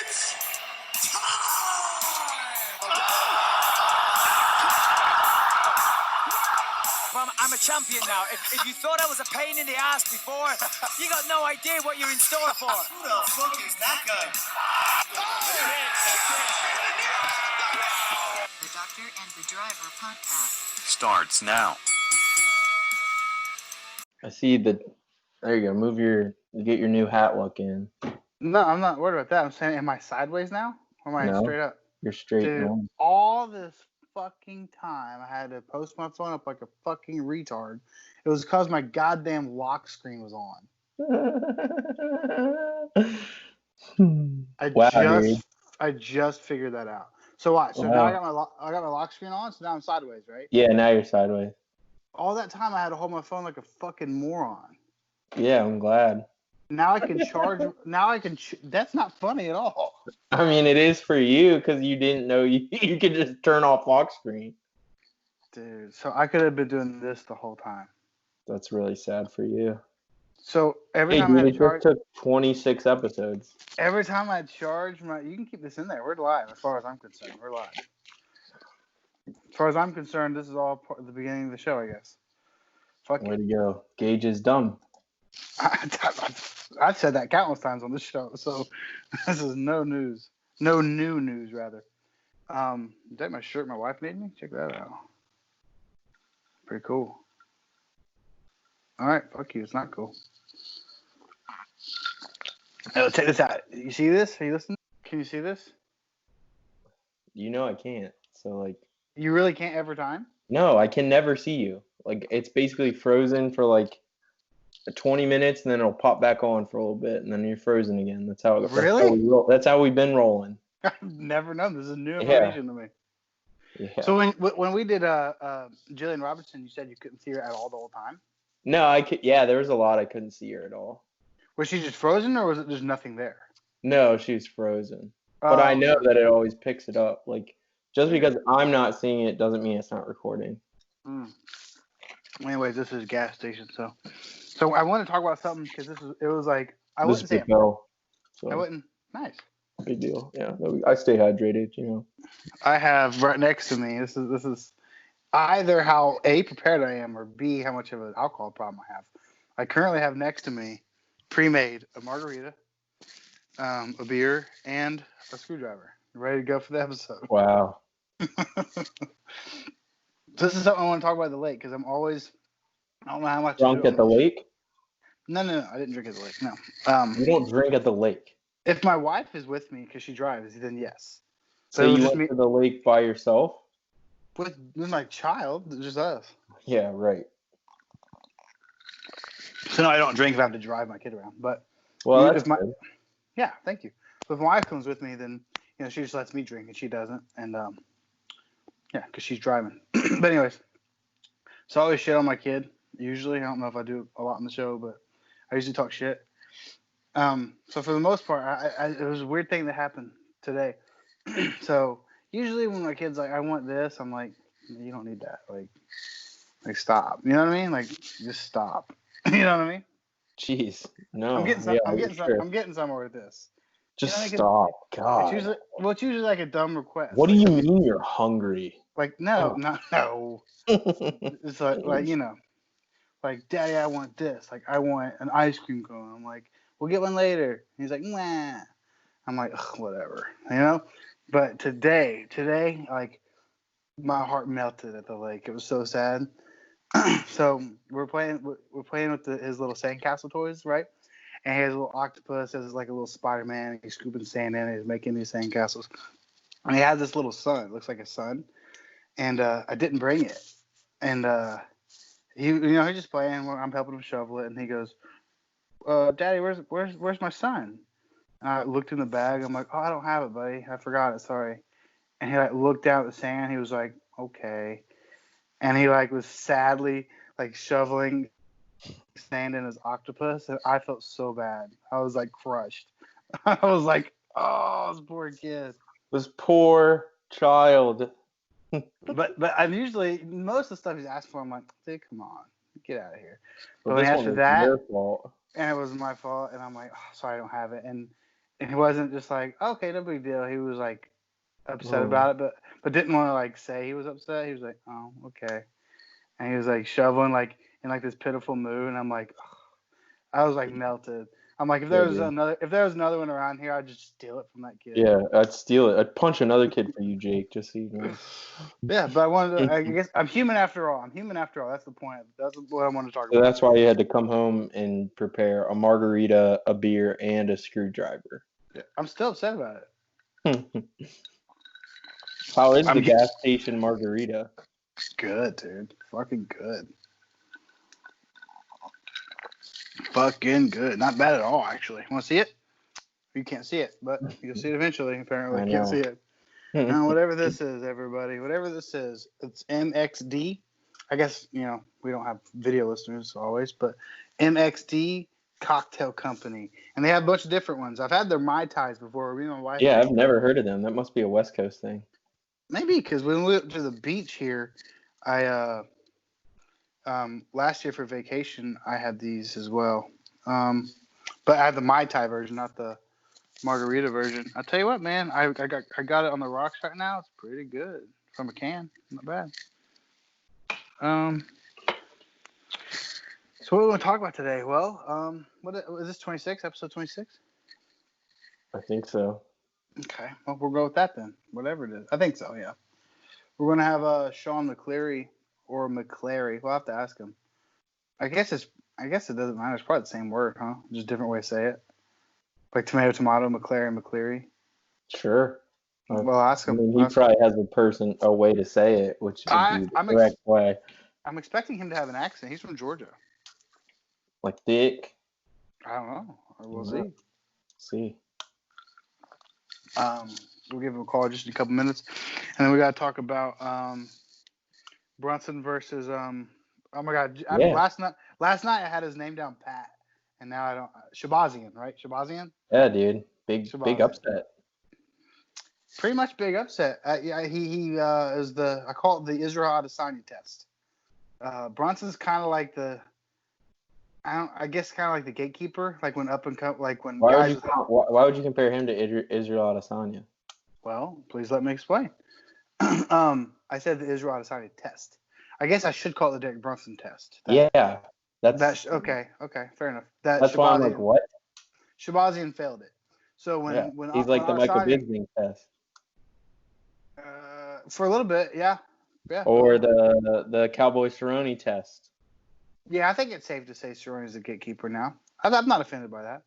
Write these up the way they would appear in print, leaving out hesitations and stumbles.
It's time! I'm a champion now. If you thought I was a pain in the ass before, you got no idea what you're in store for. Who the fuck is that guy? The Doctor and the Driver podcast starts now. I see the. There you go. Get your new hat look in. No, I'm not worried about that. I'm saying, am I sideways now? Or am I No. straight up? You're straight. Dude, all this fucking time I had to post my phone up like a fucking retard. It was because my goddamn lock screen was on. I just figured that out. So what? So now I got my lock screen on. So now I'm sideways, right? Yeah, now you're sideways. All that time I had to hold my phone like a fucking moron. Yeah, I'm glad. Now I can charge. That's not funny at all. I mean, it is for you because you didn't know you could just turn off lock screen. Dude, so I could have been doing this the whole time. That's really sad for you. So every time I charge, took 26 episodes. Every time I charge you can keep this in there. We're live, as far as I'm concerned. We're live. As far as I'm concerned, this is all part of the beginning of the show, I guess. Fuck Way to go. Gage is dumb. I've said that countless times on this show, so this is no news. No new news, rather. Is that my shirt my wife made me? Check that out. Pretty cool. All right, fuck you. It's not cool. Oh, check this out. You see this? Are you listening? Can you see this? You know I can't. So, like... You really can't every time? No, I can never see you. Like, it's basically frozen for, like, 20 minutes, and then it'll pop back on for a little bit, and then you're frozen again. That's how it Really? That's how we've been rolling. I've never known. This is new information to me. Yeah. So when we did Jillian Robertson, you said you couldn't see her at all the whole time? No, I could. Yeah, there was a lot I couldn't see her at all. Was she just frozen, or was it just nothing there? No, she was frozen. But I know that it always picks it up. Like, just because I'm not seeing it doesn't mean it's not recording. Anyways, this is a gas station, so I want to talk about something because I wouldn't say I wouldn't. Nice. Big deal. Yeah, I stay hydrated. You know. I have right next to me. This is either how A, prepared I am, or B, how much of an alcohol problem I have. I currently have next to me pre-made a margarita, a beer, and a screwdriver. Ready to go for the episode. Wow. This is something I want to talk about at the lake because I don't know how much. Drunk at the lake? No, I didn't drink at the lake. No. You don't drink at the lake. If my wife is with me because she drives, then yes. So you went to the lake by yourself? With my child, just us. Yeah, right. So no, I don't drink if I have to drive my kid around. But that's good. Yeah, thank you. But if my wife comes with me, then she just lets me drink and she doesn't, and because she's driving. But anyways, so I always shit on my kid. Usually, I don't know if I do a lot on the show, but I usually talk shit. So for the most part, it was a weird thing that happened today. So usually when my kid's like, I want this, I'm like, you don't need that. Like stop. You know what I mean? Like, just stop. You know what I mean? Jeez. No. I'm getting somewhere with this. Just stop. God. It's usually like a dumb request. What do you mean you're hungry? Like, no. It's like, like, Daddy, I want this. Like, I want an ice cream cone. I'm like, we'll get one later. And he's like, nah. I'm like, ugh, whatever, But today, like, my heart melted at the lake. It was so sad. So we're playing with his little sandcastle toys, right? And he has a little octopus, has like a little Spider-Man. He's scooping sand in it. He's making these sandcastles. And he has this little sun. It looks like a sun. And I didn't bring it. And he's just playing. I'm helping him shovel it. And he goes, Daddy, where's my sun? And I looked in the bag. I'm like, oh, I don't have it, buddy. I forgot it. Sorry. And he looked down at the sand. He was like, okay. And he was sadly shoveling sand in his octopus, and I felt so bad. I was crushed. I was like, oh, this poor kid. This poor child. but I'm usually, most of the stuff he's asked for, I'm like, dude, come on, get out of here. But after that, your fault. and it was my fault. And I'm like, oh, sorry, I don't have it. And he wasn't just like, okay, no big deal. He was like upset about it, but didn't want to like say he was upset. He was like, oh, okay. And he was like shoveling like in like this pitiful mood. And I'm like, I was like melted. I'm like, if there was another one around here, I'd just steal it from that kid. Yeah, I'd steal it. I'd punch another kid for you, Jake, just so you know. Yeah, but I wanted to, I guess I'm human after all. That's the point. That's what I want to talk So about. that's why you had to come home and prepare a margarita, a beer, and a screwdriver. Yeah, I'm still upset about it. How is the gas station margarita? Good, dude. Fucking good. Fucking good. Not bad at all, actually. Want to see it? You can't see it, but you'll see it eventually. Apparently, I you can't know. see it. Now, whatever this is, everybody, whatever this is, it's MXD. I guess, we don't have video listeners always, but MXD Cocktail Company. And they have a bunch of different ones. I've had their Mai Tais before. Me and my wife. Yeah, I've never heard of them. That must be a West Coast thing. Maybe because when we went to the beach here, I last year for vacation I had these as well. But I had the Mai Tai version, not the margarita version. I'll tell you what, man, I got it on the rocks right now. It's pretty good from a can, not bad. So what are we going to talk about today? Well, what is this? 26, episode 26? I think so. Okay, well we'll go with that then. Whatever it is, I think so. Yeah, we're going to have Sean McCleary or McCleary. We'll have to ask him. I guess it doesn't matter. It's probably the same word, huh? Just a different way to say it. Like tomato, McCleary. Sure. Well, ask him. I mean, he probably has a way to say it, which would be the correct way. I'm expecting him to have an accent. He's from Georgia. Like Dick. I don't know. We'll see. See. We'll give him a call just in a couple minutes, and then we got to talk about Brunson versus Oh my God! I mean, last night I had his name down pat, and now I don't. Shabazian, right? Shabazian. Yeah, dude. Big upset. Pretty much big upset. Yeah, he is I call it the Israel Adesanya test. Brunson's kind of like I guess kind of like the gatekeeper, like when up and come, like when why would you compare him to Israel Adesanya? Well, please let me explain. I said the Israel Adesanya test. I guess I should call it the Derek Brunson test. Okay, fair enough. That's why I'm like, what? Shabazian failed it. So when he's like the Michael Bisping test. For a little bit, yeah. Or the Cowboy Cerrone test. Yeah, I think it's safe to say Cerrone's the gatekeeper now. I'm not offended by that.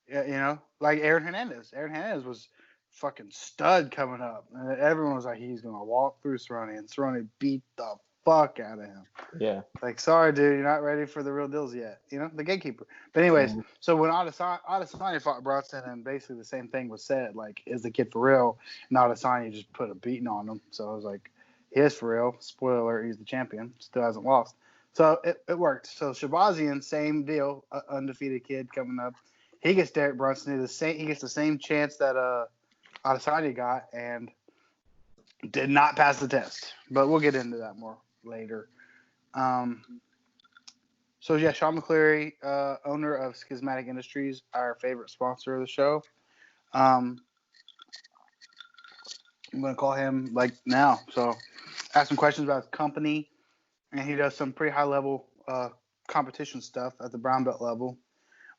Yeah, like Aaron Hernandez. Aaron Hernandez was fucking stud coming up. And everyone was like, he's going to walk through Cerrone. And Cerrone beat the fuck out of him. Yeah. Like, sorry, dude, you're not ready for the real deals yet. The gatekeeper. But anyways, so when Adesanya fought Brunson, and basically the same thing was said, like, is the kid for real? And Adesanya just put a beating on him. So I was like, he is for real. Spoiler alert, he's the champion. Still hasn't lost. So it worked. So Shabazian, same deal, undefeated kid coming up. He gets Derek Brunson. He gets the same chance that Adesanya got, and did not pass the test. But we'll get into that more later. So yeah, Sean McCleary, owner of Schismatic Industries, our favorite sponsor of the show. I'm gonna call him like now. So ask some questions about his company, and he does some pretty high level competition stuff at the brown belt level,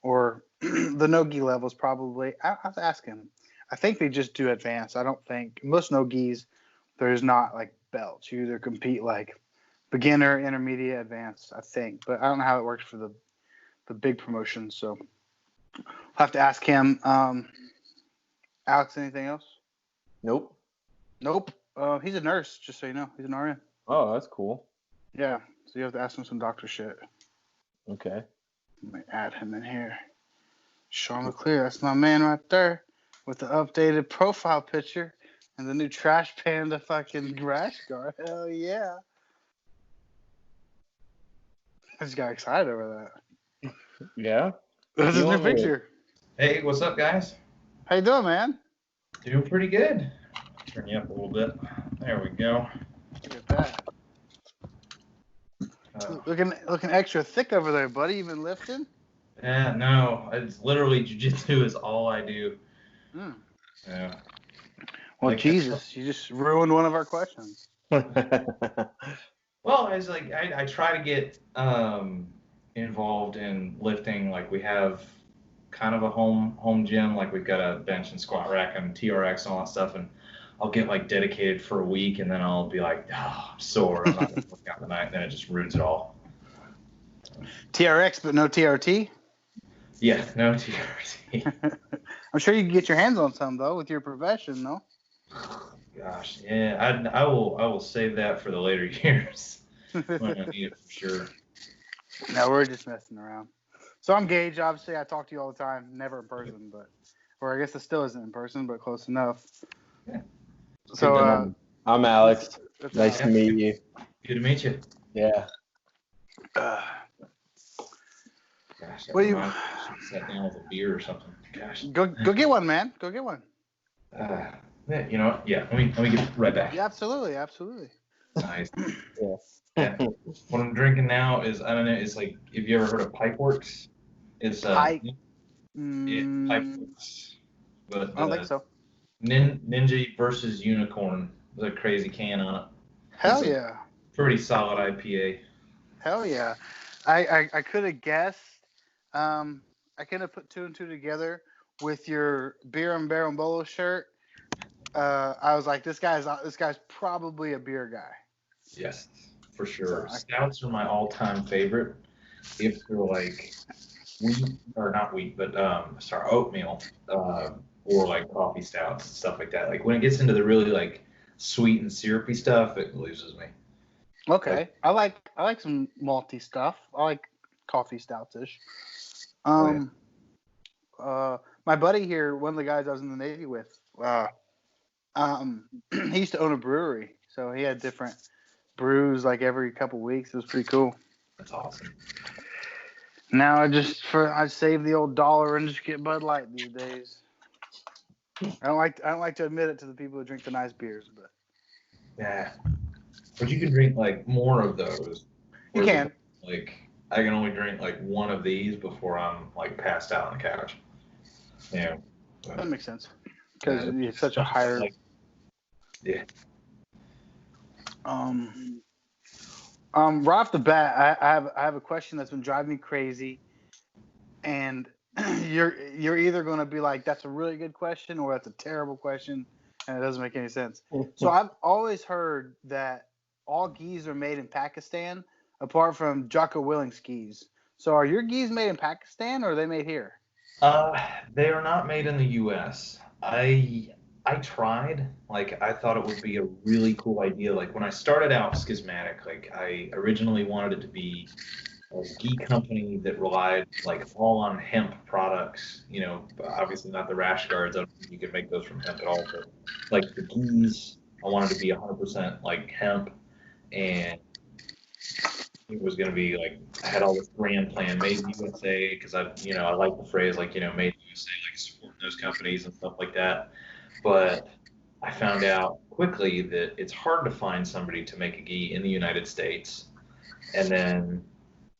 or the no-gi levels probably. I have to ask him. I think they just do advanced. I don't think most no-gis, there's not like belts. You either compete like beginner, intermediate, advanced, I think. But I don't know how it works for the big promotions. So I'll have to ask him. Alex, anything else? Nope. He's a nurse, just so you know. He's an RN. Oh, that's cool. Yeah. So you have to ask him some doctor shit. Okay. Let me add him in here. Sean McCleary, that's my man right there with the updated profile picture and the new Trash Panda fucking rash guard. Hell yeah. I just got excited over that. Yeah? That's his new picture. Hey, what's up, guys? How you doing, man? Doing pretty good. Turn you up a little bit. There we go. Look at that. Looking extra thick over there, buddy. You been lifting? No, it's literally jujitsu is all I do. Hmm. Yeah. Well, Like, Jesus, you just ruined one of our questions. well, I was like, I try to get involved in lifting. Like we have kind of a home gym. Like we've got a bench and squat rack and TRX and all that stuff. And I'll get like dedicated for a week, and then I'll be like, oh, I'm sore. I'm not gonna work out tonight. And then it just ruins it all. TRX, but no TRT. Yeah, no TRT. I'm sure you can get your hands on some though with your profession, no? Gosh, yeah, I will save that for the later years when I need it for sure. No, we're just messing around. So I'm Gage. Obviously, I talk to you all the time. Never in person, but or I guess it still isn't in person, but close enough. Yeah. So I'm Alex. that's Nice to meet you. Good to meet you. Yeah. Gosh, What do you- I should sat down with a beer or something. Gosh. go get one, man. Go get one. Yeah, you know what? Yeah, let me get right back. Yeah, absolutely. Nice. Yeah. Yeah. What I'm drinking now is, I don't know, it's like, have you ever heard of Pipeworks? It's Pipe. Pipeworks. But I don't think so. Ninja versus Unicorn. There's a crazy can on it. Hell It's a yeah. pretty solid IPA. Hell yeah. I could have guessed. I could have put two and two together with your beer and Barambolo shirt. I was like, this guy's probably a beer guy. Yes, for sure. So Stouts are my all-time favorite. If they're like wheat, or not wheat, but oatmeal, or like coffee stouts and stuff like that. Like when it gets into the really like sweet and syrupy stuff, it loses me. Okay, I like some malty stuff. I like coffee stouts-ish. Oh, My buddy here, one of the guys I was in the Navy with, he used to own a brewery, so he had different brews like every couple weeks. It was pretty cool. That's awesome. Now I save the old dollar and just get Bud Light these days. I don't like to admit it to the people who drink the nice beers, but Yeah, but you can drink like more of those. you Whereas, can. Like I can only drink like one of these before I'm like passed out on the couch. Yeah. That makes sense because it's such a higher. Like, yeah. Right off the bat, I have a question that's been driving me crazy, and you're either going to be like, that's a really good question, or that's a terrible question, and it doesn't make any sense. So I've always heard that all geese are made in Pakistan, apart from Jocko Willink geese. So are your geese made in Pakistan, or are they made here? They are not made in the U.S. I tried. Like I thought it would be a really cool idea. Like when I started out Schismatic, like I originally wanted it to be a ghee company that relied like all on hemp products. You know, obviously not the rash guards. I don't think you could make those from hemp at all. But like the ghees, I wanted to be 100% like hemp, and it was going to be like I had all this grand plan, made in USA, because I like the phrase like made in USA, like supporting those companies and stuff like that. But I found out quickly that it's hard to find somebody to make a ghee in the United States, and then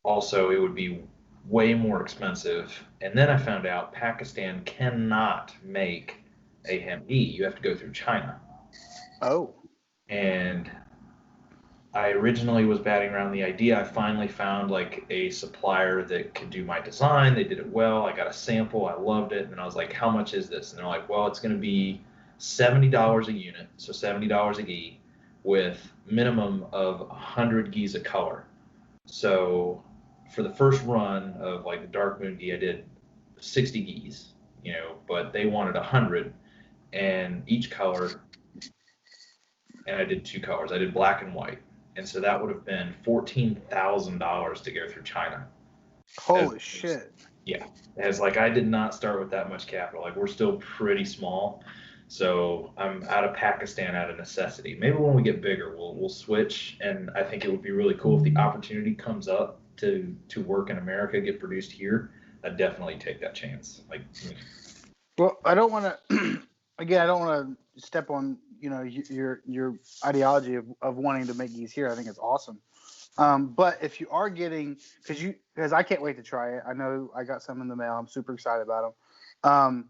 also it would be way more expensive. And then I found out Pakistan cannot make a hemp ghee. You have to go through China. Oh. And I originally was batting around the idea. I finally found like a supplier that could do my design. They did it well. I got a sample. I loved it. And I was like, how much is this? And they're like, well, it's going to be $70 a unit. So $70 a ghee with minimum of 100 ghees of color. So for the first run of like the Dark Moon ghee, I did 60 ghees, but they wanted 100 and each color. And I did two colors. I did black and white. And so that would have been $14,000 to go through China. Holy shit. Yeah. As like I did not start with that much capital. Like we're still pretty small. So I'm out of Pakistan out of necessity. Maybe when we get bigger, we'll switch. And I think it would be really cool if the opportunity comes up to work in America, get produced here. I'd definitely take that chance. Like, well, I don't want to. Again, I don't want to step on your ideology of wanting to make geese here. I think it's awesome, But if you are getting, because I can't wait to try it. I know I got some in the mail. I'm super excited about them.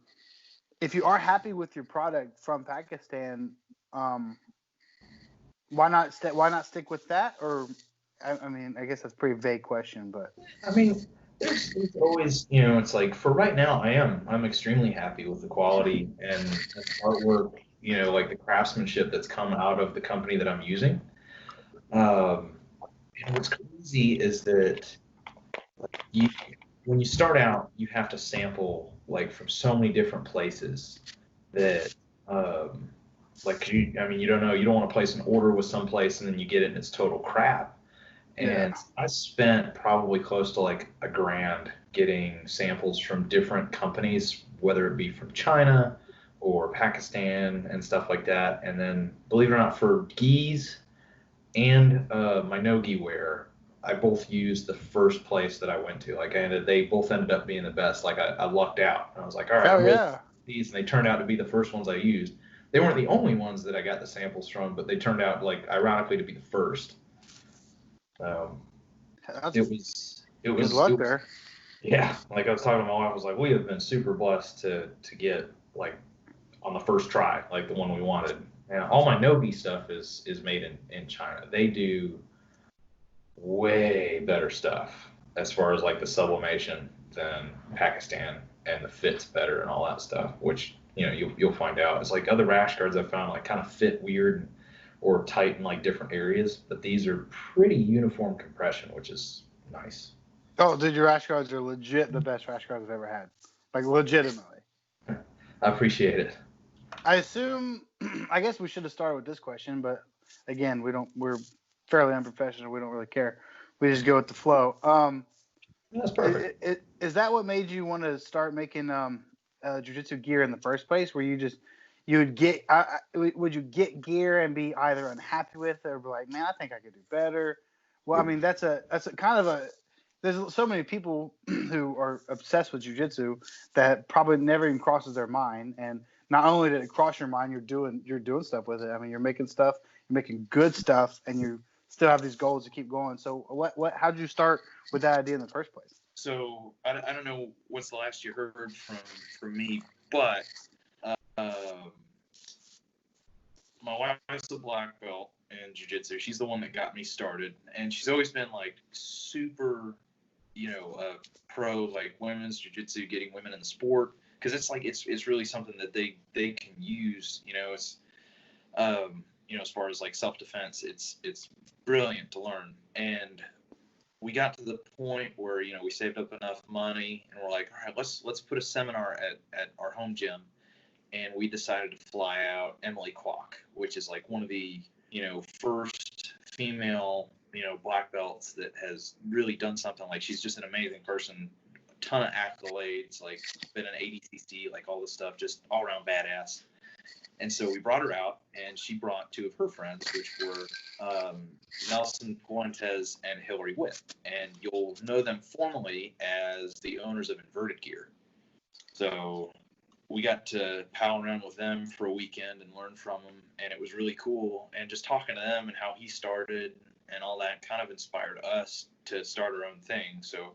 If you are happy with your product from Pakistan, um, why not stick with that? Or I mean, I guess that's a pretty vague question, but I mean, there's always, it's like for right now, I'm extremely happy with the quality and artwork, like the craftsmanship that's come out of the company that I'm using. Um, and what's crazy is that you, when you start out, you have to sample like from so many different places that, um, like I mean, you don't know, you don't want to place an order with some place and then you get it and it's total crap. yeah. And I spent probably close to like $1,000 getting samples from different companies, whether it be from China or Pakistan and stuff like that. And then, believe it or not, for gis and my no-gi wear, I both used the first place that I went to. Like, they both ended up being the best. Like, I lucked out. I was like, all right, Hell I'm really yeah. these, and they turned out to be the first ones I used. They weren't the only ones that I got the samples from, but they turned out, like, ironically, to be the first. That's It was good luck there. yeah, like I was talking to my wife, I was like, we have been super blessed to get like on the first try, like the one we wanted. And all my Nogi stuff is made in China. They do way better stuff as far as like the sublimation than Pakistan, and the fit's better and all that stuff, which you'll find out. It's like other rash guards I found like kind of fit weird or tight in like different areas, but these are pretty uniform compression, which is nice. Oh, dude, your rash guards are legit the best rash guards I've ever had. Like legitimately. I appreciate it. I assume. I guess we should have started with this question, but again, we're fairly unprofessional. We don't really care. We just go with the flow. That's perfect. Is that what made you want to start making jiu-jitsu gear in the first place? Where you would get would you get gear and be either unhappy with it or be like, man, I think I could do better. Well, I mean, that's a kind of a there's so many people who are obsessed with jiu-jitsu that probably never even crosses their mind. And not only did it cross your mind, you're doing stuff with it. I mean, you're making stuff, you're making good stuff, and you still have these goals to keep going. So how did you start with that idea in the first place? So I don't know what's the last you heard from me, but my wife's a black belt in jiu-jitsu. She's the one that got me started, and she's always been like super, pro like women's jiu-jitsu, getting women in the sport, because it's like it's really something that they can use. It's as far as like self-defense, it's brilliant to learn. And we got to the point where we saved up enough money, and we're like, all right, let's put a seminar at our home gym. And we decided to fly out Emily Kwok, which is like one of the first female black belts that has really done something. Like, she's just an amazing person, a ton of accolades, like been an ADCC, like all this stuff, just all around badass. And so we brought her out, and she brought two of her friends, which were Nelson Fuentes and Hillary Witt. And you'll know them formally as the owners of Inverted Gear. So we got to pal around with them for a weekend and learn from them, and it was really cool. And just talking to them and how he started and all that kind of inspired us to start our own thing. So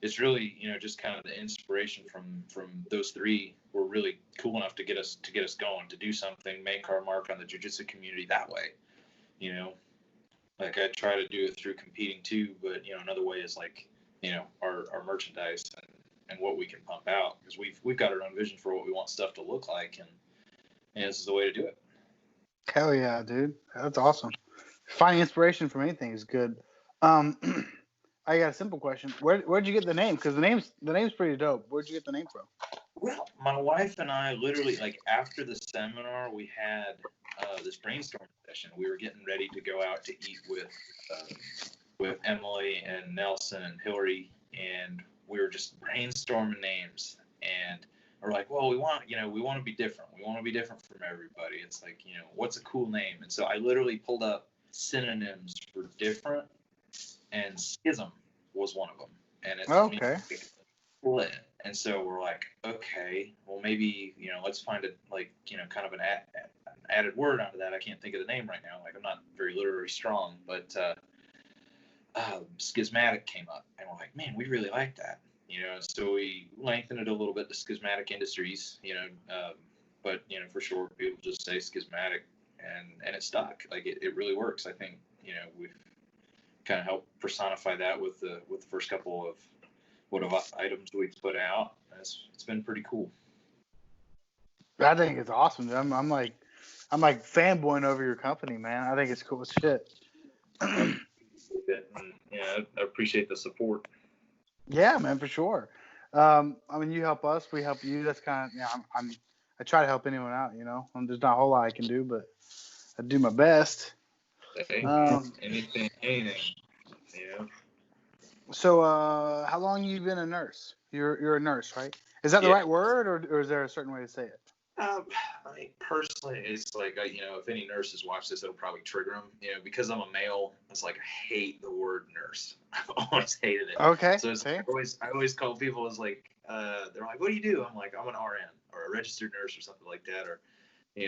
it's really, just kind of the inspiration from those three were really cool enough to get us going, to do something, make our mark on the jiu-jitsu community that way. Like I try to do it through competing too, but another way is like, our merchandise and what we can pump out, because we've got our own vision for what we want stuff to look like, and this is the way to do it. Hell yeah, dude. That's awesome. Finding inspiration from anything is good. I got a simple question. Where'd you get the name? Because the name's pretty dope. Where'd you get the name from? Well, my wife and I literally, like, after the seminar, we had this brainstorm session. We were getting ready to go out to eat with Emily and Nelson and Hillary, and we were just brainstorming names. And we're like, well, we want to be different. We want to be different from everybody. It's like, what's a cool name? And so I literally pulled up synonyms for different, and schism was one of them. And it's okay. Split. And so we're like, okay, well, maybe, let's find it, like, kind of an added word onto that. I can't think of the name right now. Like, I'm not very literary strong, but Schismatic came up, and we're like, man, we really like that. So we lengthened it a little bit to Schismatic Industries, but for short, people just say Schismatic, and it stuck. Like it really works. I think we've kind of helped personify that with the first couple of items we've put out. It's been pretty cool. I think it's awesome. Dude. I'm like fanboying over your company, man. I think it's cool as shit. I appreciate the support. Yeah, man, for sure. I mean, you help us, we help you. That's kind of I try to help anyone out. There's not a whole lot I can do, but I do my best. Hey, anything. So, how long you been a nurse? You're a nurse, right? Is that the right word, or is there a certain way to say it? I mean, personally, it's like if any nurses watch this, it'll probably trigger them. Because I'm a male, it's like I hate the word nurse. I've always hated it. Okay. So it's I always call people as like they're like, what do you do? I'm like, I'm an RN or a registered nurse or something like that, or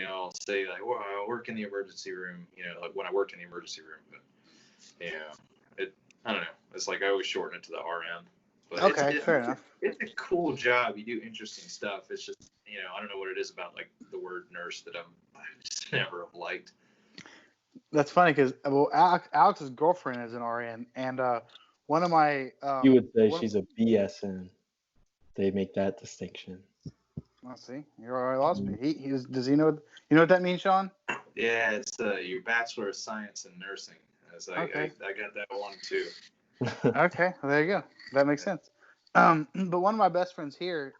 I'll say like, well, I work in the emergency room. Like when I worked in the emergency room, but I don't know. It's like I always shorten it to the RM. But okay, fair enough. It's a cool job. You do interesting stuff. It's just I don't know what it is about like the word nurse that I just never have liked. That's funny because Alex's girlfriend is an RN, and one of my you would say she's a BSN. They make that distinction. Let's see. You already lost me. Does he know? You know what that means, Sean? Yeah, it's your Bachelor of Science in Nursing. Okay. I got that one too. Okay, well, there you go. That makes sense. But one of my best friends here,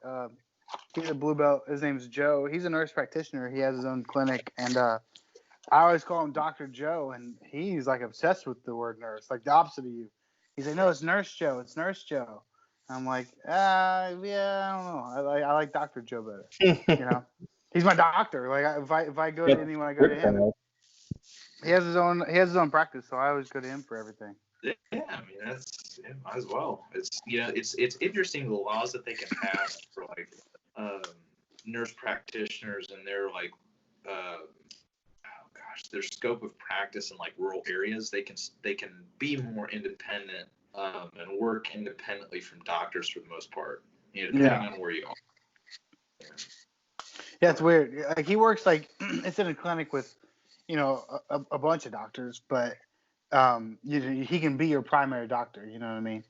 he's a blue belt. His name's Joe. He's a nurse practitioner. He has his own clinic, and I always call him Dr. Joe, and he's like obsessed with the word nurse, like the opposite of you. He's like, no, it's Nurse Joe. It's Nurse Joe. I'm like, yeah, I don't know. I like Dr. Joe better. He's my doctor. Like if I go to anyone, I go to him. He has his own practice, so I always go to him for everything. Yeah, I mean might as well. It's it's interesting the laws that they can pass for like nurse practitioners and their like their scope of practice in like rural areas. They can be more independent and work independently from doctors for the most part. Depending on where you are. Yeah, it's weird. Like he works like it's in a clinic with a bunch of doctors, but he can be your primary doctor. You know what I mean?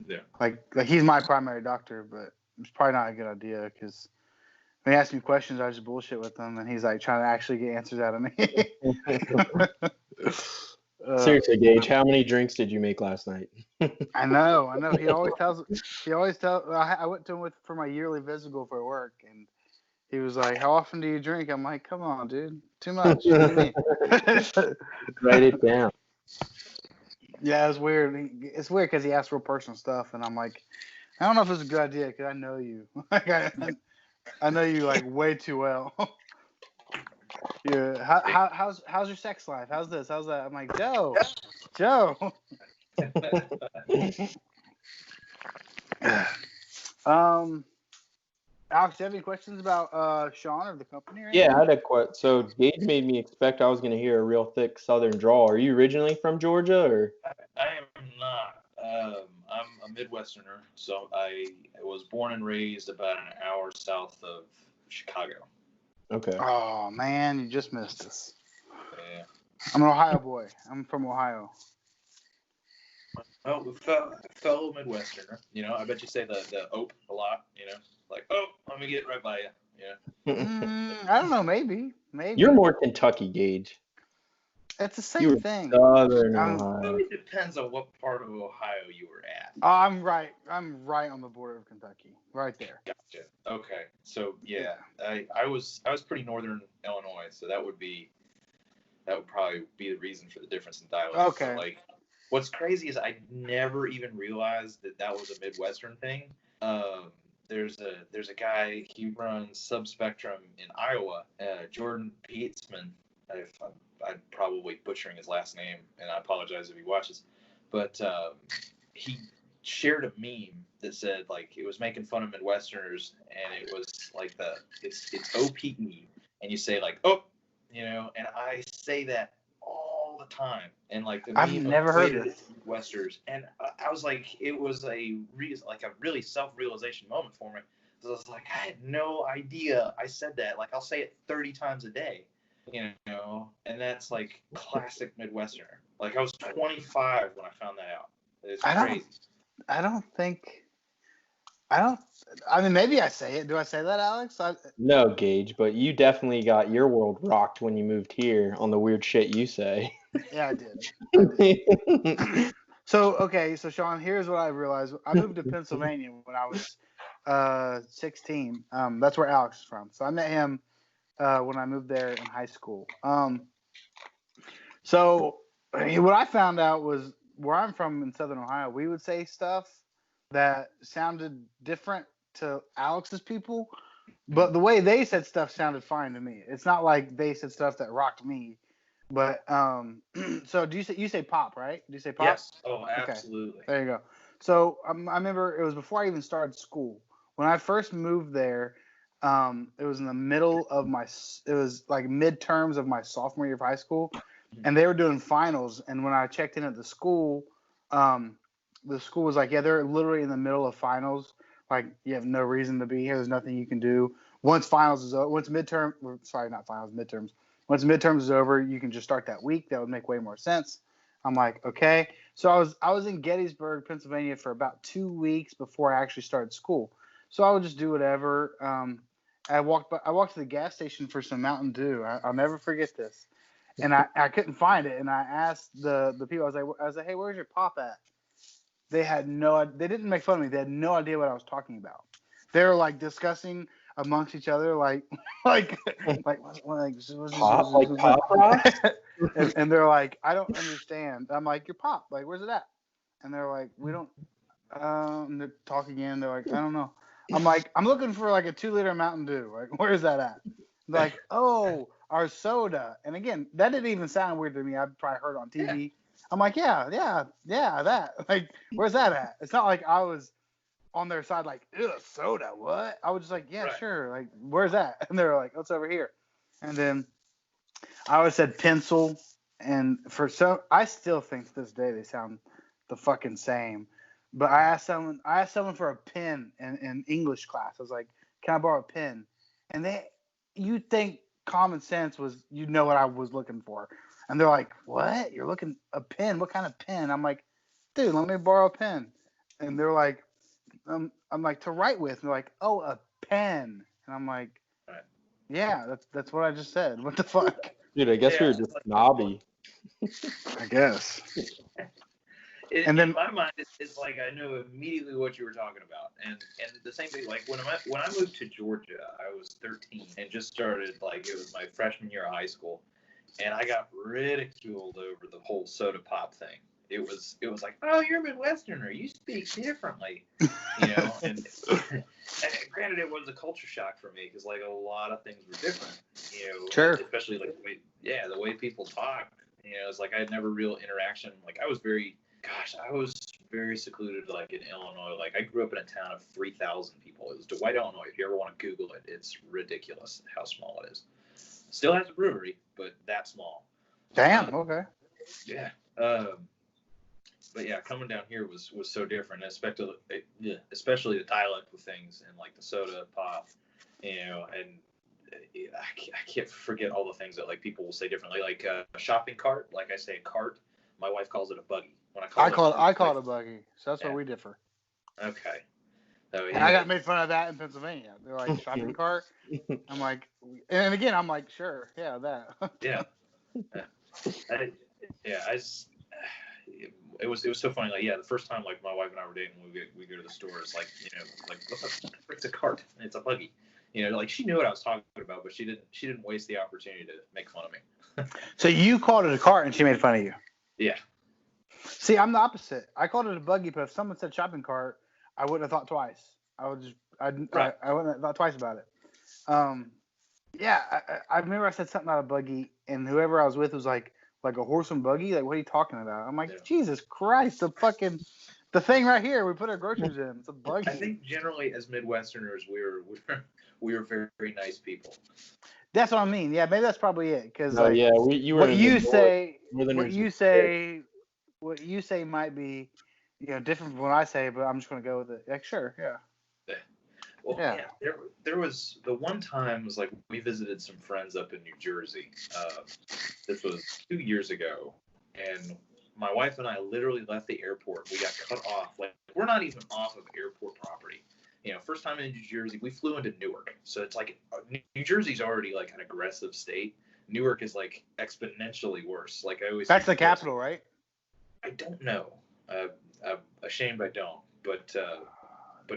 Yeah. Like he's my primary doctor, but it's probably not a good idea because when he asks me questions, I just bullshit with him, and he's like trying to actually get answers out of me. Seriously, Gage, how many drinks did you make last night? I know. He always tells. I went to him for my yearly physical for work, and he was like, "How often do you drink?" I'm like, "Come on, dude, too much." What do you mean? Write it down. Yeah, it's weird. It's weird because he asked real personal stuff, and I'm like, I don't know if it's a good idea because I know you. I know you like way too well. Yeah. How's your sex life? How's this? How's that? I'm like, Joe. Alex, do you have any questions about Sean or the company? Or yeah, I had a question. So Gage made me expect I was going to hear a real thick Southern drawl. Are you originally from Georgia, or? I am not. I'm a Midwesterner, so I was born and raised about an hour south of Chicago. Okay. Oh man, you just missed us. Yeah. I'm an Ohio boy. I'm from Ohio. Oh, fellow Midwesterner. I bet you say the "ope" a lot. Like, oh, let me get right by you. Yeah. I don't know. Maybe. You're more Kentucky, Gage. It's the same thing. Southern Ohio. It depends on what part of Ohio you were at. I'm right on the border of Kentucky, right there. Gotcha. Okay. So yeah, I was pretty northern Illinois, so that would probably be the reason for the difference in dialect. Okay. But, like, what's crazy is I never even realized that was a Midwestern thing. There's a guy, he runs Subspectrum in Iowa, Jordan Pietzman. I'm probably butchering his last name, and I apologize if he watches. But he shared a meme that said, like, it was making fun of Midwesterners, and it was like it's OPE, and you say like, oh, and I say that all all the time, and like the I've meme never heard equated this. it to Midwesters, and I was like, it was a really self-realization moment for me. So I was like, I had no idea I said that. Like I'll say it 30 times a day, you know, and that's like classic Midwesterner. Like I was 25 when I found that out. It's crazy. I don't think. I mean, maybe I say it. Do I say that, Alex? No, Gage, but you definitely got your world rocked when you moved here on the weird shit you say. Yeah, I did. So Sean, here's what I realized. I moved to Pennsylvania when I was 16. That's where Alex is from. So I met him when I moved there in high school. So what I found out was where I'm from in Southern Ohio, we would say stuff that sounded different to Alex's people, but the way they said stuff sounded fine to me. It's not like they said stuff that rocked me. But so do you say pop, right? Do you say pop? Yes. Oh, absolutely. Okay. There you go. So I remember it was before I even started school. When I first moved there, it was in the middle of it was like midterms of my sophomore year of high school, and they were doing finals. And when I checked in at the school was like, yeah, they're literally in the middle of finals. Like, you have no reason to be here. There's nothing you can do. Once finals is over, midterms. Once midterms is over, you can just start that week. That would make way more sense. I'm like, okay. So I was in Gettysburg, Pennsylvania for about 2 weeks before I actually started school. So I would just do whatever. I walked to the gas station for some Mountain Dew. I'll never forget this. And I couldn't find it. And I asked the people, I was like, hey, where's your pop at? They didn't make fun of me. They had no idea what I was talking about. They were like discussing amongst each other, like like Pop, like pop rock? and they're like, I don't understand. I'm like, your pop, like, where's it at? And they're like, we don't. And they're talking again. They're like, I don't know. I'm like, I'm looking for like a 2-liter Mountain Dew. Like, where's that at? They're like, oh, our soda. And again, that didn't even sound weird to me. I've probably heard it on TV. I'm like, yeah, that. Like, where's that at? It's not like I was on their side, like, ew, soda, what? I was just like, yeah, Right. sure. Like, where's that? And they were like, oh, it's over here. And then I always said pencil. And I still think to this day they sound the fucking same. But I asked someone for a pen in English class. I was like, can I borrow a pen? And you'd think common sense was, you know what I was looking for. And they're like, what? You're looking a pen? What kind of pen? I'm like, dude, let me borrow a pen. And they're like, I'm like, to write with. And they're like, oh, a pen. And I'm like, yeah, that's what I just said. What the fuck? Dude, I guess we were just snobby. I guess. And then in my mind, it's like I know immediately what you were talking about, and the same thing. Like when I moved to Georgia, I was 13 and just started, like, it was my freshman year of high school, and I got ridiculed over the whole soda pop thing. It was like, oh, you're a Midwesterner, you speak differently, you know. And granted, it was a culture shock for me because like a lot of things were different, you know. Sure. Especially like the way people talk. You know, it's like I had never real interaction. Like I was very secluded, like in Illinois. Like I grew up in a town of 3,000 people. It was Dwight, Illinois. If you ever want to Google it, it's ridiculous how small it is. Still has a brewery, but that small. Damn. Okay. Yeah. But yeah, coming down here was so different, especially the dialect with things and like the soda pop, you know, and I can't forget all the things that like people will say differently, like a shopping cart. Like I say a cart, my wife calls it a buggy. When I call it a buggy. So that's where we differ. Okay. So, And I got made fun of that in Pennsylvania. They're like, shopping cart. I'm like, and again, I'm like, sure, yeah, that. Yeah. It was so funny. Like, yeah, the first time like my wife and I were dating, we go to the store. It's like, you know, like what the frick's a cart? And it's a buggy. You know, like she knew what I was talking about, but she didn't waste the opportunity to make fun of me. So you called it a cart and she made fun of you. Yeah. See, I'm the opposite. I called it a buggy, but if someone said shopping cart, I wouldn't have thought twice. I wouldn't have thought twice about it. Yeah, I remember I said something about a buggy, and whoever I was with was like a horse and buggy. Like, what are you talking about? I'm like, Yeah. Jesus Christ, the fucking The thing right here, we put our groceries in. It's a buggy. I think generally as Midwesterners, we're very, very nice people. That's what I mean. Yeah, maybe that's probably it. Because No, like, yeah, you were what in you the say, Northerners. what you say might be, different from what I say. But I'm just gonna go with it. Like, sure, yeah. Well, Yeah. there was the one time was like we visited some friends up in New Jersey. This was 2 years ago, and my wife and I literally left the airport. We got cut off. Like we're not even off of airport property. First time in New Jersey, we flew into Newark. So it's like New Jersey's already like an aggressive state. Newark is like exponentially worse. Like I always. That's the capital, right? I don't know. I'm ashamed I don't. But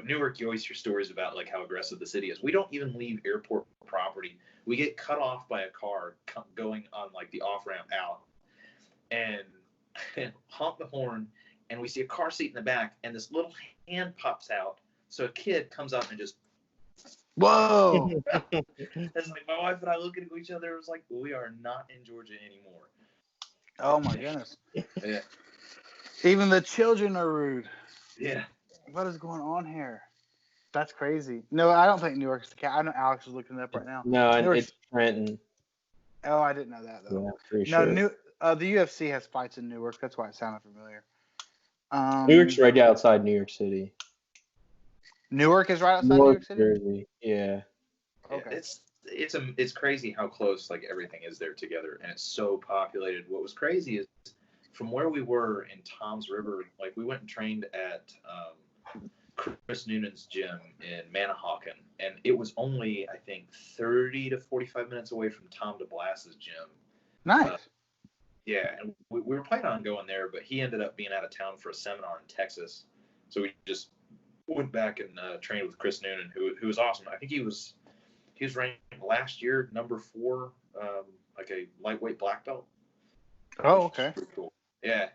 Newark, you always hear stories about like how aggressive the city is. We don't even leave airport property. We get cut off by a car going on like the off ramp out, and honk the horn, and we see a car seat in the back, and this little hand pops out. So a kid comes up and just. Whoa! It's like my wife and I looking at each other. It was like we are not in Georgia anymore. Oh my goodness! Yeah. Even the children are rude. Yeah. What is going on here? That's crazy. No, I don't think Newark's the cat. I know Alex is looking it up right now. No, it's Trenton. Oh, I didn't know that though. Yeah, pretty No, sure. the UFC has fights in Newark. That's why it sounded familiar. Newark's right outside New York City. Newark is right outside New York City. Jersey. Yeah. Okay. It's crazy how close like everything is there together, and it's so populated. What was crazy is from where we were in Tom's River, like we went and trained at Chris Noonan's gym in Manahawkin, and it was only I think 30 to 45 minutes away from Tom DeBlass's gym. Nice. Yeah, and we were planning on going there, but he ended up being out of town for a seminar in Texas, so we just went back and trained with Chris Noonan, who was awesome. I think he was ranked last year #4, like a lightweight black belt. Oh, okay. Pretty cool. Yeah.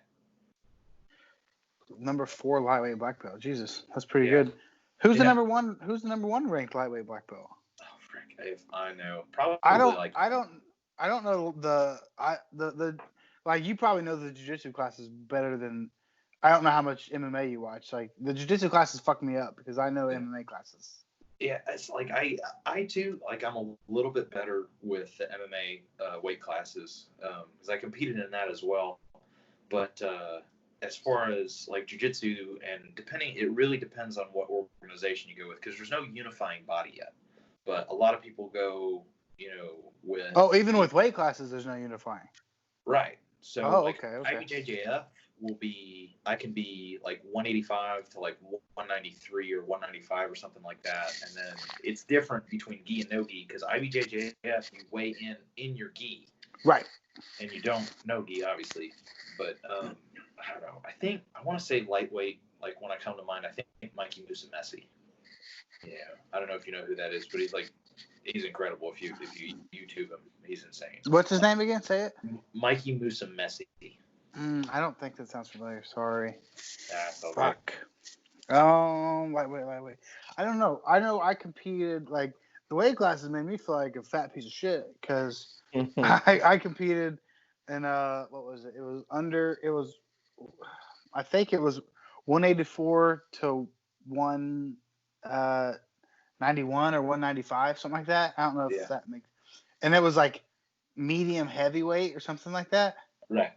#4 lightweight black belt. Jesus, that's pretty good. Who's the number one? Who's the number 1 ranked lightweight black belt? Oh, frick! If I know, probably. I don't know the like you probably know the jiu-jitsu classes better than. I don't know how much MMA you watch. Like the jiu-jitsu classes fuck me up because I know MMA classes. Yeah, it's like I too like I'm a little bit better with the MMA weight classes because I competed in that as well. But as far as like jiu-jitsu and it really depends on what organization you go with because there's no unifying body yet. But a lot of people go, with. Oh, even with weight classes, there's no unifying. Right. So okay. IBJJF I can be like 185 to like 193 or 195 or something like that, and then it's different between gi and no gi because IBJJF you weigh in your gi, right, and you don't no gi obviously, but I don't know. I want to say lightweight. Like when I come to mind, I think Mikey Musumeci. Yeah, I don't know if you know who that is, but he's incredible. If you YouTube him, he's insane. What's his name again? Say it. Mikey Musumeci. I don't think that sounds familiar. Sorry. Fuck. Lightweight. I don't know. I know I competed, like, the weight classes made me feel like a fat piece of shit because I competed in, what was it? I think it was 184 to 191 or 195, something like that. I don't know if that makes. And it was like medium heavyweight or something like that. Right.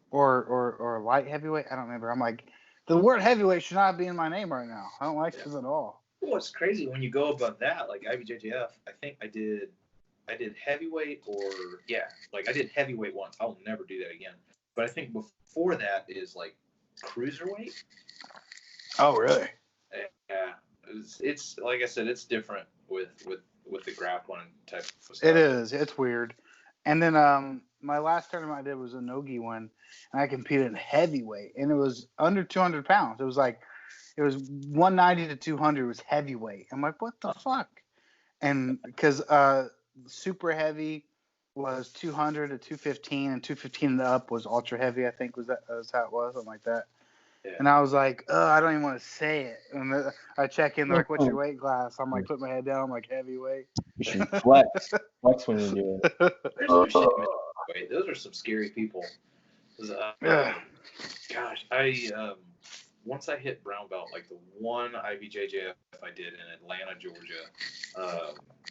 Or light heavyweight. I don't remember. I'm like, the word heavyweight should not be in my name right now. I don't like this at all. Well, it's crazy when you go above that, like IBJJF. I think I did heavyweight I did heavyweight once. I'll never do that again. But I think before that is like cruiserweight. Oh, really? Yeah. It's like I said, it's different with the grappling type of stuff. It is. It's weird. And then my last tournament I did was a no-gi one, and I competed in heavyweight, and it was under 200 pounds. It was 190 to 200 was heavyweight. I'm like, what the fuck? And because super heavy was 200 to 215, and 215 and up was ultra heavy. I think was how it was, something like that. Yeah. And I was like, I don't even want to say it. And I check in, they're like, what's your weight class? I'm like, put my head down. I'm like, heavyweight. You should flex when you do it. Those are some scary people. Yeah. Gosh, once I hit brown belt, like the one IBJJF I did in Atlanta, Georgia,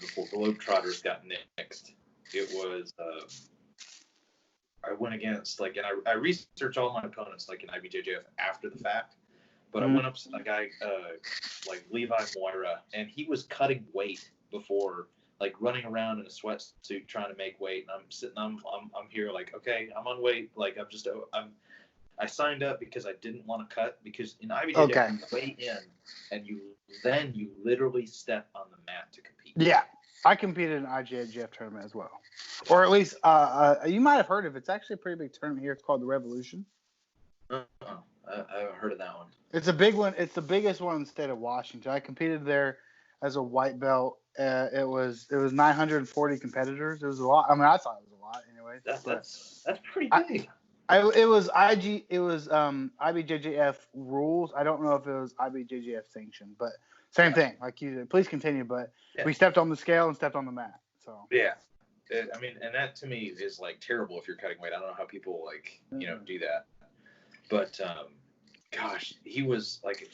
before Globetrotters got nixed, it was I went against like, and I researched all my opponents like in IBJJF after the fact, but I went up to a guy like Levi Moira, and he was cutting weight before, like running around in a sweatsuit trying to make weight, and I'm sitting, I'm here like, okay, I'm on weight, like I signed up because I didn't want to cut, because in IBJJF you weigh in and you literally step on the mat to compete. Yeah, I competed in an IJJF tournament as well, or at least you might have heard of it. It's actually a pretty big tournament here. It's called the Revolution. I haven't heard of that one. It's a big one. It's the biggest one in the state of Washington. I competed there as a white belt. It was 940 competitors. It was a lot. I mean, I thought it was a lot anyway. That's pretty big. It was IBJJF rules. I don't know if it was IBJJF sanctioned, but same thing. Like you said, please continue. But we stepped on the scale and stepped on the mat. So yeah, I mean, and that to me is like terrible if you're cutting weight. I don't know how people like do that. But gosh, he was like,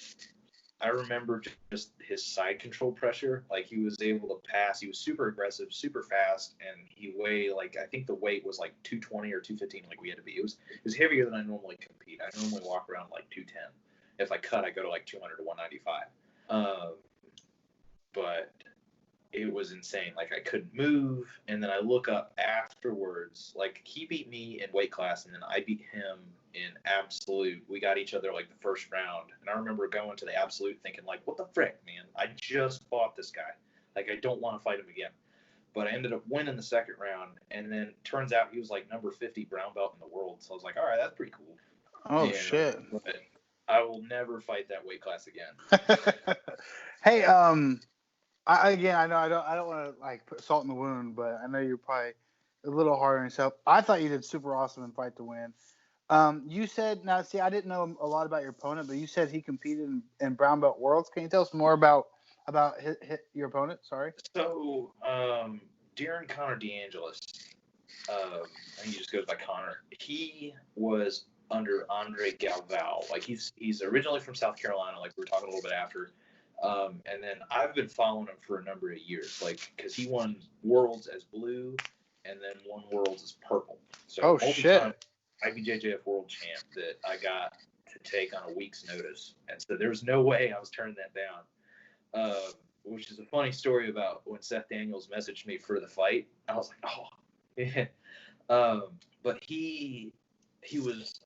I remember just his side control pressure. Like he was able to pass. He was super aggressive, super fast, and he weighed like, I think the weight was like 220 or 215. Like we had to be. It was heavier than I normally compete. I normally walk around like 210. If I cut, I go to like 200 to 195. But it was insane. Like I couldn't move, and then I look up afterwards. Like he beat me in weight class, and then I beat him in absolute. We got each other like the first round, and I remember going to the absolute thinking like, what the frick, man, I just fought this guy, like I don't want to fight him again. But I ended up winning the second round, and then turns out he was like number 50 brown belt in the world, so I was like, all right, that's pretty cool. Oh shit. But I will never fight that weight class again. Hey, I know I don't want to like put salt in the wound, but I know you're probably a little hard on yourself. I thought you did super awesome in Fight to Win. You said, now see, I didn't know a lot about your opponent, but you said he competed in brown belt worlds. Can you tell us more about your opponent? Sorry. So, Darren Connor DeAngelis, I think he just goes by Connor. He was under Andre Galvao. Like he's originally from South Carolina, like we were talking a little bit after. And then I've been following him for a number of years, like because he won Worlds as blue, and then won Worlds as purple. So shit. IBJJF World Champ that I got to take on a week's notice, and so there's no way I was turning that down. Which is a funny story about when Seth Daniels messaged me for the fight. I was like, oh, yeah. But he was.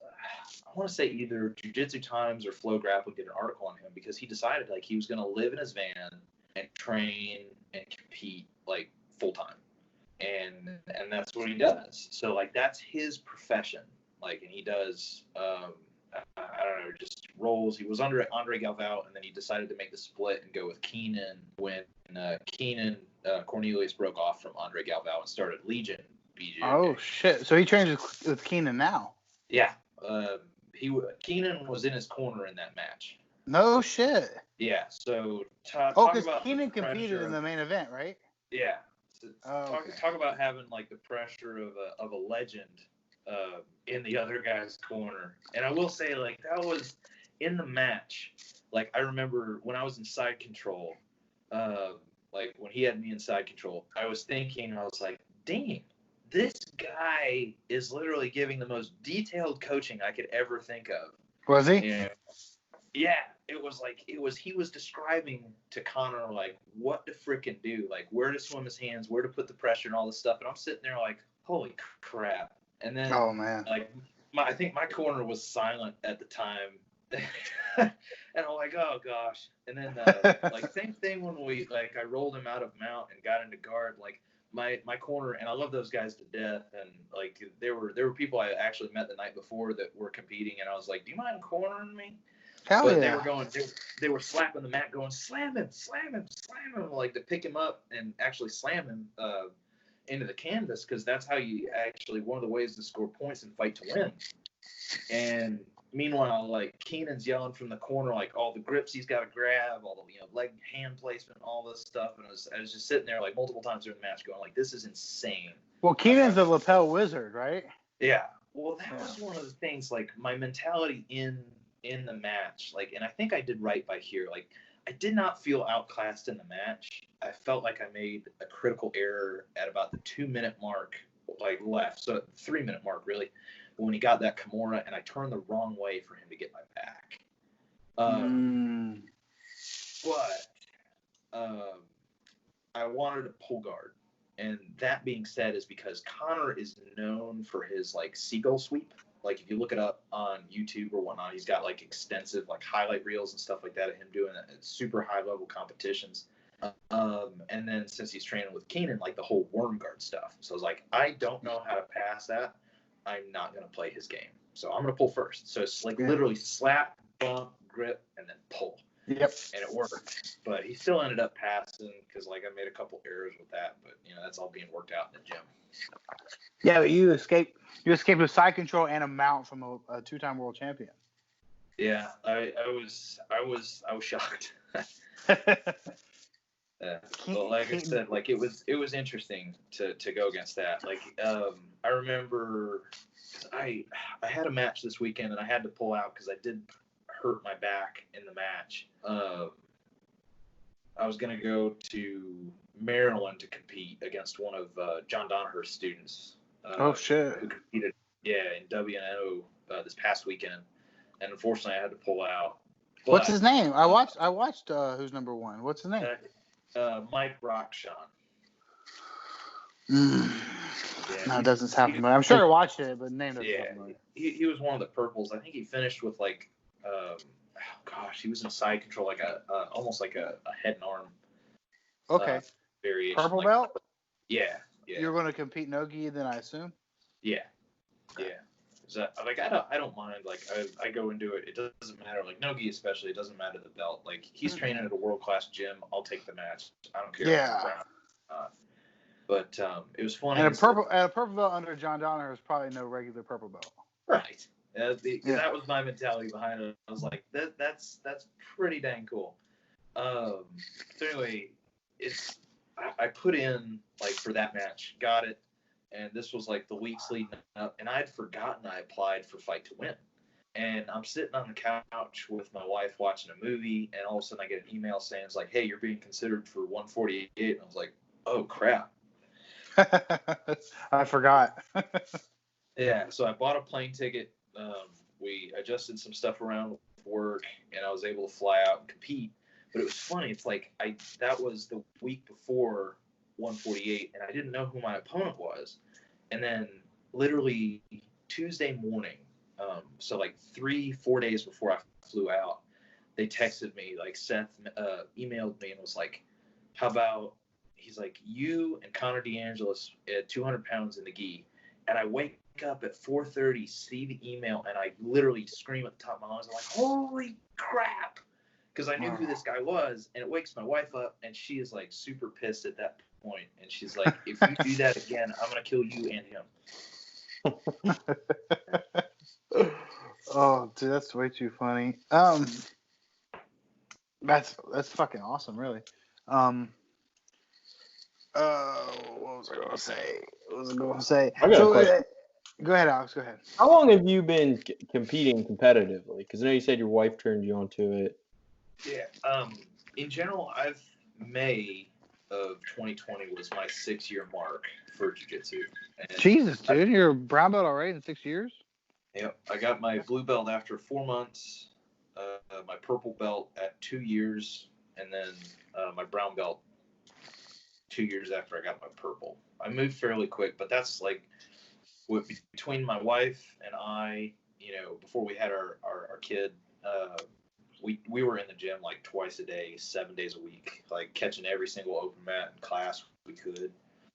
I want to say either Jiu-Jitsu Times or Flow Grappling did an article on him because he decided like he was going to live in his van and train and compete like full time, and that's what he does. So like that's his profession. Like, and he does I don't know, just rolls. He was under Andre Galvao, and then he decided to make the split and go with Keenan when Keenan Cornelius broke off from Andre Galvao and started Legion BJJ. Oh shit! So he trains with Keenan now. Yeah. Keenan was in his corner in that match. No shit. Yeah. So because Keenan competed in the main event, right? Yeah. So talk about having like the pressure of a legend in the other guy's corner. And I will say, like, that was in the match. Like, I remember when I was in side control, like when he had me in side control, I was thinking, I was like, dang, this guy is literally giving the most detailed coaching I could ever think of. Was he? Yeah. It was like, he was describing to Connor, like, what to frickin' do, like, where to swim his hands, where to put the pressure and all this stuff. And I'm sitting there like, holy crap. And then, oh man, like, I think my corner was silent at the time. And I'm like, oh gosh. And then, like, same thing when I rolled him out of mount and got into guard, like, my corner, and I love those guys to death, and like there were people I actually met the night before that were competing, and I was like, do you mind cornering me? Hell yeah. They were going, they were slapping the mat, going, slam him, like to pick him up and actually slam him into the canvas, because that's how you actually, one of the ways to score points and Fight to Win. And meanwhile, like, Keenan's yelling from the corner, like, all the grips he's got to grab, all the, leg hand placement, all this stuff. And I was just sitting there, like, multiple times during the match going, like, this is insane. Well, Keenan's the lapel wizard, right? Yeah. Well, that was one of the things, like, my mentality in in the match, like, and I think I did right by here. Like, I did not feel outclassed in the match. I felt like I made a critical error at about the 2-minute mark, like left, so 3-minute mark really, when he got that Kimura, and I turned the wrong way for him to get my back. But I wanted to pull guard, and that being said, is because Connor is known for his like seagull sweep. Like if you look it up on YouTube or whatnot, he's got like extensive like highlight reels and stuff like that of him doing it at super high level competitions. And then since he's training with Keenan, like the whole worm guard stuff. So I was like, I don't know how to pass that. I'm not going to play his game. So I'm going to pull first. So it's like literally slap, bump, grip, and then pull. Yep. And it worked. But he still ended up passing because like I made a couple errors with that. But that's all being worked out in the gym. Yeah, but you escaped with side control and a mount from a 2-time world champion. Yeah, I was shocked. But like I said, like it was interesting to go against that. Like I remember I had a match this weekend and I had to pull out because I did hurt my back in the match. I was gonna go to Maryland to compete against one of John Donaher's students. Oh shit! Who competed, in WNO this past weekend, and unfortunately I had to pull out. But, what's his name? I watched Who's Number One. What's his name? Mike Rockshon. No, it doesn't sound familiar. I'm sure I watched it, but the name doesn't sound familiar. He was one of the purples. I think he finished with like, he was in side control, like almost like a head and arm. Okay. Variation. Purple like, belt? Yeah. You're going to compete no-gi then, I assume? Yeah. So, like I don't mind. Like I go and do it. It doesn't matter. Like no-gi especially, it doesn't matter the belt. Like he's training at a world-class gym. I'll take the match. I don't care. Yeah. But it was funny. And a purple belt under John Donaher is probably no regular purple belt. Right. That was my mentality behind it. I was like, that's pretty dang cool. So anyway, I put in like for that match, got it, and this was like the weeks leading up, and I had forgotten I applied for Fight to Win. And I'm sitting on the couch with my wife watching a movie, and all of a sudden I get an email saying it's like, hey, you're being considered for 148, and I was like, oh crap. I forgot. Yeah, so I bought a plane ticket. We adjusted some stuff around with work, and I was able to fly out and compete. But it was funny. It's like that was the week before 148, and I didn't know who my opponent was. And then literally Tuesday morning, so like 3-4 days before I flew out, they texted me, like Seth emailed me and was like, how about, he's like, you and Connor DeAngelis at 200 pounds in the gi. And I wake up at 4:30, see the email, and I literally scream at the top of my lungs. I'm like, holy crap. Because I knew who this guy was, and it wakes my wife up, and she is like super pissed at that point. And she's like, if you do that again, I'm going to kill you and him. Oh, dude, that's way too funny. That's fucking awesome, really. What was I going to say? I got a question. Go ahead, Alex. Go ahead. How long have you been competing competitively? Because I know you said your wife turned you onto it. Yeah. In general, May of 2020 was my 6-year mark for jiu-jitsu. Jesus, dude, you're a brown belt already in 6 years? Yep. I got my blue belt after 4 months, my purple belt at 2 years, and then my brown belt 2 years after I got my purple. I moved fairly quick, but that's like between my wife and I, before we had our kid, we were in the gym like twice a day, 7 days a week, like catching every single open mat in class we could.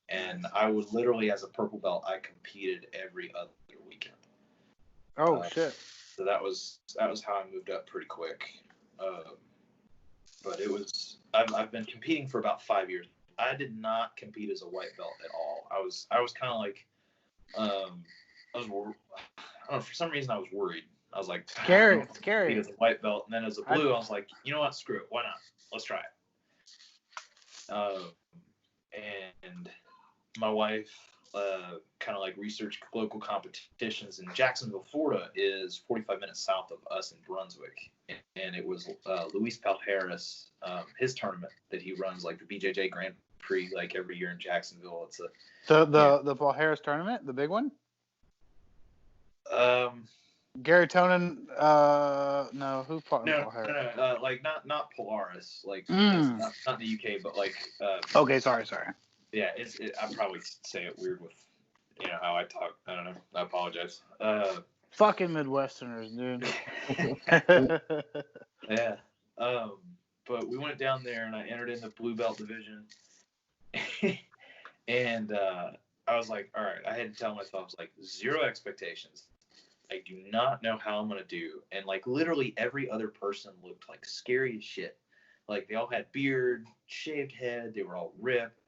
And I would literally, as a purple belt, I competed every other weekend. Oh shit! So that was how I moved up pretty quick. But it was I've been competing for about 5 years. I did not compete as a white belt at all. I was kind of like I don't know, for some reason I was worried. I was like, scary. As a white belt, and then as a blue, I was like, you know what, screw it, why not? Let's try it. And my wife kind of like research local competitions. And Jacksonville, Florida, is 45 minutes south of us in Brunswick, and it was Luis Palhares, his tournament that he runs, like the BJJ Grand Prix, like every year in Jacksonville. It's the Paul Harris tournament, the big one. Gary Tonin, no, who fought in Paul Harris? No, like not Polaris, like not in the UK, but like. Okay, sorry. Yeah, I probably say it weird with, how I talk. I don't know. I apologize. Fucking Midwesterners, dude. Yeah. But we went down there and I entered in the blue belt division, and I was like, all right. I had to tell myself, I was like, zero expectations. I do not know how I'm gonna do, and like literally every other person looked like scary as shit. Like they all had beard, shaved head, they were all ripped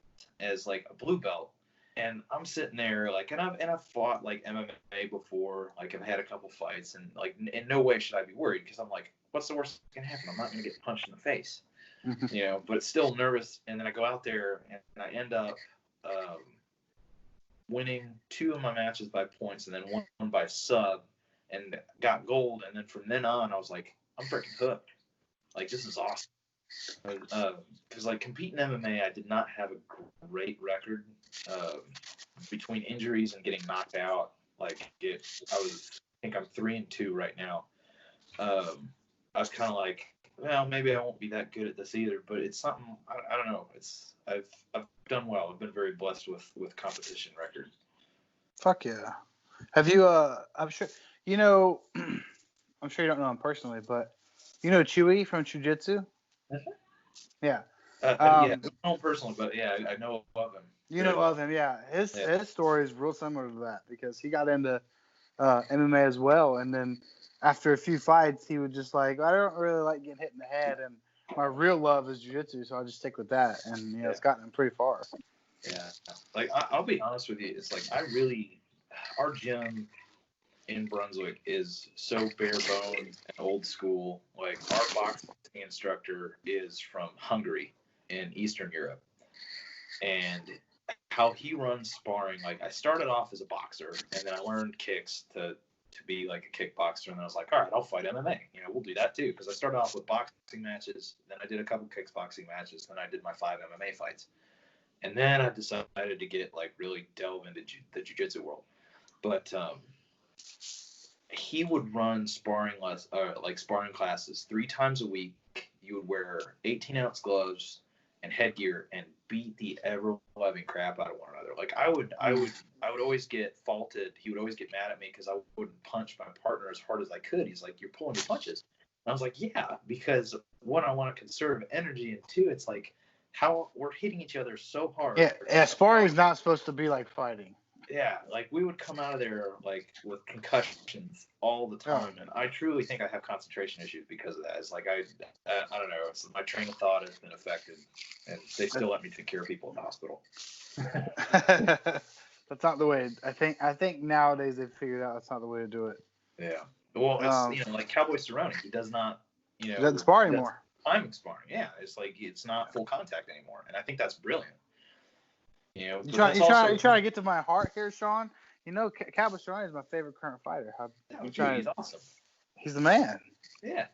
as like a blue belt, and I'm sitting there like, and I've fought like MMA before, like I've had a couple fights, and like in no way should I be worried because I'm like, what's the worst that can happen? I'm not gonna get punched in the face, but still nervous. And then I go out there and I end up winning 2 of my matches by points, and then one by sub. And got gold, and then from then on, I was like, I'm freaking hooked. Like, this is awesome. Because, like, competing MMA, I did not have a great record between injuries and getting knocked out. Like, I think I'm 3-2 right now. I was kind of like, well, maybe I won't be that good at this either, but it's something, I don't know. I've done well. I've been very blessed with competition record. Fuck yeah. Have you, I'm sure, I'm sure you don't know him personally, but you know Chewy from Jiu Jitsu? Yeah. Yeah, I don't know him personally, but yeah, I know of him. You know of him, yeah. His story is real similar to that because he got into MMA as well, and then after a few fights, he was just like, I don't really like getting hit in the head, and my real love is jiu-jitsu, so I'll just stick with that, and it's gotten him pretty far. Yeah, like I'll be honest with you, it's like our gym in Brunswick is so bare bones and old school. Like our boxing instructor is from Hungary in Eastern Europe, and how he runs sparring. Like I started off as a boxer, and then I learned kicks to be like a kickboxer, and I was like, all right, I'll fight MMA. We'll do that too, because I started off with boxing matches, then I did a couple kickboxing matches, then I did my 5 MMA fights, and then I decided to get like really delve into the jiu-jitsu world. But he would run sparring classes 3 times a week. You would wear 18-ounce gloves and headgear and beat the ever-loving crap out of one another. Like I would always get faulted. He would always get mad at me because I wouldn't punch my partner as hard as I could. He's like, "You're pulling your punches." And I was like, "Yeah," because 1, I want to conserve energy, and 2, it's like how we're hitting each other so hard. Yeah, sparring is not supposed to be like fighting. Yeah, like we would come out of there like with concussions all the time, and I truly think I have concentration issues because of that. It's like I don't know. It's my train of thought has been affected, and they still let me take care of people in the hospital. That's not the way. I think nowadays they've figured out that's not the way to do it. Yeah. Well, it's like Cowboy Cerrone. He does not he doesn't spar anymore. Timing sparring. Yeah, it's like it's not full contact anymore, and I think that's brilliant. You trying to get to my heart here, Sean? Cowboy Cerrone is my favorite current fighter. He's awesome. He's the man. Yeah,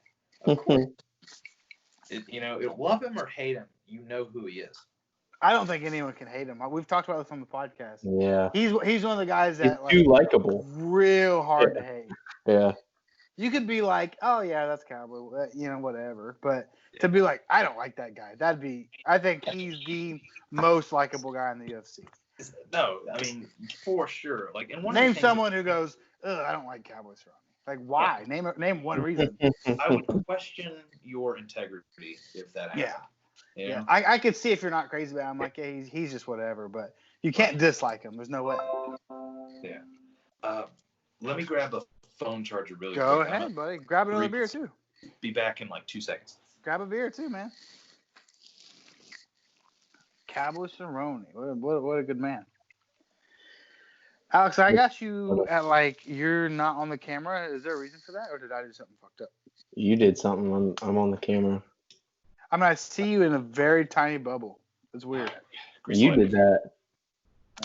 of course. Love him or hate him, you know who he is. I don't think anyone can hate him. We've talked about this on the podcast. Yeah. He's one of the guys that he's too likable. Real hard to hate. Yeah. You could be like, oh yeah, that's Cowboy, whatever. But to be like, I don't like that guy. I think he's the most likable guy in the UFC. No, I mean for sure. Like, and name someone who goes, ugh, I don't like Cowboy Cerrone. Like, why? Name one reason. I would question your integrity if that happened. Yeah. I could see if you're not crazy about him. Like, yeah, he's just whatever. But you can't dislike him. There's no way. Yeah. Let me grab a phone charger really quick. Go ahead, buddy. Grab another beer too. Be back in like 2 seconds. Grab a beer too, man. Cowboy Cerrone. What a good man. Alex, I got you at you're not on the camera. Is there a reason for that, or did I do something fucked up? You did something. I'm on the camera. I see you in a very tiny bubble. It's weird. You did that.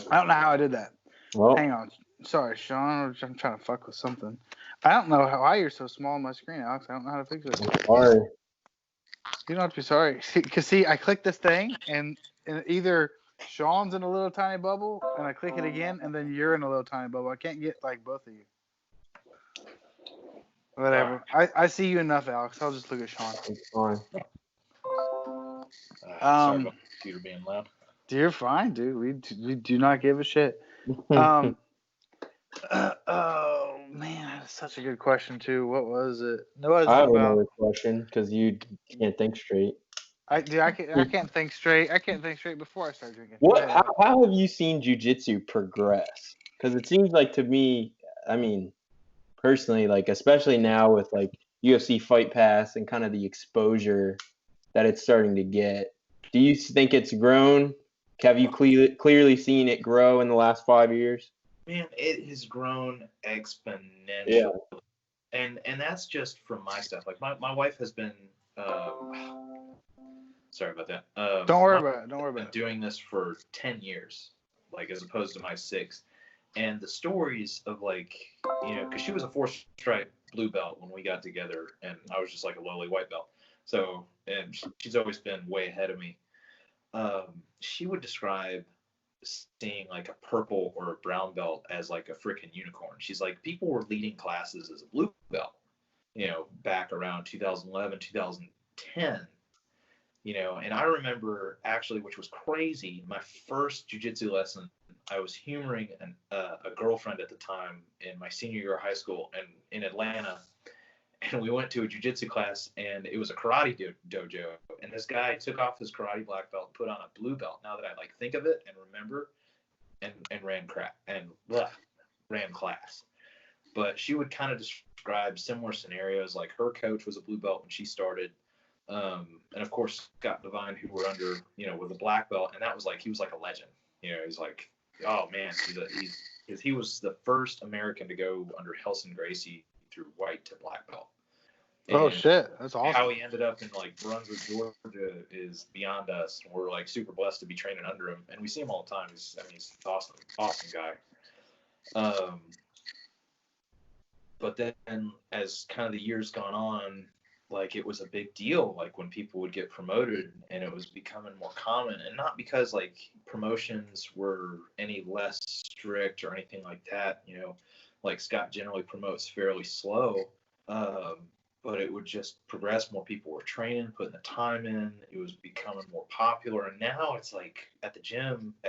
I don't know how I did that. Well, Hang on. Sorry, Sean. I'm trying to fuck with something. I don't know why you're so small on my screen, Alex. I don't know how to fix it. sorry. You don't have to be sorry. Because, see, I click this thing, and either Sean's in a little tiny bubble, and I click it again, and then you're in a little tiny bubble. I can't get, like, both of you. Whatever. I see you enough, Alex. I'll just look at Sean. It's fine. Sorry about the computer being loud. You're fine, dude. We do not give a shit. Oh man, that's such a good question too. What was it? No, what is I it have about? another question because you can't think straight. I can't think straight. I can't think straight before I start drinking. What? Go ahead. How have you seen jujitsu progress? Because it seems like to me, I mean, personally, like especially now with like UFC Fight Pass and kind of the exposure that it's starting to get. Do you think it's grown? Have you clearly seen it grow in the last 5 years? Man, it has grown exponentially. Yeah. And that's just from my stuff. Like my wife has been sorry about that. Don't worry my- about it. Don't worry been about it. doing this for 10 years, like as opposed to my 6. And the stories of like, because she was a 4-stripe blue belt when we got together, and I was just like a lowly white belt. So, and she's always been way ahead of me. She would describe seeing like a purple or a brown belt as like a freaking unicorn. She's like, people were leading classes as a blue belt, back around 2011, 2010. And I remember actually, which was crazy, my first jiu-jitsu lesson, I was humoring a girlfriend at the time in my senior year of high school and in Atlanta. And we went to a jiu-jitsu class, and it was a karate dojo. And this guy took off his karate black belt, put on a blue belt. Now that I like think of it and remember, and ran class. But she would kind of describe similar scenarios. Like her coach was a blue belt when she started. And of course Scott Devine, who were under, with a black belt, and that was like he was like a legend. He's like, oh man, he was the first American to go under Helson Gracie through white to black belt. Oh And shit, that's awesome. how he ended up in like Brunswick, Georgia, is beyond us. We're like super blessed to be training under him, and we see him all the time. He's awesome guy. But then as kind of the years gone on, like it was a big deal, like when people would get promoted, and it was becoming more common, and not because like promotions were any less strict or anything like that. Like Scott generally promotes fairly slow, but it would just progress. More people were training, putting the time in. It was becoming more popular, and now it's like at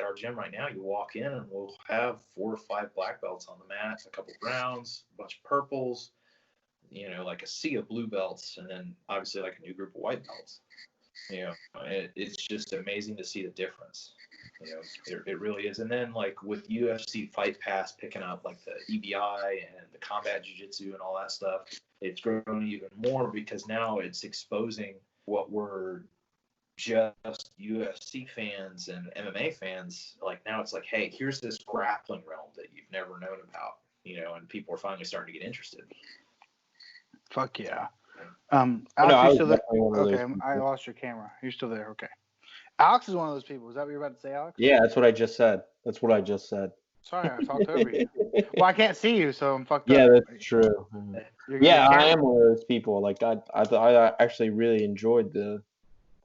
our gym right now, you walk in and we'll have 4 or 5 black belts on the mat, a couple browns, a bunch of purples, like a sea of blue belts, and then obviously like a new group of white belts. It's just amazing to see the difference. It really is. And then like with UFC Fight Pass picking up like the EBI and the combat jiu-jitsu and all that stuff, it's grown even more because now it's exposing what were just UFC fans and MMA fans. Like now it's like, hey, here's this grappling realm that you've never known about, and people are finally starting to get interested. Fuck yeah. No, Alex, I you was still there? definitely one of those Okay, I people. lost your camera. You're still there. Okay. Alex is one of those people. Is that what you're about to say, Alex? Yeah, that's what I just said. Sorry, I talked over you. Well, I can't see you, so I'm fucked Yeah, up. that's true. Your Yeah, camera- I am one of those people. Like I actually really enjoyed the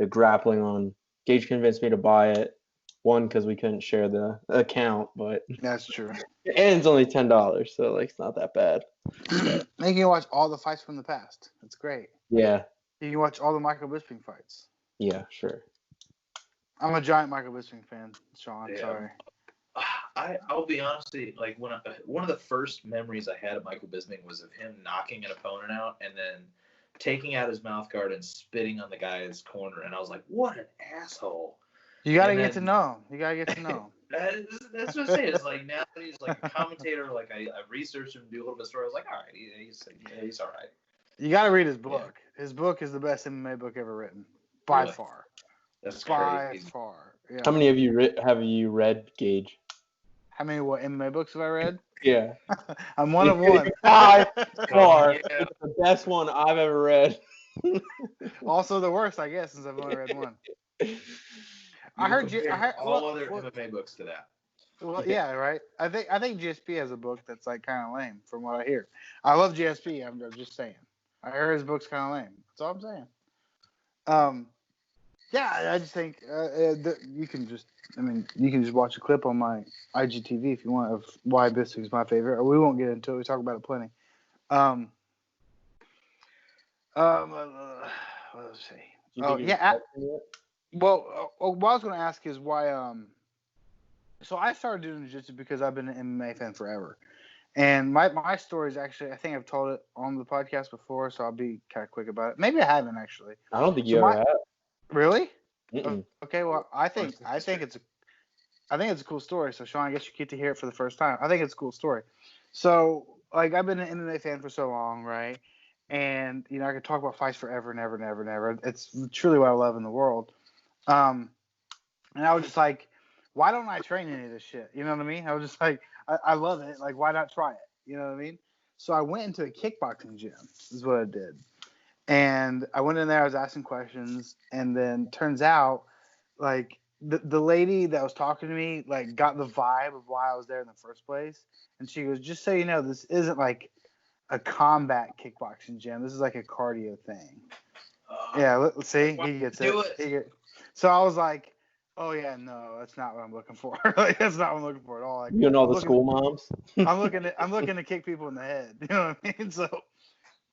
grappling on. Gage convinced me to buy it. One, because we couldn't share the account, but That's true. and it's only $10, so like it's not that bad. Then you can watch all the fights from the past. That's great. Yeah, You can watch all the Michael Bisping fights. yeah, sure. I'm a giant Michael Bisping fan, Sean. Yeah. Sorry. I'll be honest with you, like one of the first memories I had of Michael Bisping was of him knocking an opponent out and then taking out his mouth guard and spitting on the guy's corner, and I was like, what an asshole. You gotta And get to then- know him. You gotta get to know him. That's what I'm saying. It's like now that he's like a commentator, like I researched him, do a little bit of story. I was like, all right, he's all right. You gotta read his book. His book is the best MMA book ever written, by Really? far. That's By crazy. far. Yeah. How many have you read, Gage? How many MMA books have I read? Yeah. I'm one of one. By far, Yeah. it's the best one I've ever read. Also the worst, I guess, since I've only read one. I You heard you. compare I heard all well, other well, MMA books to that. Well, yeah, right. I think GSP has a book that's like kind of lame, from what I hear. I love GSP. I'm just saying. I heard his book's kind of lame. That's all I'm saying. Um, yeah, I just think you can just. I mean, you can just watch a clip on my IGTV if you want of why Bisping's my favorite. We won't get into it. We talk about it plenty. Um, what else say? Do you Oh think he's yeah. testing it? Well, what I was going to ask is why. So I started doing jiu-jitsu because I've been an MMA fan forever. And my story is actually, I think I've told it on the podcast before, so I'll be kind of quick about it. Maybe I haven't actually. I don't think So you ever have. really? Mm-mm. Okay, well, I think it's a cool story. So Sean, I guess you get to hear it for the first time. I think it's a cool story. So like I've been an MMA fan for so long, right? And I could talk about fights forever and ever and ever and ever. It's truly what I love in the world. Um, and I was just like, why don't I train any of this shit? You know what I mean? I was just like, I love it. Like, why not try it? You know what I mean? So I went into a kickboxing gym, is what I did. And I went in there, I was asking questions, and then turns out, like, the lady that was talking to me, like, got the vibe of why I was there in the first place. And she goes, just so you know, this isn't like a combat kickboxing gym. This is like a cardio thing. Yeah, let's see. He gets Do it. So I was like, oh yeah, no, that's not what I'm looking for. Like, that's not what I'm looking for at all. Like, You and all I'm the looking, school moms. I'm looking to kick people in the head. You know what I mean?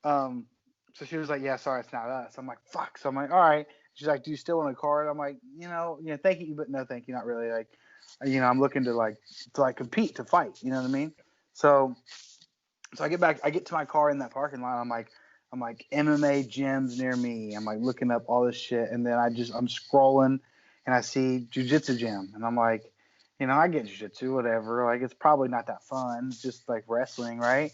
Um, so she was like, yeah, sorry, it's not us. I'm like, fuck. So I'm like, all right. She's like, do you still want a card? I'm like, thank you, but no, thank you, not really. Like, I'm looking to compete, to fight. You know what I mean? So I get to my car in that parking lot. I'm like MMA gyms near me. I'm like looking up all this shit, and then I'm scrolling, and I see jujitsu gym, and I'm like, I get jujitsu, whatever. Like it's probably not that fun, it's just like wrestling, right?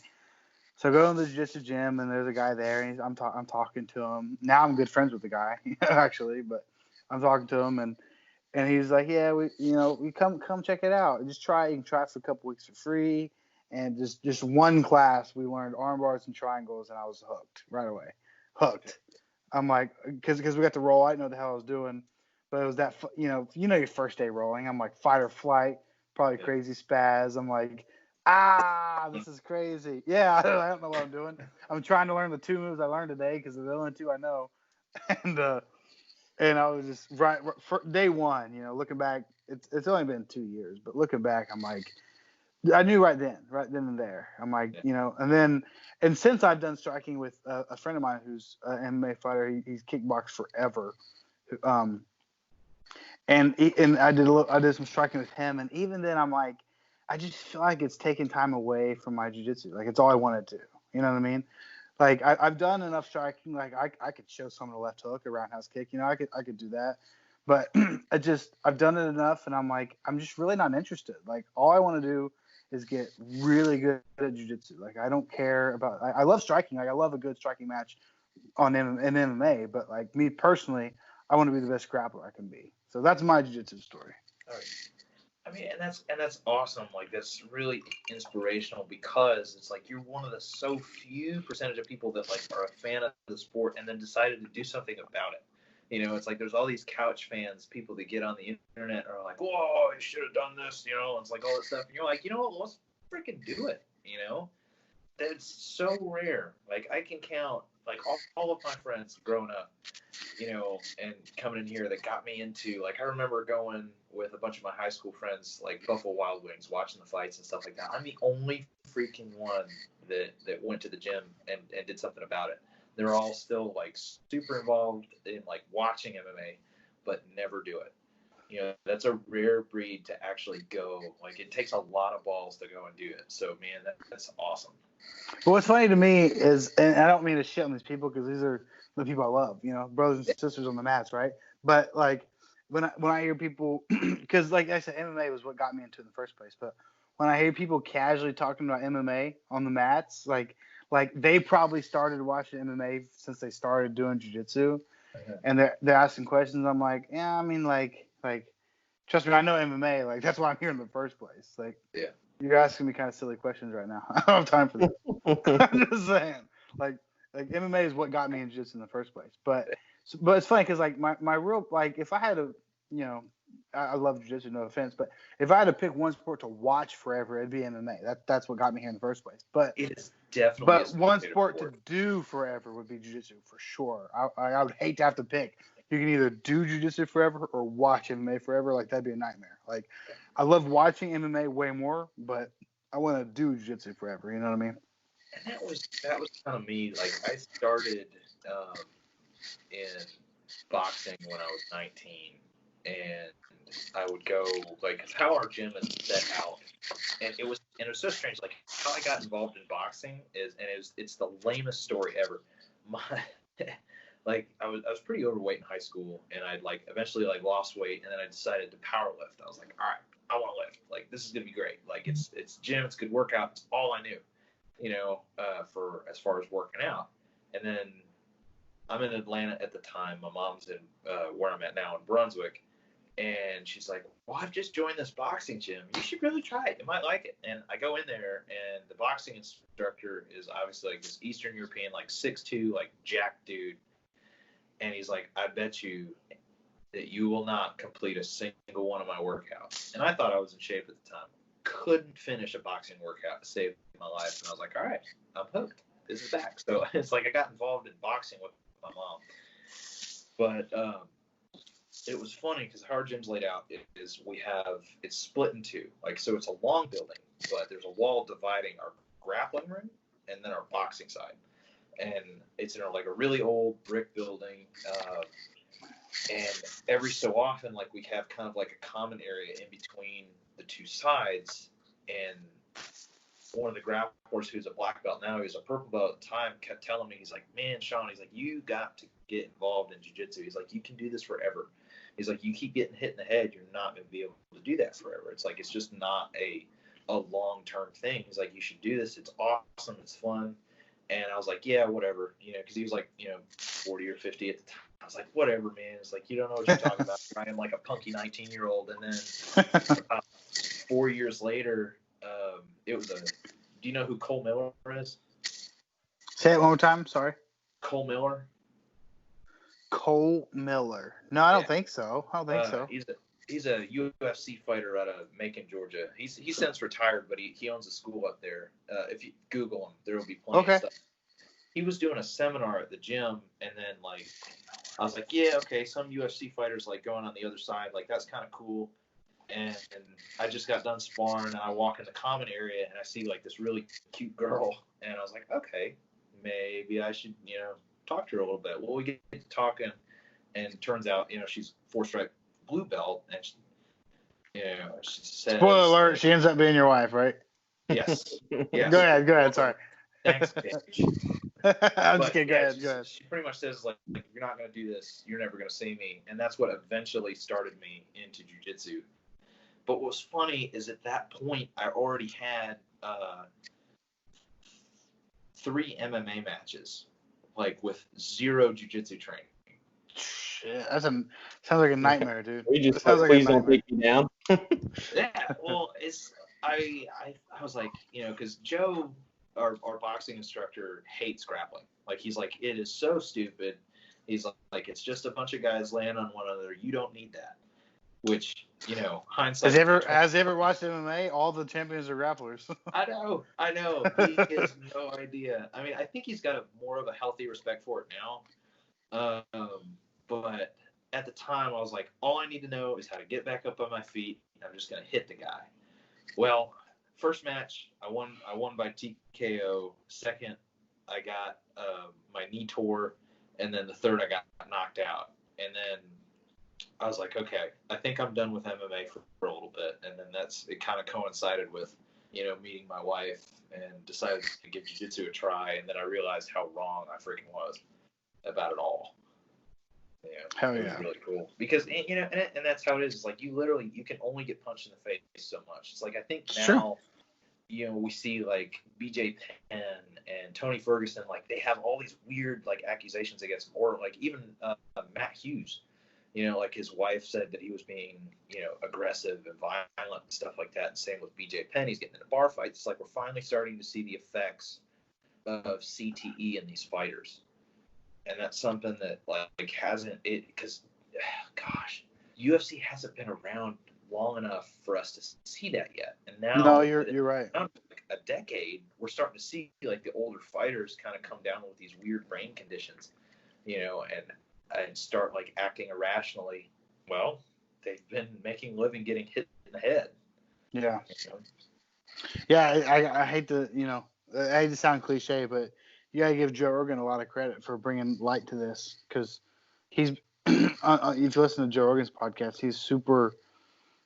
So I go in the jiu-jitsu gym, and there's a guy there, and I'm talking to him. Now I'm good friends with the guy, actually, but I'm talking to him, and he's like, yeah, we come check it out. Just try it. You can try it for a couple weeks for free. And just one class, we learned arm bars and triangles, and I was hooked right away. Hooked. I'm like, because we got to roll. I didn't know what the hell I was doing, but it was that your first day rolling. I'm like fight or flight, probably crazy spaz. I'm like, this is crazy. Yeah, I don't know what I'm doing. I'm trying to learn the two moves I learned today because they're the only two I know, and I was just right for day one. Looking back, it's only been 2 years, but looking back, I'm like, I knew right then and there. I'm like, and since I've done striking with a friend of mine who's an MMA fighter, he's kickboxed forever. And I did some striking with him, and even then, I'm like, I just feel like it's taking time away from my jiu-jitsu. Like it's all I wanted to. You know what I mean? Like I've done enough striking. Like I could show someone a left hook, a roundhouse kick. I could do that. But I've done it enough, and I'm like, I'm just really not interested. Like all I want to do is get really good at jiu-jitsu. Like I don't care about. I love striking. Like I love a good striking match in MMA. But like me personally, I want to be the best grappler I can be. So that's my jiu-jitsu story. All right. I mean, and that's awesome. Like that's really inspirational because it's like you're one of the so few percentage of people that like are a fan of the sport and then decided to do something about it. It's like there's all these couch fans, people that get on the internet and are like, "Whoa, you should have done this," It's like all this stuff, and you're like, what? Let's freaking do it. That's so rare. Like I can count like all of my friends growing up, and coming in here that got me into like I remember going with a bunch of my high school friends like Buffalo Wild Wings, watching the fights and stuff like that. I'm the only freaking one that went to the gym and did something about it. They're all still like super involved in like watching MMA, but never do it. That's a rare breed to actually go. Like it takes a lot of balls to go and do it. So man, that's awesome. But what's funny to me is, and I don't mean to shit on these people because these are the people I love, brothers and sisters on the mats, right? But like when I hear people, because like I said, MMA was what got me into it in the first place. But when I hear people casually talking about MMA on the mats, like they probably started watching MMA since they started doing jiu-jitsu, and they're asking questions. I'm like, yeah, I mean, like trust me, I know MMA. Like that's why I'm here in the first place. Like, yeah. You're asking me kind of silly questions right now. I don't have time for that. I'm just saying, like MMA is what got me in jiu-jitsu in the first place. But it's funny because like my real, like if I had to I love jiu-jitsu, no offense, but if I had to pick one sport to watch forever, it'd be MMA. That's what got me here in the first place. But It is definitely. But one sport to do forever would be jiu-jitsu for sure. I would hate to have to pick. You can either do jiu-jitsu forever or watch MMA forever. Like, that'd be a nightmare. Like, I love watching MMA way more, but I want to do jiu-jitsu forever. You know what I mean? And that was kind of me. Like, I started in boxing when I was 19, and I would go, like, 'cause how our gym is set out, and it was so strange. Like, how I got involved in boxing it's the lamest story ever. Like, I was pretty overweight in high school, and I'd like eventually like lost weight, and then I decided to power lift. I was like, all right, I want to lift. Like, this is gonna be great. Like, it's gym, it's good workout. It's all I knew, for as far as working out. And then I'm in Atlanta at the time. My mom's in where I'm at now in Brunswick. And she's like, well, I've just joined this boxing gym. You should really try it. You might like it. And I go in there, and the boxing instructor is obviously like this Eastern European, like 6'2", like jack dude. And he's like, I bet you that you will not complete a single one of my workouts. And I thought I was in shape at the time. Couldn't finish a boxing workout to save my life. And I was like, all right, I'm hooked. This is back. So it's like I got involved in boxing with my mom. But it was funny because how our gym's laid out is it's split in two. Like, so it's a long building, but there's a wall dividing our grappling room and then our boxing side. And it's in like a really old brick building. And every so often, like, we have kind of like a common area in between the two sides. And one of the grapplers, who's a black belt now, he was a purple belt at the time, kept telling me, he's like, man, Sean, he's like, you got to get involved in jiu-jitsu. He's like, you can do this forever. He's like, you keep getting hit in the head, you're not going to be able to do that forever. It's like, it's just not a long-term thing. He's like, you should do this. It's awesome. It's fun. And I was like, yeah, whatever, because he was like, 40 or 50 at the time. I was like, whatever, man. It's like, you don't know what you're talking about. I am like a punky 19-year-old. And then 4 years later, do you know who Cole Miller is? Say it one more time. Sorry. Cole Miller. Cole Miller. No, I don't think so. I don't think so. He's a UFC fighter out of Macon, Georgia. He's since retired, but he owns a school up there. If you Google him, there will be plenty of stuff. He was doing a seminar at the gym, and then like I was like, yeah, okay, some UFC fighters like going on the other side, like that's kind of cool. And I just got done sparring, and I walk in the common area, and I see like this really cute girl, and I was like, okay, maybe I should talk to her a little bit. Well, we get to talking, and it turns out she's 4-stripe blue belt, and she says, spoiler alert, she ends up being your wife, right? Yes. Yes. Go ahead. Sorry. Thanks, bitch. I'm just kidding. Go ahead. She pretty much says, like, you're not going to do this. You're never going to see me. And that's what eventually started me into jiu-jitsu. But what was funny is at that point, I already had 3 MMA matches, like, with 0 jiu-jitsu training. Shit, sounds like a nightmare, dude. We just sounds like please don't take me down. Yeah, well, I was like, because Joe, our boxing instructor, hates grappling. Like, he's like, it is so stupid. He's like, it's just a bunch of guys laying on one another. You don't need that. Which, hindsight. Has he ever watched MMA? All the champions are grapplers. I know. He has no idea. I mean, I think he's got more of a healthy respect for it now. But at the time, I was like, all I need to know is how to get back up on my feet. And I'm just gonna hit the guy. Well, first match, I won by TKO. Second, I got my knee tore, and then the third, I got knocked out. And then I was like, okay, I think I'm done with MMA for a little bit. And then it kind of coincided with, meeting my wife, and decided to give jiu-jitsu a try. And then I realized how wrong I freaking was about it all. Hell it yeah. was really cool because and that's how it is. It's like you can only get punched in the face so much. It's like I think now, we see like BJ Penn and Tony Ferguson, like they have all these weird like accusations against him, or like even Matt Hughes. Like his wife said that he was being aggressive and violent and stuff like that. And same with BJ Penn, he's getting into bar fights. It's like we're finally starting to see the effects of CTE in these fighters. And that's something that like hasn't because, gosh, UFC hasn't been around long enough for us to see that yet. And now, No, you're right. Like a decade, we're starting to see like the older fighters kind of come down with these weird brain conditions, and start like acting irrationally. Well, they've been making a living getting hit in the head. Yeah. Yeah, I hate to, I hate to sound cliche, but you gotta give Joe Rogan a lot of credit for bringing light to this, because he's, if you listen to Joe Rogan's podcast, he's super,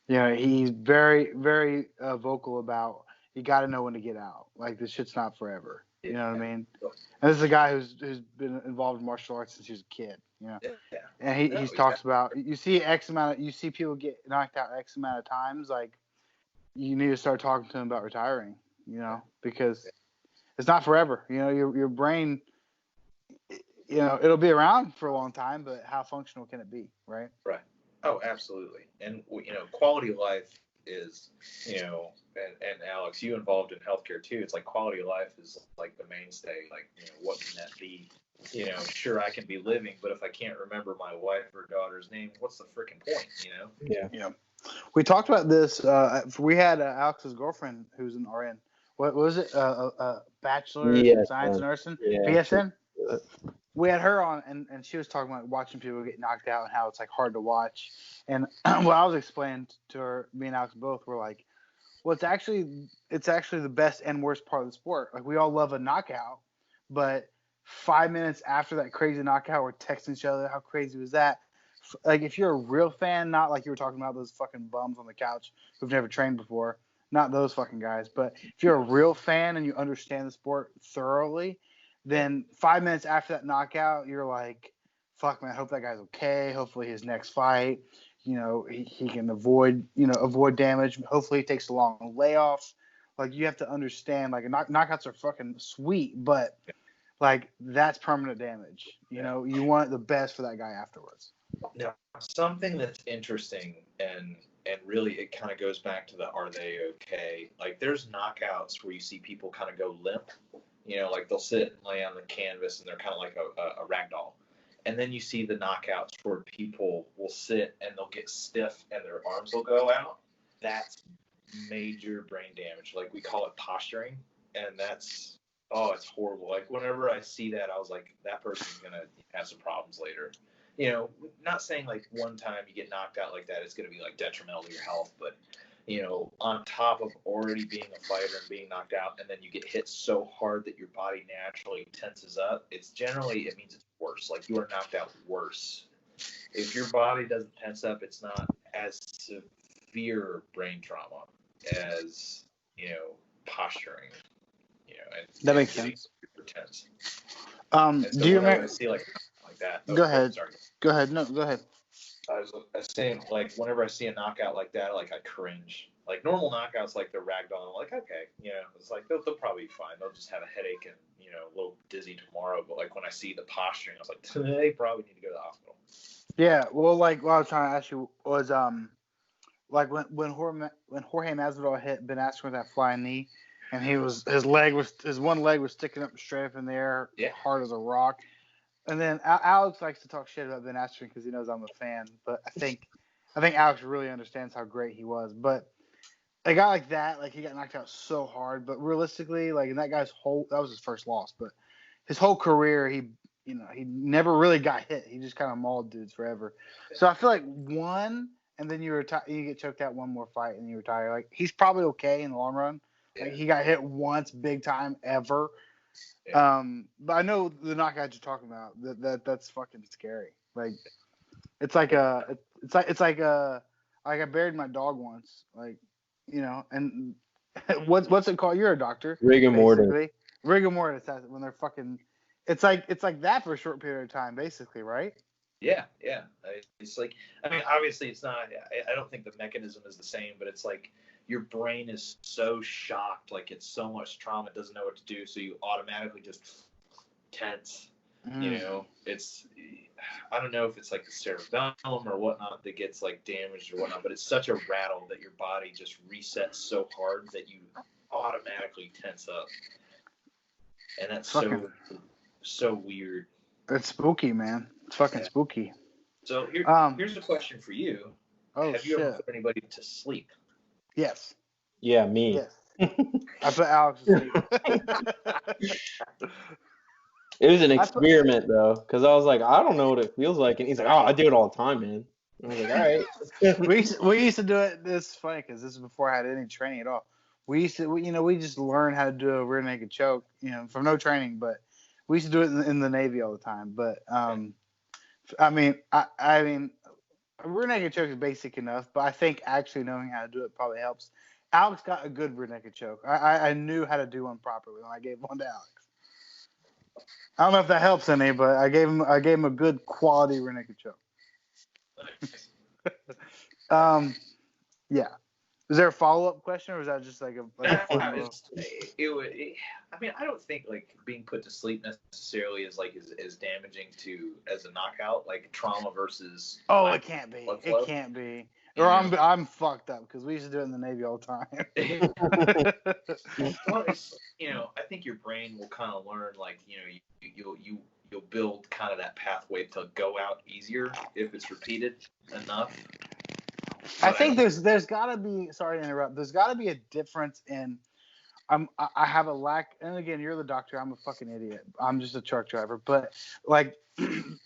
he's very, very vocal about you got to know when to get out. Like, this shit's not forever. You know what I mean? And this is a guy who's been involved in martial arts since he was a kid. And he talks about, you see people get knocked out X amount of times, like, you need to start talking to him about retiring, because it's not forever. Your brain, it'll be around for a long time, but how functional can it be, right? Right. Oh, absolutely. And quality of life is, and Alex, you involved in healthcare too. It's like quality of life is like the mainstay. Like, what can that be? Sure, I can be living, but if I can't remember my wife or daughter's name, what's the freaking point? Yeah. We talked about this. We had Alex's girlfriend who's an RN. What was it? Bachelor in Science and Nursing? Yeah. BSN? We had her on, and she was talking about watching people get knocked out and how it's like hard to watch. And what I was explaining to her, me and Alex both were like, well, it's actually the best and worst part of the sport. Like, we all love a knockout, but 5 minutes after that crazy knockout, we're texting each other, how crazy was that? Like, if you're a real fan, not like you were talking about those fucking bums on the couch who've never trained before, not those fucking guys, but if you're a real fan and you understand the sport thoroughly, then 5 minutes after that knockout, you're like, fuck, man, I hope that guy's okay. Hopefully his next fight, he can avoid damage. Hopefully he takes a long layoff. Like, you have to understand, like, knockouts are fucking sweet, but like, that's permanent damage. You want the best for that guy afterwards. Now, something that's interesting and really it kind of goes back to the are they okay? Like, there's knockouts where you see people kind of go limp, like they'll sit and lay on the canvas and they're kind of like a rag doll. And then you see the knockouts where people will sit and they'll get stiff and their arms will go out. That's major brain damage. Like, we call it posturing, and it's horrible. Like, whenever I see that, I was like, that person's gonna have some problems later. Not saying like one time you get knocked out like that, it's going to be like detrimental to your health, but on top of already being a fighter and being knocked out, and then you get hit so hard that your body naturally tenses up, it means it's worse. Like, you are knocked out worse. If your body doesn't tense up, it's not as severe brain trauma as, posturing, and that makes sense. Tense. So do you remember? See like that. Go ahead. Sorry. Go ahead. No, go ahead. I was saying, like, whenever I see a knockout like that, like, I cringe. Like, normal knockouts, like, they're ragdoll. I'm like, okay, it's like they'll probably be fine. They'll just have a headache and a little dizzy tomorrow. But like, when I see the posturing, I was like, they probably need to go to the hospital. Yeah. Well, like, what I was trying to ask you was like when Jorge Masvidal hit Ben Askren with that flying knee, and his one leg was sticking up straight up in the air, hard as a rock. And then Alex likes to talk shit about Ben Askren because he knows I'm a fan. But I think Alex really understands how great he was. But a guy like that, like, he got knocked out so hard. But realistically, like, in that guy's that was his first loss. But his whole career, he never really got hit. He just kind of mauled dudes forever. So I feel like one, and then you get choked out one more fight and you retire. Like, he's probably okay in the long run. Like, he got hit once, big time, ever. But I know the knockouts you're talking about. That's fucking scary. Like, it's like I buried my dog once. Like, and what's it called? You're a doctor. Rigor mortis. Rigor mortis. When they're fucking. It's like that for a short period of time, basically, right? Yeah. It's like, I mean, obviously it's not. I don't think the mechanism is the same, but it's like, your brain is so shocked, like, it's so much trauma, it doesn't know what to do, so you automatically just tense. It's, I don't know if it's like the cerebellum or whatnot that gets like damaged or whatnot, but it's such a rattle that your body just resets so hard that you automatically tense up, and that's so weird. It's spooky, man. It's fucking spooky. So here's a question for you. Oh have you ever shit. put anybody to sleep? Yes. Yeah, me. Yes. I put Alex to sleep. It was an I put- experiment though, because I was like, I don't know what it feels like, and he's like, oh, I do it all the time, man. And I was like, all right. we used to do it. This is funny because this is before I had any training at all. We used to, we just learned how to do a rear naked choke, from no training, but we used to do it in the Navy all the time. But I mean, a rear naked choke is basic enough, but I think actually knowing how to do it probably helps. Alex got a good rear naked choke. I knew how to do one properly when I gave one to Alex. I don't know if that helps any, but I gave him a good quality rear naked choke. Yeah. Is there a follow up question, or is that just like a fun I little? mean, I don't think like being put to sleep necessarily is like as damaging to as a knockout, like trauma versus. Oh, lack it can't be. blood It flow. can't be. You Or know? I'm fucked up because we used to do it in the Navy all the time. Well, it's I think your brain will kind of learn like you'll build kind of that pathway to go out easier if it's repeated enough. I think there's got to be. Sorry to interrupt. There's got to be a difference in. I have a lack, and again, you're the doctor. I'm a fucking idiot. I'm just a truck driver. But like,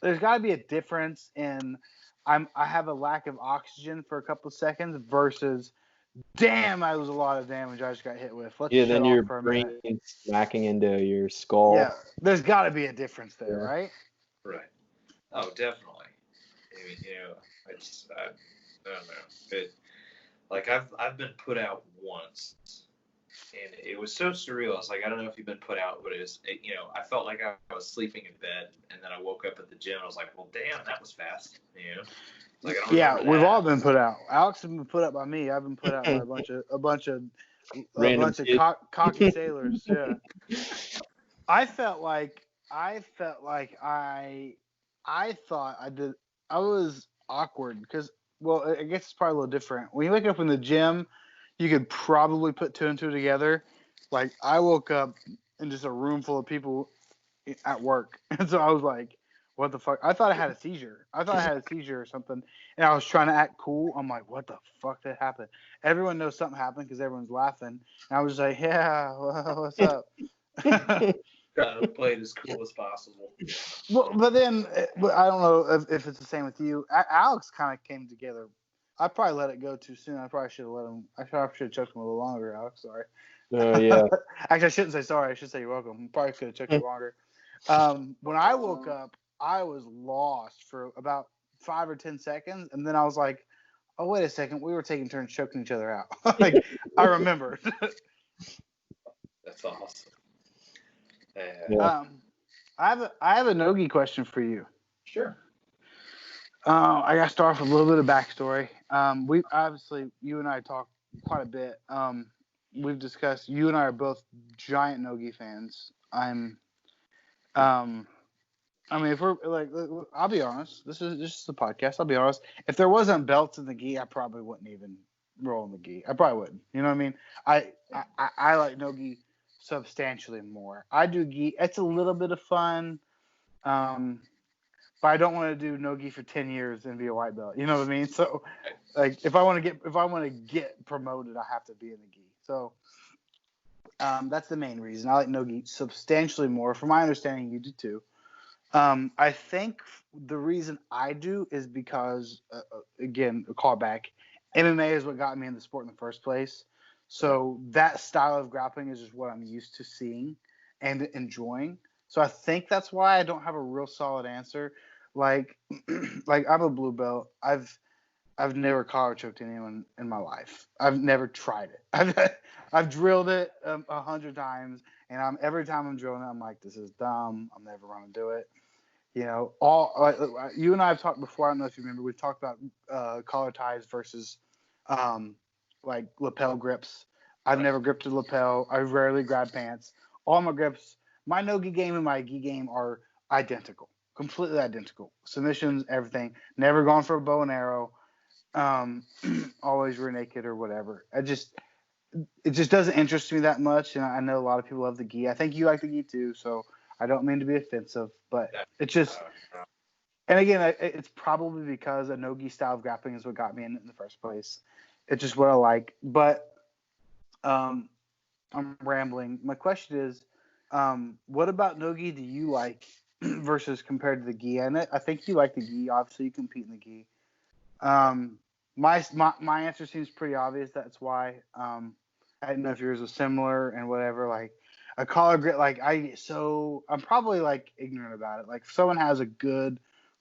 there's got to be a difference in. I have a lack of oxygen for a couple of seconds versus. Damn, that was a lot of damage I just got hit with. Let's Yeah, shut then off your for a brain minute. smacking into your skull. Yeah, there's got to be a difference there, Yeah. right? Right. Oh, definitely. I mean, I don't know. Like I've been put out once, and it was so surreal. It's like I don't know if you've been put out, but I felt like I was sleeping in bed, and then I woke up at the gym. I was like, well, damn, that was fast. Like I don't Yeah, remember we've that. all been put out. Alex has been put out by me. I've been put out by a bunch of Random kids. cocky sailors. Yeah. I felt like I thought I was awkward because I guess it's probably a little different. When you wake up in the gym, you could probably put two and two together. Like I woke up in just a room full of people at work, and so I was like, "What the fuck?" I thought I had a seizure. I thought I had a seizure or something, and I was trying to act cool. I'm like, "What the fuck did happen?" Everyone knows something happened because everyone's laughing, and I was like, "Yeah, what's up?" Trying to play it as cool as possible. But then I don't know if it's the same with you. Alex kind of came together. I probably let it go too soon. I probably should have let him. I probably should have choked him a little longer, Alex. Sorry. Oh yeah. Actually, I shouldn't say sorry. I should say you're welcome. Probably could have choked you longer. When I woke up, I was lost for about 5 or 10 seconds, and then I was like, "Oh, wait a second. We were taking turns choking each other out." Like I remembered. That's awesome. Yeah. I have a Nogi question for you. Sure. I got to start off with a little bit of backstory. We obviously, you and I talked quite a bit. We've discussed. You and I are both giant Nogi fans. I mean, if we're like, I'll be honest. This is a podcast. I'll be honest. If there wasn't belts in the gi, I probably wouldn't even roll in the gi. I probably wouldn't. You know what I mean? I like Nogi substantially more. I do gi. It's a little bit of fun. But I don't want to do no-gi for 10 years and be a white belt. You know what I mean? So, like, if I want to get promoted, I have to be in the gi. So, that's the main reason. I like no-gi substantially more. From my understanding, you do too. I think the reason I do is because, again, a callback, MMA is what got me in the sport in the first place. So that style of grappling is just what I'm used to seeing and enjoying. So I think that's why I don't have a real solid answer. Like, like I'm a blue belt. I've never collar choked anyone in my life. I've never tried it. I've drilled it 100 times, and every time I'm drilling it, I'm like, this is dumb. I'm never going to do it. You and I have talked before. I don't know if you remember. We've talked about collar ties versus like lapel grips. I've never gripped a lapel. I rarely grab pants. All my grips, my no-gi game and my gi game are identical, completely identical. Submissions, everything. Never gone for a bow and arrow. Always rear naked or whatever. It just doesn't interest me that much, and I know a lot of people love the gi. I think you like the gi too, so I don't mean to be offensive, but it's just And again, it's probably because a no-gi style of grappling is what got me in the first place. It's just what I like. But I'm rambling. My question is, what about no-gi do you like versus compared to the gi? And I think you like the gi. Obviously, you compete in the gi. My answer seems pretty obvious. That's why. I don't know if yours was similar and whatever. Like a collar grip, like I'm probably like ignorant about it. Like if someone has a good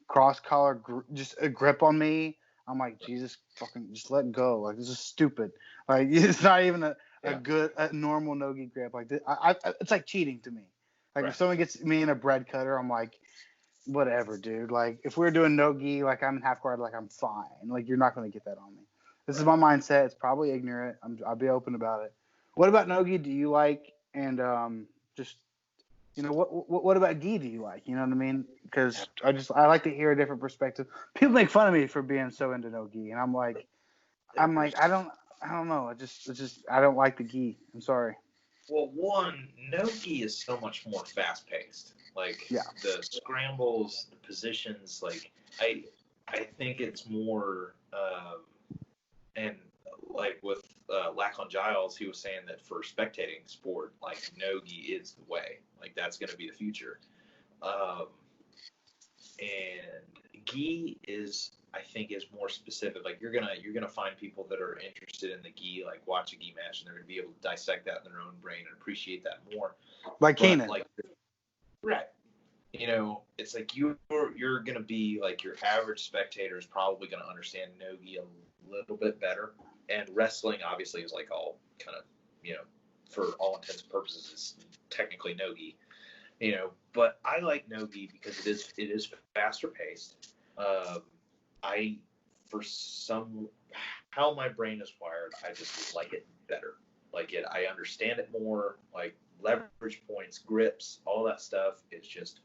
cross collar, just a grip on me, I'm like, Jesus, fucking just let go. Like this is stupid. Like it's not even a normal no-gi grip. Like this, it's like cheating to me. Like if someone gets me in a bread cutter, I'm like, whatever, dude. Like if we're doing no-gi, like I'm in half guard, like I'm fine. Like you're not gonna get that on me. This is my mindset. It's probably ignorant. I'll be open about it. What about no-gi do you like? And just what about gi do you like? You know what I mean? Because I like to hear a different perspective. People make fun of me for being so into no-gi, and I'm like I don't know. It's just I don't like the gi. I'm sorry. Well, one, no-gi is so much more fast-paced. Like the scrambles, the positions. Like I think it's more. And like with Lachlan Giles, he was saying that for spectating sport, like no-gi is the way. Like that's going to be the future. And gi is, I think, is more specific. Like you're gonna find people that are interested in the gi, like watch a gi match, and they're gonna be able to dissect that in their own brain and appreciate that more. Like Keenan. Like, right. You know, it's like you're gonna be like your average spectator is probably gonna understand no-gi a little bit better, and wrestling obviously is like all kind of, you know, for all intents and purposes is technically no-gi, you know. But I like no-gi because it is faster paced. I for some how my brain is wired, I just like it better. Like it, I understand it more. Like leverage points, grips, all that stuff. It's just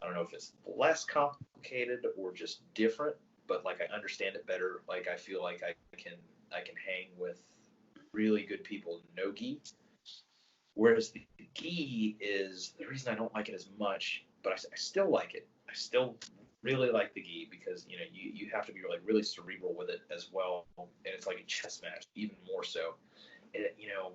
I don't know if it's less complicated or just different, but like I understand it better. Like I feel like I can hang with really good people in no gi. Whereas the gi is the reason I don't like it as much, but I still like it. I still really like the gi because you know you have to be like really cerebral with it as well, and it's like a chess match even more so. You know,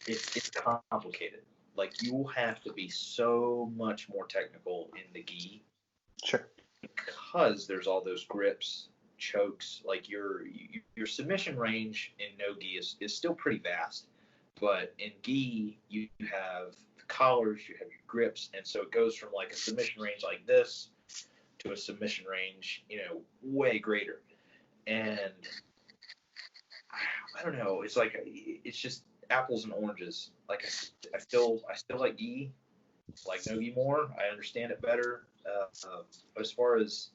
it's complicated. Like you have to be so much more technical in the gi. Sure. Because there's all those grips, chokes. Like your submission range in no gi is still pretty vast, but in gi you have the collars, you have your grips, and so it goes from like a submission range like this to a submission range, you know, way greater. And I don't know. It's like it's just apples and oranges. Like I still like gi, like no gi more. I understand it better. But as far as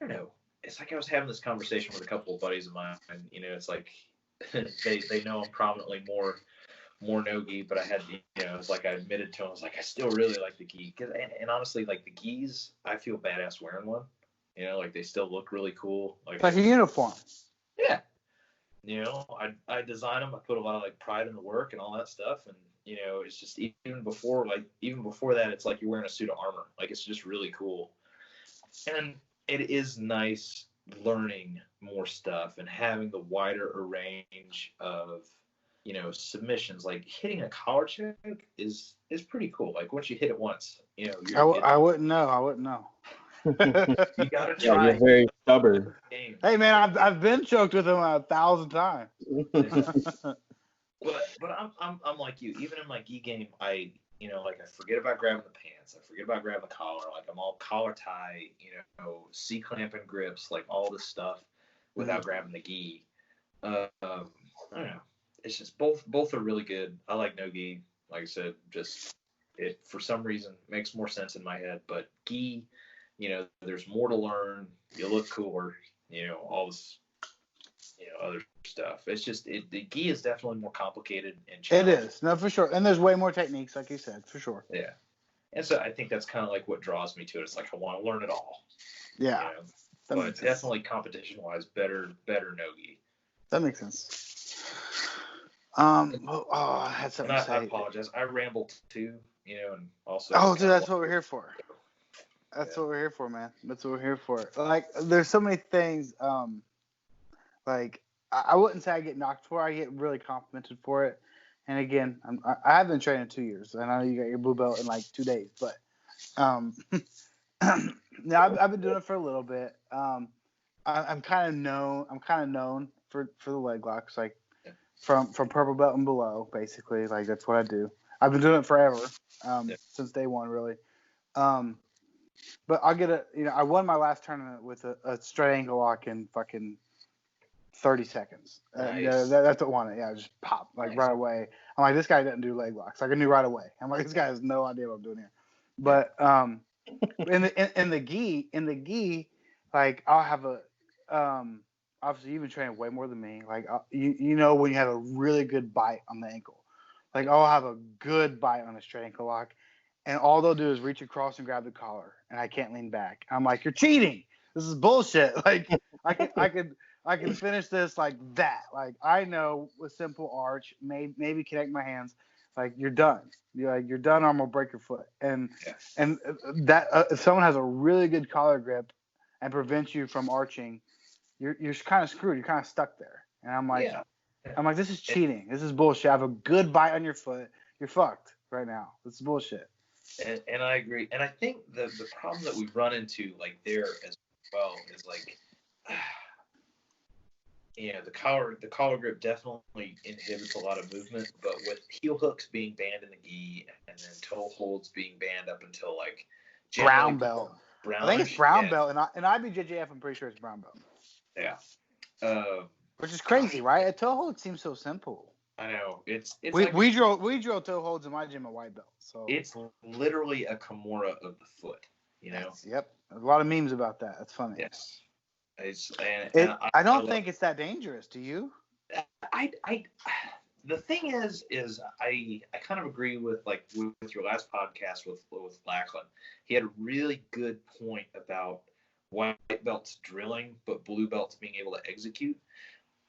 I don't know, it's like I was having this conversation with a couple of buddies of mine. And, you know, it's like they know I'm prominently more no gi, but I had you know it's like I admitted to them. I was like I still really like the gi and honestly like the gis I feel badass wearing one. You know, like they still look really cool. Like a uniform. Yeah. You know, I design them. I put a lot of like pride in the work and all that stuff. And you know, it's just even before that, it's like you're wearing a suit of armor. Like it's just really cool. And it is nice learning more stuff and having the wider range of you know submissions. Like hitting a collar choke is pretty cool. Like once you hit it once, you know, I wouldn't know. you gotta try. You're very stubborn. Hey man, I've been choked with him 1,000 times. But I'm like you. Even in my gi game, I you know like I forget about grabbing the pants. I forget about grabbing the collar. Like I'm all collar tie, you know, C clamp and grips, like all this stuff without grabbing the gi. I don't know. It's just both are really good. I like no gi. Like I said, just it for some reason makes more sense in my head. But gi, you know, there's more to learn. You look cooler. You know, all this, you know, other stuff. It's just the gi is definitely more complicated and challenging. It is, no, for sure. And there's way more techniques, like you said, for sure. Yeah, and so I think that's kind of like what draws me to it. It's like I want to learn it all. Yeah, you know? But definitely competition-wise, better no-gi. That makes sense. I had something to say. I apologize. I rambled too, you know, and also. Oh, dude, that's what we're here for. That's what we're here for, man. That's what we're here for. Like, there's so many things. Like I wouldn't say I get knocked for it. I get really complimented for it. And again, I have been training 2 years, and I know you got your blue belt in like 2 days, but now I've been doing it for a little bit. I'm kind of known. I'm kind of known for the leg locks, like from purple belt and below, basically. Like that's what I do. I've been doing it forever, since day one, really. But I'll get I won my last tournament with a straight ankle lock in fucking 30 seconds. Nice. That's what won it. Yeah, just pop like Nice. right away. I'm like, this guy doesn't do leg locks. Like I knew right away. I'm like, this guy has no idea what I'm doing here. But in the gi, like I'll have a obviously you've been training way more than me. Like you know when you have a really good bite on the ankle. Like I'll have a good bite on a straight ankle lock, and all they'll do is reach across and grab the collar, and I can't lean back. I'm like, you're cheating. This is bullshit. Like I can finish this like that. Like I know with simple arch, maybe connect my hands. Like you're done. You're done. Or I'm gonna break your foot. And that if someone has a really good collar grip and prevents you from arching, you're kind of screwed. You're kind of stuck there. And I'm like, this is cheating. This is bullshit. I have a good bite on your foot. You're fucked right now. This is bullshit. And I agree. And I think the problem that we run into like there as well is like, the collar grip definitely inhibits a lot of movement. But with heel hooks being banned in the gi and then toe holds being banned up until like Brown belt. I think it's brown belt, and IBJJF. I'm pretty sure it's brown belt. Yeah. Which is crazy, right? A toe hold seems so simple. I know it's we drill toe holds in my gym at white belt, so it's literally a Kimura of the foot, Yep, a lot of memes about that. That's funny. Yes, I don't think it's that dangerous. Do you? The thing is I kind of agree with your last podcast with Lackland. He had a really good point about white belts drilling, but blue belts being able to execute.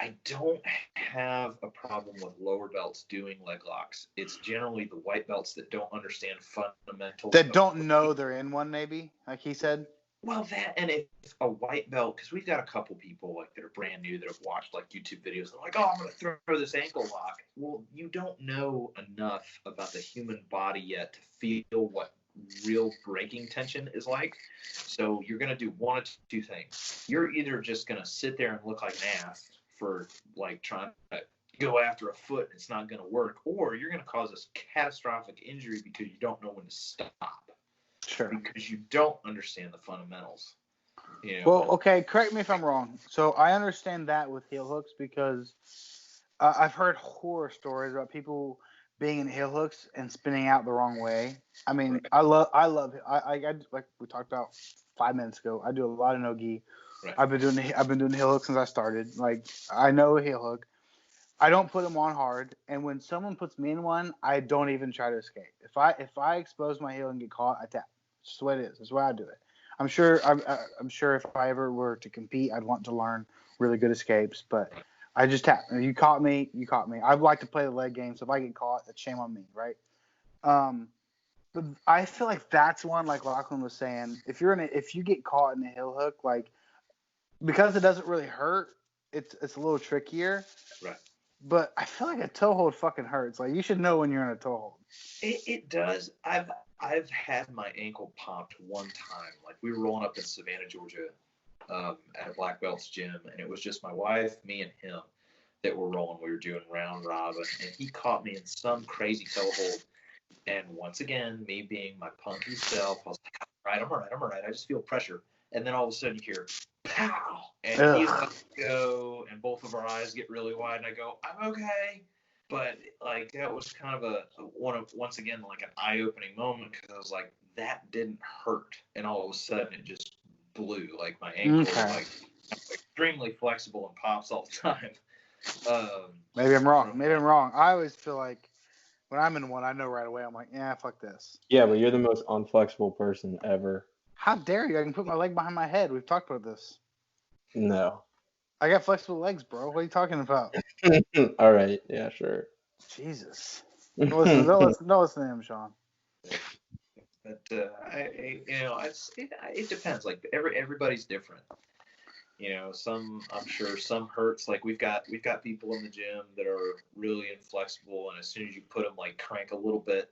I don't have a problem with lower belts doing leg locks. It's generally the white belts that don't understand fundamentals. That don't know they're in one, maybe, like he said. Well, that, and if a white belt, because we've got a couple people like that are brand new that have watched like YouTube videos and like, oh, I'm going to throw this ankle lock. Well, you don't know enough about the human body yet to feel what real breaking tension is like. So you're going to do one of two things. You're either just going to sit there and look like an ass for like trying to go after a foot and it's not going to work, or you're going to cause a catastrophic injury because you don't know when to stop. Sure. Because you don't understand the fundamentals. Well, okay, correct me if I'm wrong. So I understand that with heel hooks because I've heard horror stories about people being in heel hooks and spinning out the wrong way. I mean, right. I love it. I like we talked about 5 minutes ago. I do a lot of no-gi. Right. I've been doing heel hooks since I started. Like I know a heel hook. I don't put them on hard, and when someone puts me in one, I don't even try to escape. If I expose my heel and get caught, I tap. That's the way it is. That's why I do it. I'm sure if I ever were to compete, I'd want to learn really good escapes, but I just tap. You caught me. I'd like to play the leg game, so if I get caught, that's shame on me, right? But I feel like that's one, like Lachlan was saying, if you get caught in a heel hook, like because it doesn't really hurt, it's a little trickier. Right. But I feel like a toe hold fucking hurts. Like you should know when you're in a toe hold. It does. I've had my ankle popped one time. Like we were rolling up in Savannah, Georgia, at a black belt's gym, and it was just my wife, me, and him that were rolling. We were doing round robin, and he caught me in some crazy toe hold. And once again, me being my punky self, I was like, I'm all right. I just feel pressure. And then all of a sudden you hear, pow! And he's about to go, and both of our eyes get really wide, and I go, I'm okay. But, like, that was kind of once again, like an eye-opening moment, because I was like, that didn't hurt. And all of a sudden it just blew. Like, my ankle was, like, extremely flexible and pops all the time. Maybe I'm wrong. I always feel like when I'm in one, I know right away. I'm like, yeah, fuck this. Yeah, but you're the most unflexible person ever. How dare you? I can put my leg behind my head. We've talked about this. No. I got flexible legs, bro. What are you talking about? All right. Yeah, sure. Jesus. Don't listen to him, Sean. But it depends. Like everybody's different. I'm sure some hurts. Like we've got people in the gym that are really inflexible, and as soon as you put them like crank a little bit,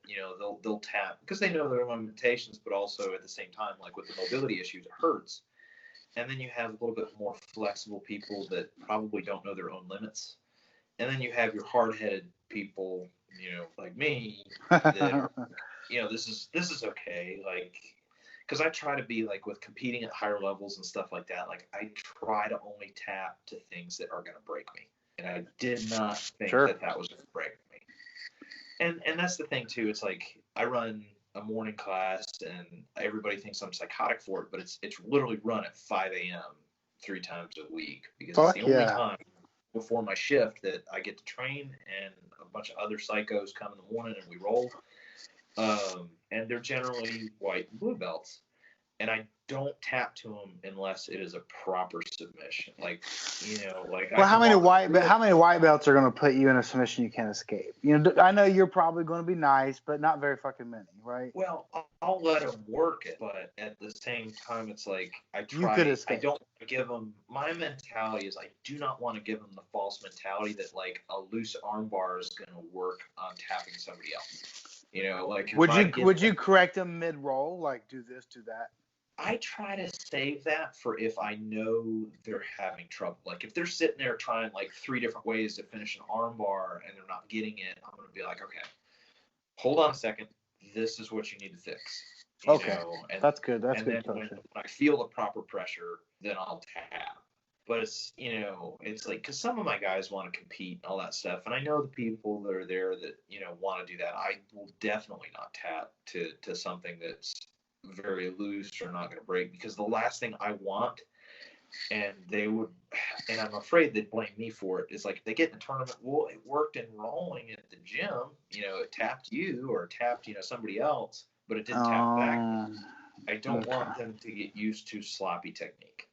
they'll tap because they know their limitations, but also at the same time, like with the mobility issues, it hurts. And then you have a little bit more flexible people that probably don't know their own limits. And then you have your hard-headed people, like me, that are, this is okay. Like, because I try to be like with competing at higher levels and stuff like that. Like, I try to only tap to things that are going to break me. And I did not think that was going to break me. And that's the thing too. It's like I run a morning class, and everybody thinks I'm psychotic for it, but it's literally run at 5 a.m. 3 times a week because it's the only time before my shift that I get to train, and a bunch of other psychos come in the morning and we roll. And they're generally white and blue belts. And I don't tap to them unless it is a proper submission. Like, Well, how many white belts are going to put you in a submission you can't escape? I know you're probably going to be nice, but not very fucking many, right? Well, I'll let them work it, but at the same time, it's like I don't give them. My mentality is I do not want to give them the false mentality that like a loose arm bar is going to work on tapping somebody else. Like would you correct them mid roll, like do this, do that? I try to save that for if I know they're having trouble. Like if they're sitting there trying like 3 different ways to finish an arm bar and they're not getting it, I'm going to be like, okay, hold on a second. This is what you need to fix. That's good. That's good. When I feel the proper pressure, then I'll tap. But it's like, because some of my guys want to compete and all that stuff. And I know the people that are there that, want to do that. I will definitely not tap to something that's very loose or not going to break, because the last thing I want, and I'm afraid they'd blame me for it, is like if they get in a tournament, well, it worked in rolling at the gym, it tapped you or tapped, somebody else, but it didn't tap back. I don't want them to get used to sloppy technique.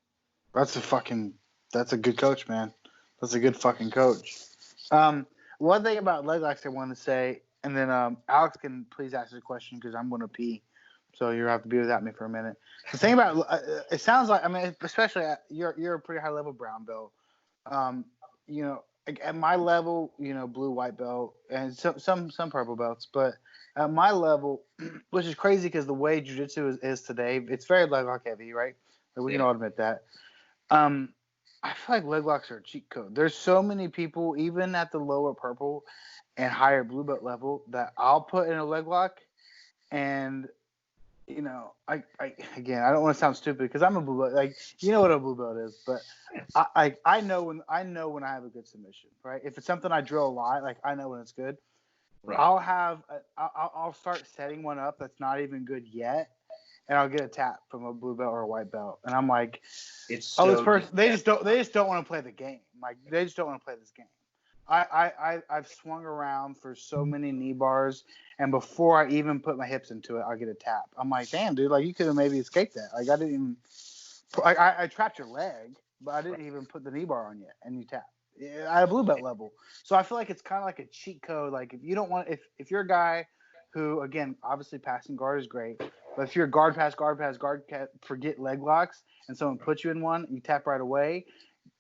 That's a good coach, man. That's a good fucking coach. One thing about leg locks I want to say, and then Alex can please ask the question because I'm going to pee. So you have to be without me for a minute. The thing about it sounds like, I mean, especially you're a pretty high level brown belt. At my level, blue, white belt, and some purple belts. But at my level, which is crazy because the way jiu-jitsu is today, it's very leg lock heavy, right? Like, we can all admit that. I feel like leg locks are a cheat code. There's so many people, even at the lower purple and higher blue belt level, that I'll put in a leg lock, and I don't want to sound stupid because I'm a blue belt. Like, what a blue belt is, but I know when I have a good submission, right? If it's something I drill a lot, like I know when it's good. Right. I'll start setting one up that's not even good yet, and I'll get a tap from a blue belt or a white belt, and I'm like, this person, they just don't want to play the game. Like, they just don't want to play this game. I've swung around for so many knee bars, and before I even put my hips into it, I'll get a tap. I'm like, damn, dude, like you could have maybe escaped that. Like I didn't even, I trapped your leg, but I didn't even put the knee bar on yet, and you tap. At a blue belt level. So I feel like it's kind of like a cheat code. Like if you don't want, if you're a guy who, again, obviously passing guard is great, but if you're guard pass, forget leg locks, and someone puts you in one, you tap right away.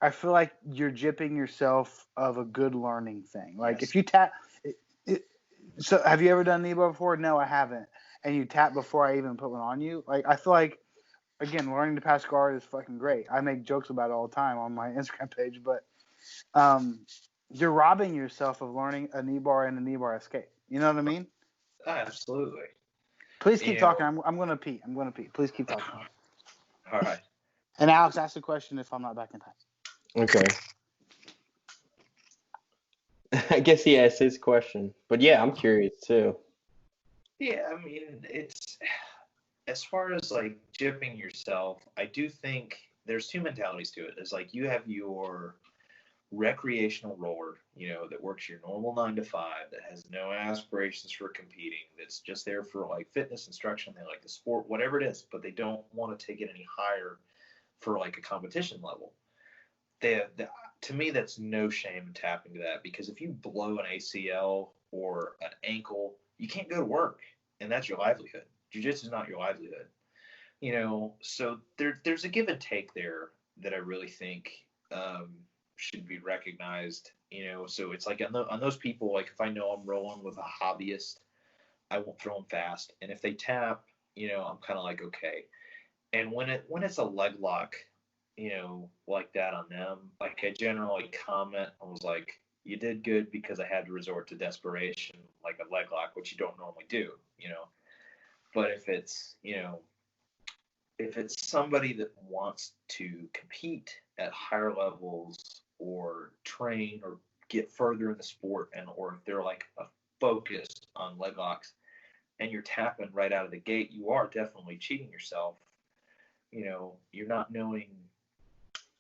I feel like you're gypping yourself of a good learning thing. Like if you tap, so have you ever done knee bar before? No, I haven't. And you tap before I even put one on you. Like I feel like, again, learning to pass guard is fucking great. I make jokes about it all the time on my Instagram page, but you're robbing yourself of learning a knee bar and a knee bar escape. You know what I mean? Absolutely. Please keep talking. I'm gonna pee. Please keep talking. All right. And Alex, ask the question if I'm not back in time. Okay. I guess he asked his question, but yeah, I'm curious too. Yeah, I mean, it's as far as like gypping yourself, I do think there's 2 mentalities to it. It's like you have your recreational roller, that works your normal 9 to 5, that has no aspirations for competing, that's just there for like fitness instruction. They like the sport, whatever it is, but they don't want to take it any higher for like a competition level. To me, that's no shame in tapping to that, because if you blow an ACL or an ankle, you can't go to work, and that's your livelihood. Jiu-jitsu is not your livelihood. So there's a give and take there that I really think should be recognized. So it's like on those people, like if I know I'm rolling with a hobbyist, I won't throw them fast, and if they tap, I'm kind of like okay. And when it's a leg lock, like that on them, like I generally comment, I was like, you did good because I had to resort to desperation, like a leg lock, which you don't normally do. But if it's somebody that wants to compete at higher levels or train or get further in the sport, and or if they're like focused on leg locks and you're tapping right out of the gate, you are definitely cheating yourself. You're not knowing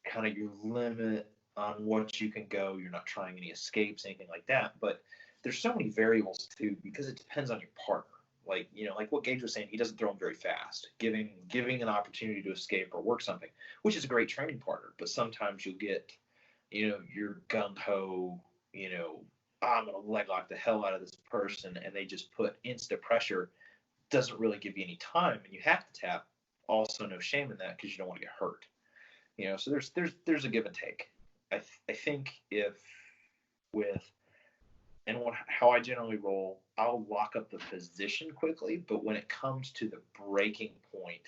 kind of your limit on what you can go. You're not trying any escapes, anything like that. But there's so many variables too, because it depends on your partner. Like what Gage was saying, he doesn't throw them very fast, giving an opportunity to escape or work something, which is a great training partner. But sometimes you'll get, you're gung ho, I'm gonna leg lock the hell out of this person, and they just put instant pressure. Doesn't really give you any time, and you have to tap. Also, no shame in that because you don't want to get hurt. So there's a give and take. I think if with how I generally roll, I'll lock up the position quickly, but when it comes to the breaking point,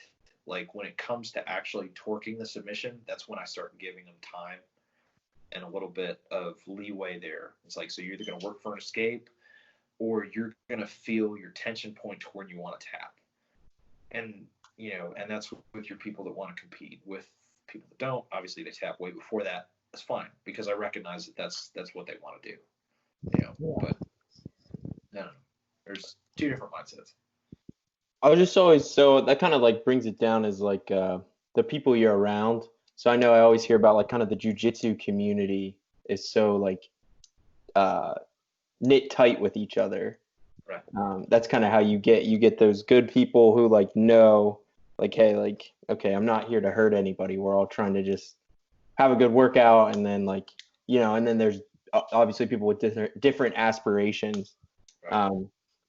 like when it comes to actually torquing the submission, that's when I start giving them time and a little bit of leeway there. It's like, so you're either going to work for an escape or you're going to feel your tension point to when you want to tap. And, and that's with your people that want to compete. With people that don't, obviously they tap way before that. That's fine because I recognize that that's what they want to do. But no, there's two different mindsets. I was just always so that kind of like brings it down as like the people you're around. So I know I always hear about like kind of the jujitsu community is so like knit tight with each other. Right. That's kind of how you get those good people who like know like, hey, like, okay, I'm not here to hurt anybody. We're all trying to just have a good workout, and then like, and then there's obviously people with different aspirations. Right.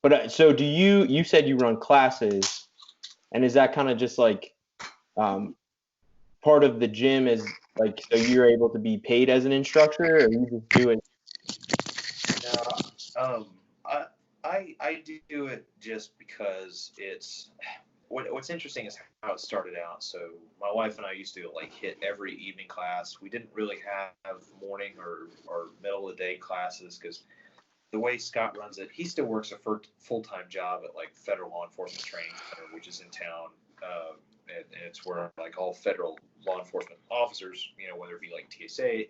But so do you said you run classes, and is that kind of just like part of the gym is like, so you're able to be paid as an instructor, or you just do it? No, I do it just because it's what's interesting is how it started out. So my wife and I used to like hit every evening class. We didn't really have morning or middle of the day classes because the way Scott runs it, he still works a full-time job at like Federal Law Enforcement Training Center, which is in town. And it's where like all federal law enforcement officers, whether it be like TSA,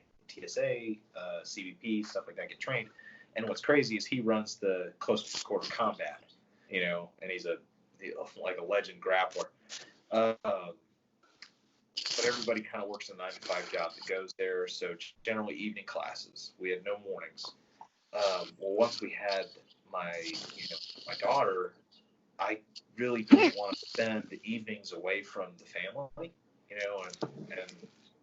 CBP, stuff like that, get trained. And what's crazy is he runs the close quarter combat, and he's like a legend grappler. But everybody kind of works a 9-to-5 job that goes there. So generally evening classes. We had no mornings. Well, once we had my daughter, I really didn't want to spend the evenings away from the family, and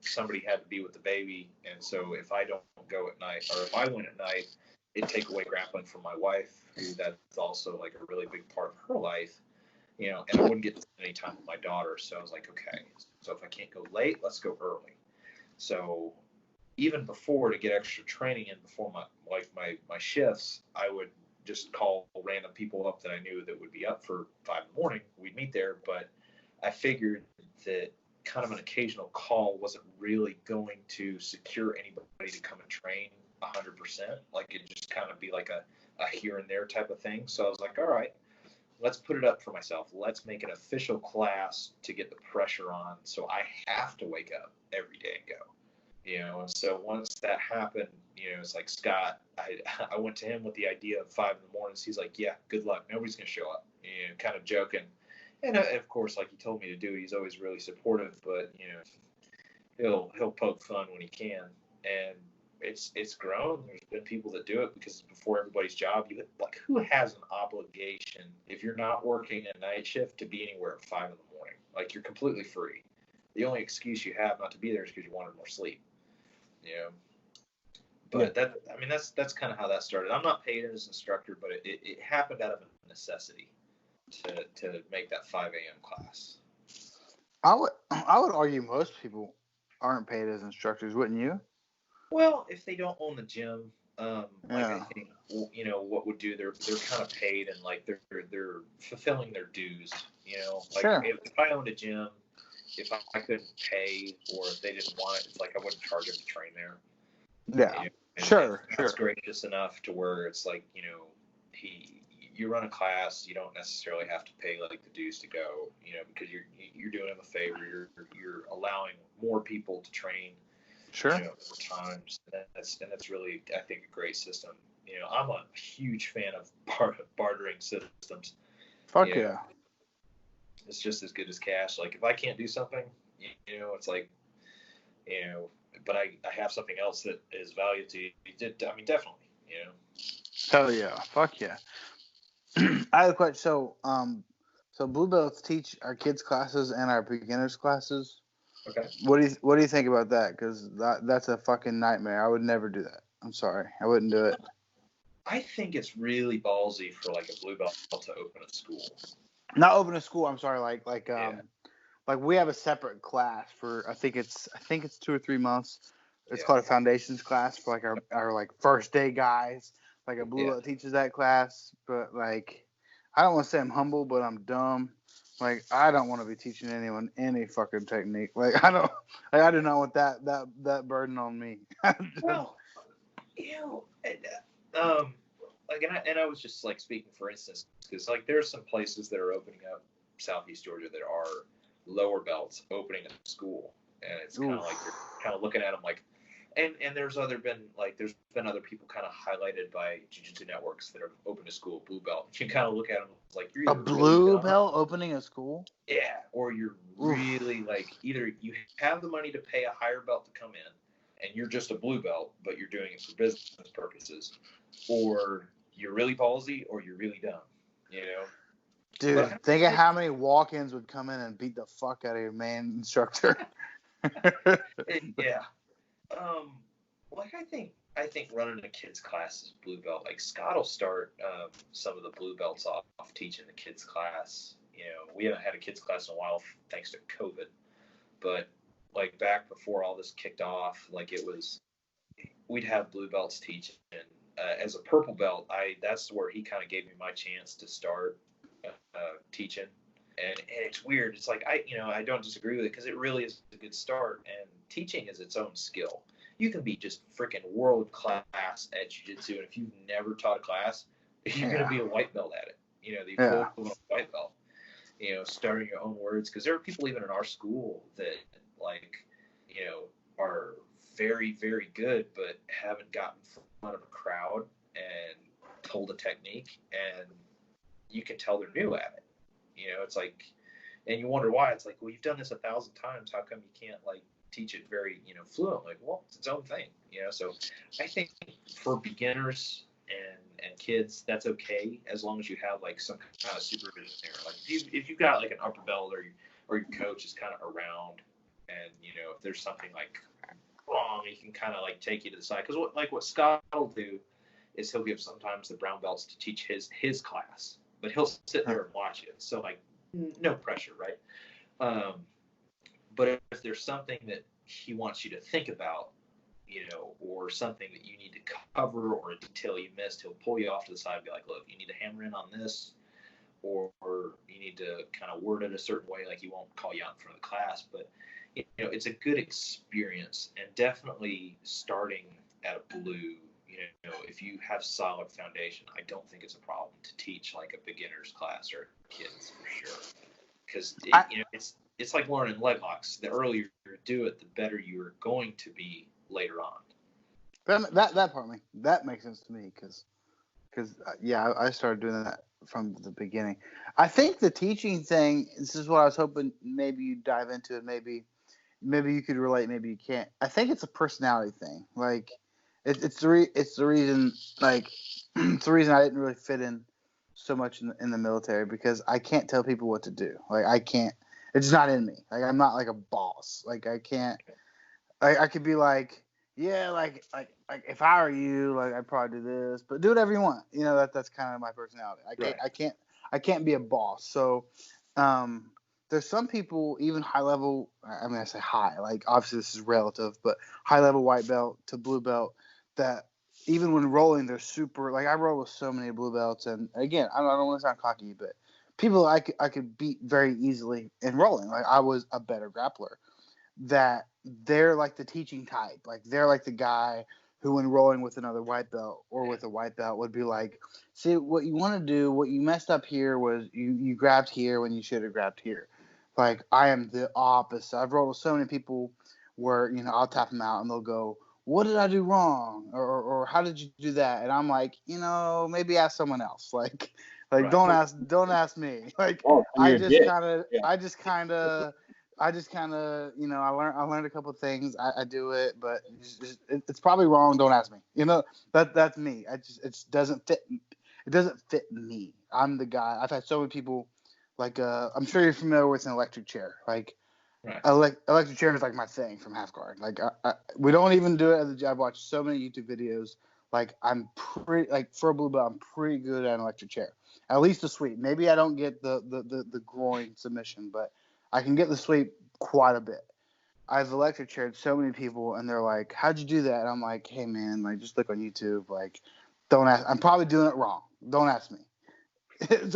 somebody had to be with the baby. And so if I don't go at night, or if I went at night, it'd take away grappling from my wife, who that's also like a really big part of her life, and I wouldn't get to spend any time with my daughter. So I was like, okay, so if I can't go late, let's go early. So even before, to get extra training in before my shifts, I would just call random people up that I knew that would be up for 5 in the morning. We'd meet there, but I figured that kind of an occasional call wasn't really going to secure anybody to come and train 100%. Like it'd just kind of be like a here and there type of thing. So I was like, all right, let's put it up for myself. Let's make an official class to get the pressure on, so I have to wake up every day and go. And so once that happened, it's like Scott, I went to him with the idea of 5 in the morning. He's like, yeah, good luck. Nobody's going to show up, kind of joking. And of course, like he told me to do, he's always really supportive, but, he'll poke fun when he can. And it's grown. There's been people that do it because it's before everybody's job. Who has an obligation if you're not working a night shift to be anywhere at 5 in the morning? Like you're completely free. The only excuse you have not to be there is because you wanted more sleep. But that's kind of how that started. I'm not paid as an instructor, but it happened out of a necessity. to make that 5 a.m. class. I would argue most people aren't paid as instructors, wouldn't you? Well, if they don't own the gym, like I Yeah. think what would do they're kind of paid and like they're fulfilling their dues. Like Sure. if I owned a gym, if I couldn't pay or if they didn't want it, it's like I wouldn't charge them to train there. Yeah. And Sure. God's gracious enough to where it's like you run a class, you don't necessarily have to pay like the dues to go, because you're doing them a favor. You're allowing more people to train. Sure. Over times, and that's really, I think, a great system. I'm a huge fan of bartering systems. Fuck you know, yeah. It's just as good as cash. Like if I can't do something, it's like, but I have something else that is valuable to you. I mean, definitely. Hell yeah. Fuck yeah. I have a question. So blue belts teach our kids classes and our beginners classes. Okay. What do you think about that? Because that's a fucking nightmare. I would never do that. I'm sorry, I wouldn't do it. I think it's really ballsy for like a blue belt to open a school. Not open a school. I'm sorry. Like we have a separate class for I think it's 2 or 3 months. It's called a foundations class for like our like first day guys. Like a blue belt teaches that class, but like I don't want to say I'm humble, but I'm dumb. Like I don't want to be teaching anyone any fucking technique. Like I do not want that burden on me. Well, like and I was just like speaking for instance because like there's some places that are opening up Southeast Georgia that are lower belts opening a school, and it's kind of like you're kind of looking at them like, and there's been other people kind of highlighted by jiu-jitsu networks that have opened a school blue belt. You can kind of look at them like you're a either blue really dumb, belt opening a school. yeah, or you're really like either you have the money to pay a higher belt to come in, and you're just a blue belt, but you're doing it for business purposes, or you're really ballsy, or you're really dumb. Dude, think of how many walk-ins would come in and beat the fuck out of your main instructor. Yeah. Like I think running a kids class is blue belt. Like Scott will start some of the blue belts off teaching the kids class. We haven't had a kids class in a while thanks to COVID, but like back before all this kicked off, like we'd have blue belts teaching. As a purple belt, that's where he kind of gave me my chance to start teaching. And it's weird. It's like I don't disagree with it because it really is a good start. And teaching is its own skill. You can be just freaking world class at jiu-jitsu, and if you've never taught a class, you're going to be a white belt at it. The equivalent of a white belt. Starting your own words, because there are people even in our school that are very, very good, but haven't gotten in front of a crowd and told a technique, and you can tell they're new at it. It's like, and you wonder why. It's like, well, you've done this 1,000 times. How come you can't like teach it very, fluent? Like, well, it's its own thing. So I think for beginners and kids, that's okay as long as you have like some kind of supervision there. Like if you've got like an upper belt or your coach is kind of around, and if there's something like wrong, he can kind of like take you to the side. Because what Scott will do is he'll give sometimes the brown belts to teach his class, but he'll sit there and watch it. So like no pressure, right? But if there's something that he wants you to think about, or something that you need to cover or a detail you missed, he'll pull you off to the side and be like, look, you need to hammer in on this, or you need to kind of word it a certain way. Like he won't call you out in front of the class, but it's a good experience, and definitely starting at a blue, if you have solid foundation, I don't think it's a problem to teach like a beginner's class or kids for sure. Because it's like learning leg locks. The earlier you do it, the better you're going to be later on. That part that makes sense to me because I started doing that from the beginning. I think the teaching thing. This is what I was hoping maybe you dive into it. Maybe you could relate. Maybe you can't. I think it's a personality thing. Like it's the reason. Like it's the reason I didn't really fit in so much in the military, because I can't tell people what to do. Like I can't. It's not in me. Like I'm not like a boss. Like I can't. I could be like, yeah, like if I were you, like I'd probably do this, but do whatever you want. That's kind of my personality. I can't be a boss. So there's some people, even high level. I mean, I say high, like obviously this is relative, but high level white belt to blue belt, that even when rolling, they're super. Like I roll with so many blue belts, and again, I don't want to sound cocky, but people I could beat very easily in rolling. Like I was a better grappler. That they're like the teaching type. Like they're like the guy who, when rolling with another white belt or with a white belt, would be like, see, what you want to do, what you messed up here was you grabbed here when you should have grabbed here. Like I am the opposite. I've rolled with so many people where, you know, I'll tap them out and they'll go, what did I do wrong? Or how did you do that? And I'm like, you know, maybe ask someone else. Like Right. don't ask me. Like Oh, and I you're just dick. kind of Yeah. I just kind of, you know, I learned a couple of things. I do it, but it's probably wrong. Don't ask me. You know, that's me. It doesn't fit. It doesn't fit me. I'm the guy. I've had so many people, like, I'm sure you're familiar with an electric chair. Like, Right. electric chair is like my thing from Half Guard. Like, we don't even do it at the job. I've watched so many YouTube videos. Like, I'm pretty, like, for a blue belt, I'm pretty good at an electric chair. At least the sweep. Maybe I don't get the groin submission, but I can get the sweep quite a bit. I've electric chaired so many people, and they're like, "How'd you do that?" And I'm like, "Hey man, like just look on YouTube. Like, don't ask. I'm probably doing it wrong. Don't ask me."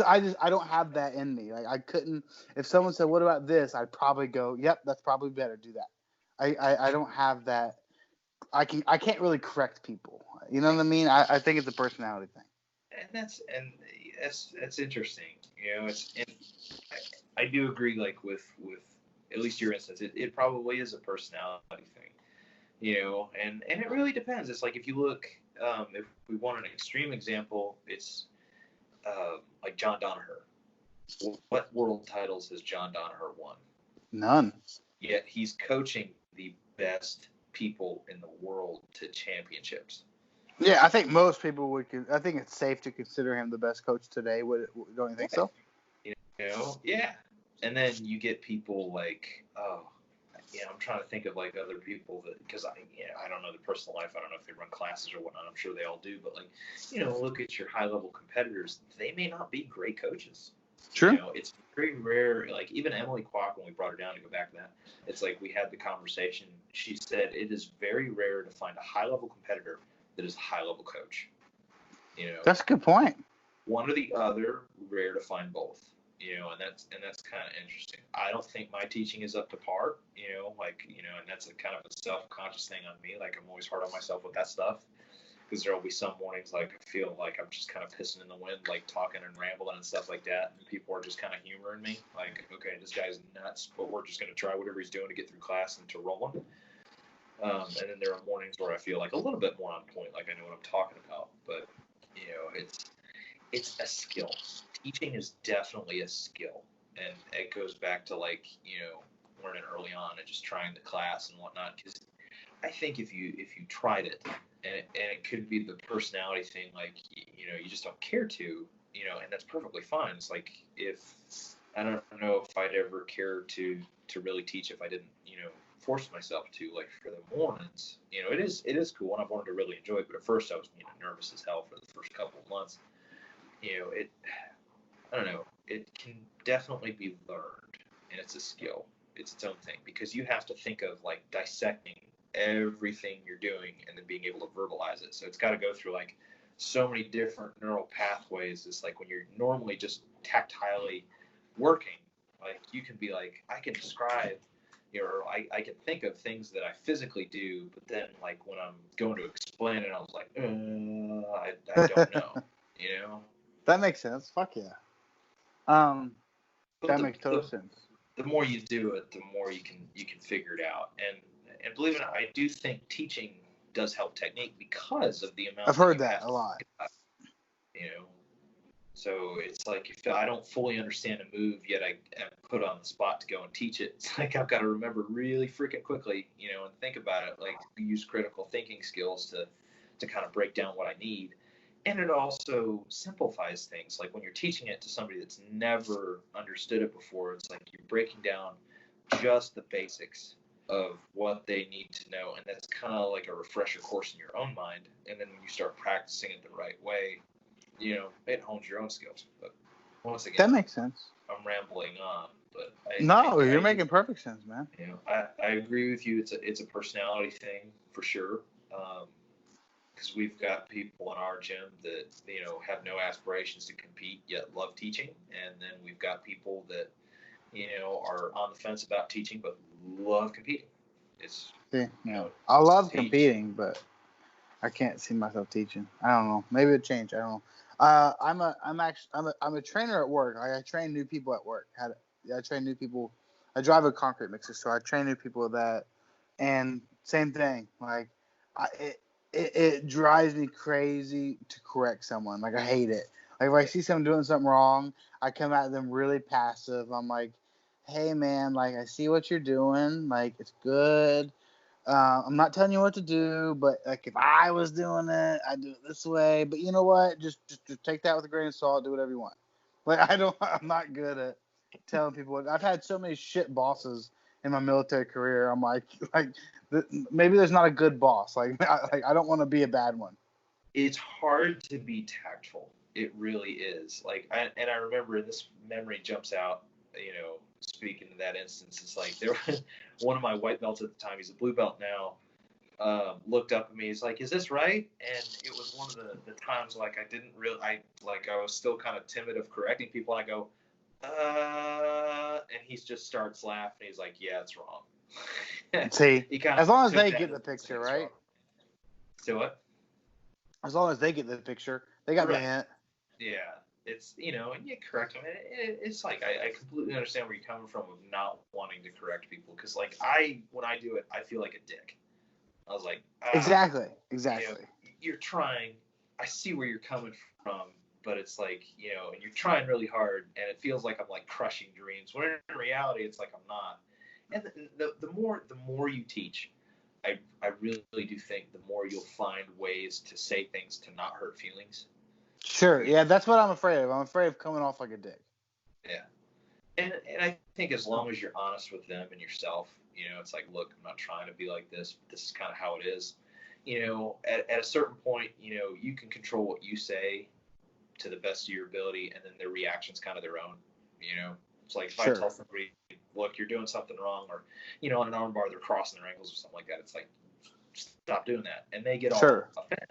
I don't have that in me. Like I couldn't. If someone said, "What about this?" I'd probably go, "Yep, that's probably better. Do that." I don't have that. I can't really correct people. You know what I mean? I think it's a personality thing. And that's interesting. You know, I do agree. Like with at least your instance, it probably is a personality thing. You know, and it really depends. It's like if you look, if we want an extreme example, it's like John Danaher. What world titles has John Danaher won? None. Yet he's coaching the best people in the world to championships. Yeah, I think most people would. I think it's safe to consider him the best coach today. Don't you think so? You know, yeah. And then you get people like, oh, yeah, I'm trying to think of like other people that, because I don't know their personal life. I don't know if they run classes or whatnot. I'm sure they all do. But like, you know, look at your high level competitors. They may not be great coaches. Sure. You know, it's very rare. Like even Emily Kwok, when we brought her down to go back to that, it's like we had the conversation. She said it is very rare to find a high level competitor that is a high level coach. You know, That's a good point. one or the other, rare to find both. You know, and that's kind of interesting. I don't think my teaching is up to par. You know, like, you know, and that's a kind of a self-conscious thing on me. Like I'm always hard on myself with that stuff, because there will be some mornings like I feel like I'm just kind of pissing in the wind, like talking and rambling and stuff like that, and people are just kind of humoring me. Like, okay, this guy's nuts, but we're just gonna try whatever he's doing to get through class and to rolling. And then there are mornings where I feel like a little bit more on point, like I know what I'm talking about. But you know, it's a skill. Teaching is definitely a skill, and it goes back to like, you know, learning early on and just trying the class and whatnot. Because I think if you tried it, and it could be the personality thing, like, you know, you just don't care to, you know, and that's perfectly fine. It's like, if I don't know if I'd ever care to really teach if I didn't, you know, force myself to, like for the mornings. You know, it is cool, and I've learned to really enjoy it. But at first, I was, you know, nervous as hell for the first couple of months. You know, I don't know. It can definitely be learned, and it's a skill. It's its own thing, because you have to think of like dissecting everything you're doing and then being able to verbalize it. So it's got to go through like so many different neural pathways. It's like when you're normally just tactilely working, like you can be like, I can describe, you know, or I can think of things that I physically do, but then like when I'm going to explain it, I was like, I don't know, you know. That makes sense. Fuck yeah. But That makes total sense. the more you do it, the more you can figure it out. And believe it or not, I do think teaching does help technique because of the amount. I've heard you that have a lot. You know, so it's like if I don't fully understand a move yet, I am put on the spot to go and teach it. It's like I've got to remember really freaking quickly, you know, and think about it. Like use critical thinking skills to kind of break down what I need. And it also simplifies things. Like when you're teaching it to somebody that's never understood it before, it's like you're breaking down just the basics of what they need to know. And that's kind of like a refresher course in your own mind. And then when you start practicing it the right way, you know, it hones your own skills. But once again, That makes sense. I'm rambling on, but No, you're I making perfect sense, man. you know, I agree with you. It's a personality thing for sure. Because we've got people in our gym that have no aspirations to compete yet love teaching, and then we've got people that are on the fence about teaching but love competing. It's I love teach. competing, but I can't see myself teaching. I don't know. Maybe it'll change. I don't know. I'm a trainer at work. I train new people at work. I train new people. I drive a concrete mixer, so I train new people with that. And same thing. Like, it drives me crazy to correct someone. Like, I hate it. Like, if I see someone doing something wrong, I come at them really passive. I'm like, hey man, like, I see what you're doing. Like, it's good. I'm not telling you what to do, but like, if I was doing it, I'd do it this way. But you know what? Just take that with a grain of salt. Do whatever you want. Like, I'm not good at telling people what. I've had so many shit bosses in my military career. I'm like, maybe there's not a good boss. Like, I don't want to be a bad one. It's hard to be tactful. It really is. Like, and I remember this memory jumps out. Speaking to that instance, it's like there was one of my white belts at the time. He's a blue belt now. Looked up at me. He's like, "Is this right?" And it was one of the times like I didn't really. I was still kind of timid of correcting people. And I go, and he just starts laughing. He's like, "Yeah, it's wrong." See, as long as they get the picture, right? Wrong. So what? As long as they get the picture, they got the hint. Yeah. It's, and you correct them. It's like, I completely understand where you're coming from of not wanting to correct people. Because, like, when I do it, I feel like a dick. I was like, Exactly. You're trying. I see where you're coming from. But it's like, and you're trying really hard. And it feels like I'm, like, crushing dreams. When in reality, it's like I'm not. And the more you teach, I really do think the more you'll find ways to say things to not hurt feelings. Sure. Yeah, that's what I'm afraid of. I'm afraid of coming off like a dick. Yeah. And I think as long as you're honest with them and yourself, it's like, look, I'm not trying to be like this, but this is kind of how it is. At a certain point, you can control what you say to the best of your ability, and then their reaction's kind of their own. It's like if I tell somebody, look, you're doing something wrong, or, on an arm bar, they're crossing their ankles or something like that. It's like, stop doing that. And they get all offended.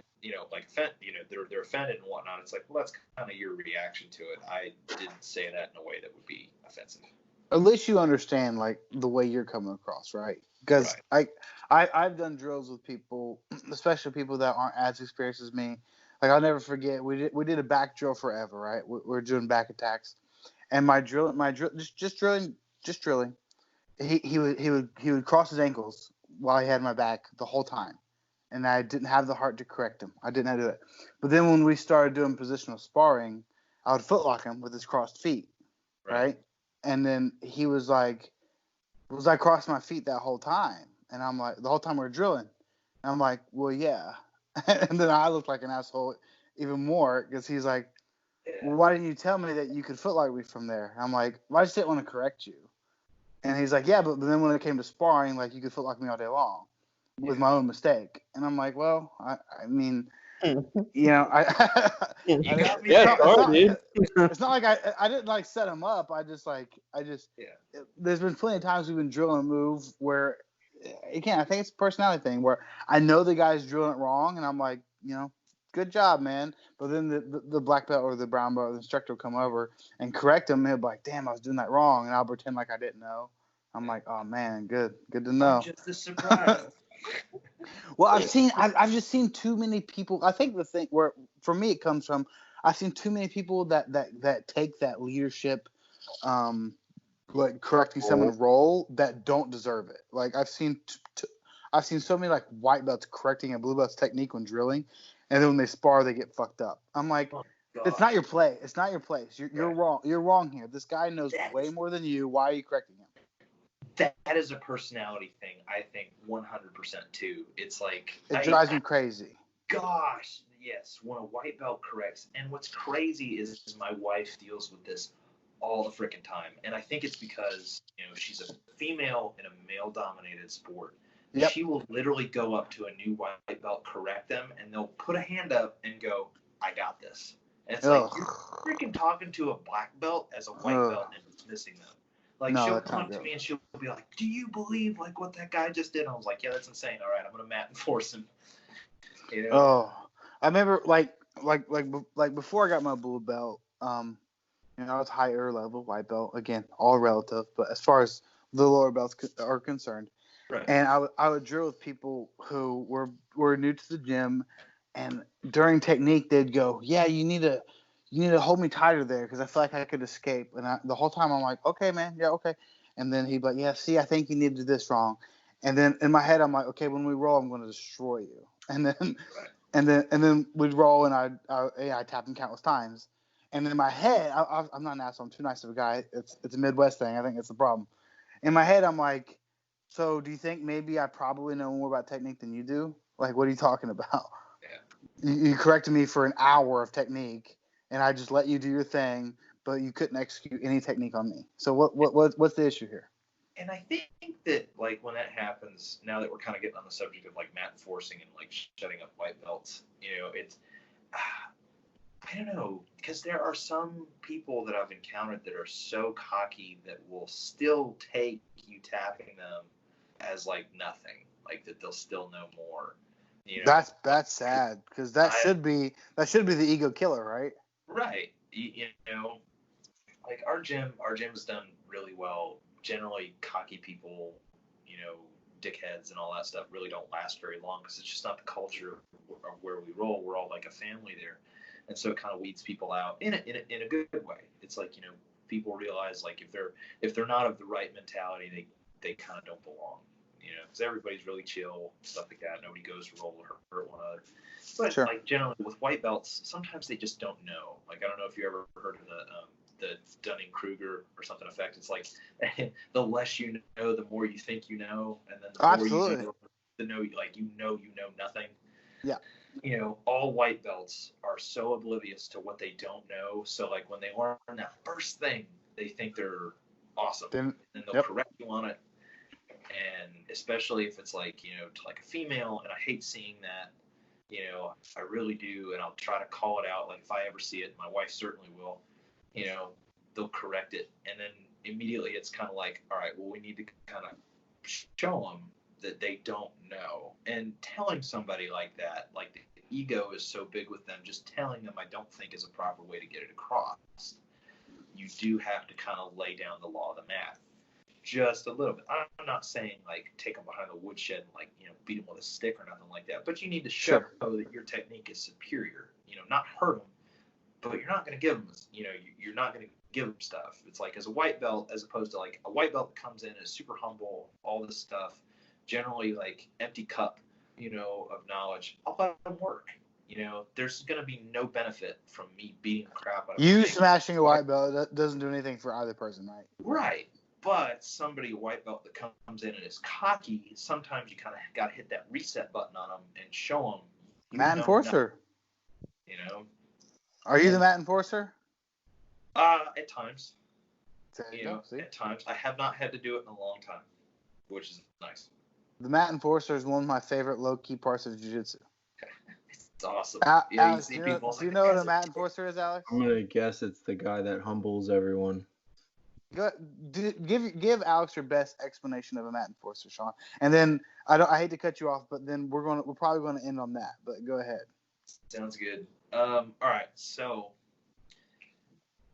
They're offended and whatnot. It's like, well, that's kind of your reaction to it. I didn't say that in a way that would be offensive. At least you understand, like, the way you're coming across, right? Because I've done drills with people, especially people that aren't as experienced as me. Like, I'll never forget, we did a back drill forever, right? We're doing back attacks, and my drill, just drilling. He would cross his ankles while he had my back the whole time. And I didn't have the heart to correct him. I didn't have to do it. But then when we started doing positional sparring, I would footlock him with his crossed feet, right? And then he was like, was I crossing my feet that whole time? And I'm like, the whole time we were drilling. And I'm like, well, yeah. And then I looked like an asshole even more because he's like, well, why didn't you tell me that you could footlock me from there? And I'm like, well, I just didn't want to correct you. And he's like, yeah, but then when it came to sparring, like, you could footlock me all day long. With my own mistake. And I'm like, well, I mean, I You got me. It's not like I didn't like set him up. There's been plenty of times we've been drilling a move where, again, I think it's a personality thing where I know the guy's drilling it wrong, and I'm like, good job, man. But then the black belt or the brown belt, the instructor will come over and correct him. And he'll be like, damn, I was doing that wrong, and I'll pretend like I didn't know. I'm like, oh man, good to know. I'm just a surprise. Well, I've just seen too many people. I think the thing where for me it comes from, I've seen too many people that take that leadership, like correcting someone's role that don't deserve it. Like I've seen so many like white belts correcting a blue belt's technique when drilling, and then when they spar they get fucked up. I'm like, it's not your play. It's not your place. You're wrong. You're wrong here. This guy knows way more than you. Why are you correcting him? That is a personality thing, I think, 100% too. It's like it drives me crazy. Gosh, yes, when a white belt corrects, and what's crazy is my wife deals with this all the freaking time, and I think it's because she's a female in a male-dominated sport. Yep. She will literally go up to a new white belt, correct them, and they'll put a hand up and go, "I got this." And it's like Ugh. you're freaking talking to a black belt as a white Ugh. belt and dismissing them. Like No, she'll that's not come to good. me and she'll be like, "Do you believe like what that guy just did?" And I was like, "Yeah, that's insane. All right, I'm gonna mat enforce him." You know? Oh, I remember like before I got my blue belt. I was higher level white belt. Again, all relative, but as far as the lower belts are concerned, Right. and I would drill with people who were new to the gym, and during technique they'd go, "Yeah, you need to hold me tighter there because I feel like I could escape." And the whole time I'm like, "Okay, man, yeah, okay." And then he'd be like, "Yeah, see, I think you need to do this wrong." And then in my head I'm like, "Okay, when we roll, I'm going to destroy you." And then Right. and then we'd roll, and I tap him countless times. And in my head, I'm not an asshole. I'm too nice of a guy. It's a Midwest thing. I think it's the problem. In my head, I'm like, so do you think maybe I probably know more about technique than you do? Like, what are you talking about? Yeah. You corrected me for an hour of technique, and I just let you do your thing, but you couldn't execute any technique on me. So what's the issue here? And I think that like when that happens, now that we're kind of getting on the subject of like mat enforcing and like shutting up white belts, it's I don't know, because there are some people that I've encountered that are so cocky that will still take you tapping them as like nothing, like that they'll still know more. That's sad because I that should be the ego killer, right? right, like our gym has done really well. Generally, cocky people, you know, dickheads and all that stuff really don't last very long because it's just not the culture of where we roll. We're all like a family there, and so it kind of weeds people out in a good way. It's like people realize like if they're not of the right mentality, they kind of don't belong. Because everybody's really chill, stuff like that. Nobody goes to roll or hurt one another. But Sure. like generally with white belts, sometimes they just don't know. Like I don't know if you ever heard of the Dunning-Kruger or something effect. It's like the less you know, the more you think you know, and then the more Absolutely. you know, the know like you know nothing. Yeah. All white belts are so oblivious to what they don't know. So like when they learn that first thing, they think they're awesome, Then and they'll yep. correct you on it. And especially if it's like to like a female, and I hate seeing that. I really do, and I'll try to call it out. Like if I ever see it, my wife certainly will. They'll correct it, and then immediately it's kind of like, all right, well, we need to kind of show them that they don't know. And telling somebody like that, like the ego is so big with them, just telling them I don't think is a proper way to get it across. You do have to kind of lay down the law of the math just a little bit. I'm not saying like take them behind the woodshed and like beat them with a stick or nothing like that, but you need to show that your technique is superior. Not hurt them, but you're not going to give them. You're not going to give them stuff. It's like as a white belt, as opposed to like a white belt that comes in is super humble, all this stuff, generally like empty cup, of knowledge. I'll let them work. There's going to be no benefit from me beating the crap out of You them. smashing a white belt that doesn't do anything for either person, right? Right. But somebody white belt that comes in and is cocky, sometimes you kind of got to hit that reset button on them and show them. Mat enforcer. Are you the mat enforcer? At times. There you go. See? At times. I have not had to do it in a long time, which is nice. The mat enforcer is one of my favorite low-key parts of jiu-jitsu. It's awesome. Alex, do you know what a mat enforcer is, Alex? I'm gonna guess it's the guy that humbles everyone. Give Alex your best explanation of a mat enforcer, Sean. And then I hate to cut you off, but then we're probably going to end on that. But go ahead. Sounds good. All right. So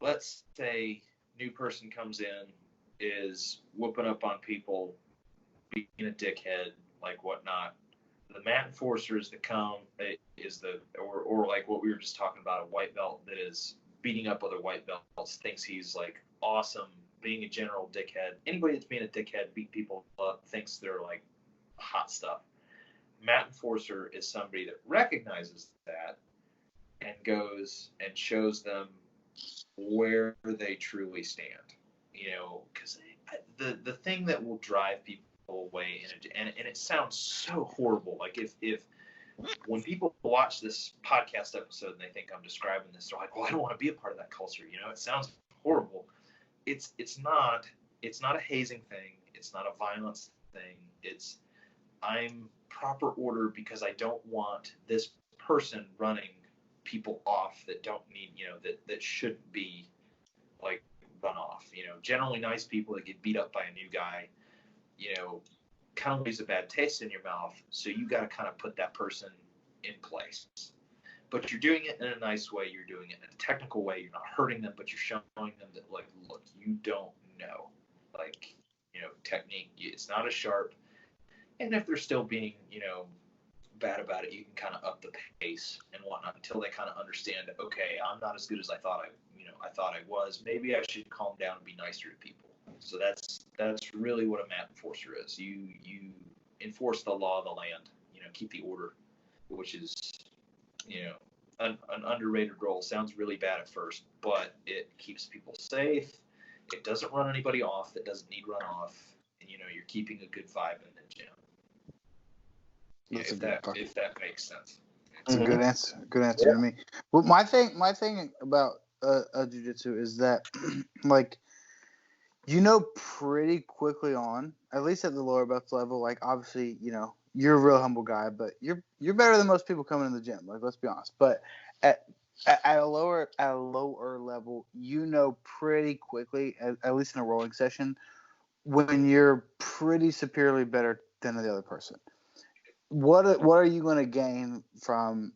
let's say new person comes in, is whooping up on people, being a dickhead, like whatnot. The mat enforcers that come or like what we were just talking about, a white belt that is beating up other white belts, thinks he's like awesome, being a general dickhead. Anybody that's being a dickhead, beat people up, thinks they're like hot stuff. Mat enforcer is somebody that recognizes that and goes and shows them where they truly stand. Because the thing that will drive people away, and it sounds so horrible. Like if when people watch this podcast episode and they think I'm describing this, they're like, well, I don't want to be a part of that culture. It sounds horrible. It's not a hazing thing. It's not a violence thing. I'm proper order because I don't want this person running people off that don't need, that shouldn't be like run off. Generally nice people that get beat up by a new guy, kind of leaves a bad taste in your mouth. So you got to kind of put that person in place. But you're doing it in a nice way. You're doing it in a technical way. You're not hurting them, but you're showing them that, like, look, you don't know, like, technique. It's not as sharp. And if they're still being, bad about it, you can kind of up the pace and whatnot until they kind of understand, okay, I'm not as good as I thought I was. Maybe I should calm down and be nicer to people. So that's really what a map enforcer is. You enforce the law of the land. Keep the order, which is an underrated role. Sounds really bad at first, but it keeps people safe. It doesn't run anybody off that doesn't need runoff. And you're keeping a good vibe in the gym. If that makes sense. It's a good answer. Good answer to me. Well, my thing about jiu-jitsu is that like pretty quickly on, at least at the lower belt level, like obviously, you're a real humble guy, but you're better than most people coming in the gym. Like, let's be honest. But at a lower level, pretty quickly, at least in a rolling session, when you're pretty superiorly better than the other person. What are you going to gain from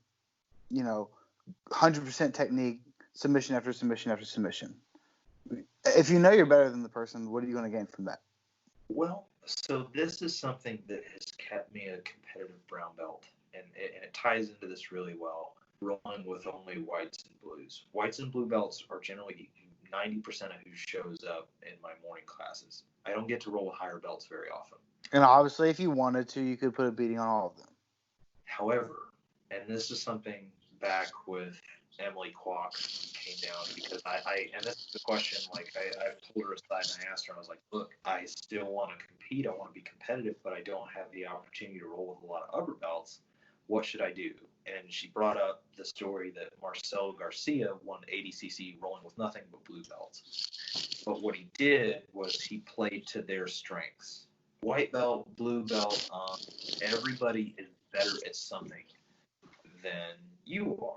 100% technique, submission after submission after submission? If you're better than the person, what are you going to gain from that? Well, so this is something that has kept me a competitive brown belt, and it ties into this really well, rolling with only whites and blues. Whites and blue belts are generally 90% of who shows up in my morning classes. I don't get to roll with higher belts very often. And obviously, if you wanted to, you could put a beating on all of them. However, and this is something back with Emily Kwok came down, because and this is the question, like I pulled her aside and I asked her, I was like, look, I still want to compete, I want to be competitive, but I don't have the opportunity to roll with a lot of upper belts. What should I do? And she brought up the story that Marcel Garcia won ADCC rolling with nothing but blue belts. But what he did was he played to their strengths. White belt, blue belt, everybody is better at something than you are.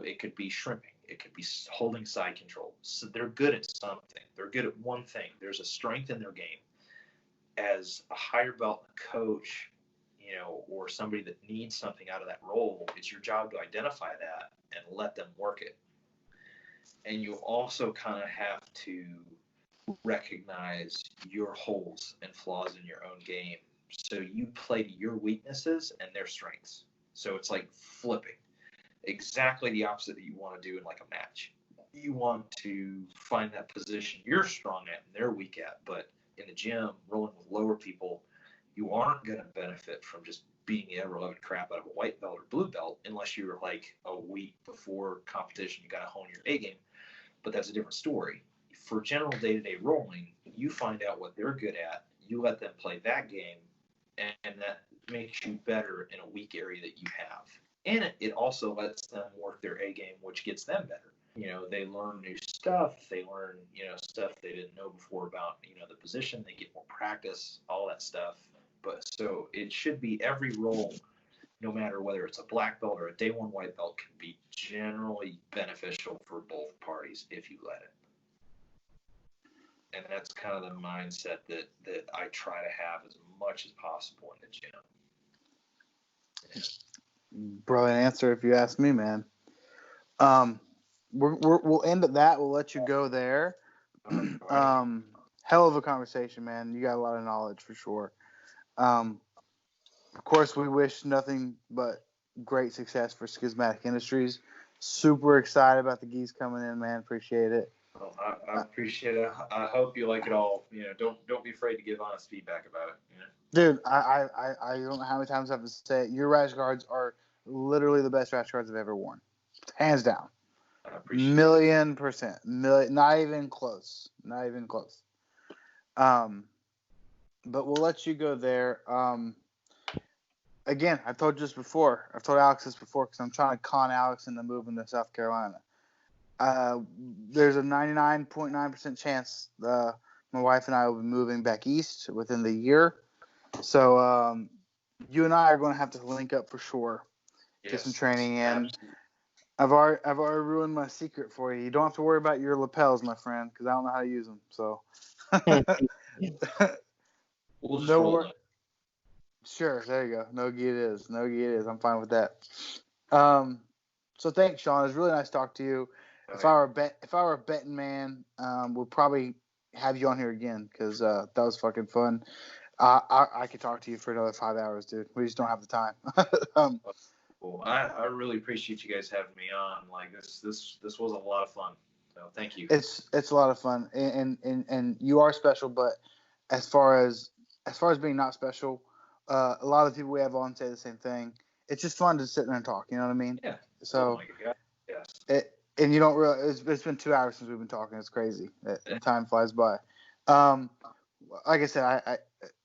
It could be shrimping. It could be holding side control. So they're good at something. They're good at one thing. There's a strength in their game. As a higher belt coach, or somebody that needs something out of that role, it's your job to identify that and let them work it. And you also kind of have to recognize your holes and flaws in your own game. So you play to your weaknesses and their strengths. So it's like flipping. Exactly the opposite that you want to do in like a match. You want to find that position you're strong at and they're weak at. But in the gym, rolling with lower people, you aren't going to benefit from just being the ever-loving crap out of a white belt or blue belt unless you're like a week before competition, you got to hone your A game. But that's a different story. For general day-to-day rolling, you find out what they're good at, you let them play that game, and that makes you better in a weak area that you have. And it also lets them work their A game, which gets them better. They learn new stuff. They learn, stuff they didn't know before about, the position. They get more practice, all that stuff. But so it should be every role, no matter whether it's a black belt or a day one white belt, can be generally beneficial for both parties if you let it. And that's kind of the mindset that I try to have as much as possible in the gym. Yeah. Brilliant answer, if you ask me, man. We'll end at that. We'll let you go there. Hell of a conversation, man. You got a lot of knowledge for sure. Of course, we wish nothing but great success for Schismatic Industries. Super excited about the geese coming in, man. Appreciate it. Well, I appreciate it. I hope you like it all. Don't be afraid to give honest feedback about it. Dude, I don't know how many times I have to say it. Your rash guards are literally the best rash guards I've ever worn, hands down. I appreciate $1,000,000%. Not even close. Not even close. But we'll let you go there. Again, I've told Alex this before because I'm trying to con Alex into moving to South Carolina. There's a 99.9% chance my wife and I will be moving back east within the year. So you and I are going to have to link up for sure. Get some training in. I've already ruined my secret for you. You don't have to worry about your lapels, my friend, because I don't know how to use them. So. We'll just No roll wor- it. Sure, there you go. No gi it is. No gi it is. I'm fine with that. So thanks, Sean. It's really nice to talk to you. If I were a betting man, we'll probably have you on here again because that was fucking fun. I could talk to you for another 5 hours, dude. We just don't have the time. Cool. I really appreciate you guys having me on. Like this was a lot of fun. So thank you. It's a lot of fun, and you are special. But as far as being not special, a lot of people we have on say the same thing. It's just fun to sit there and talk. You know what I mean? Yeah. So. Oh my God. Yes. And you don't realize it's been 2 hours since we've been talking. It's crazy. Time flies by. Like I said,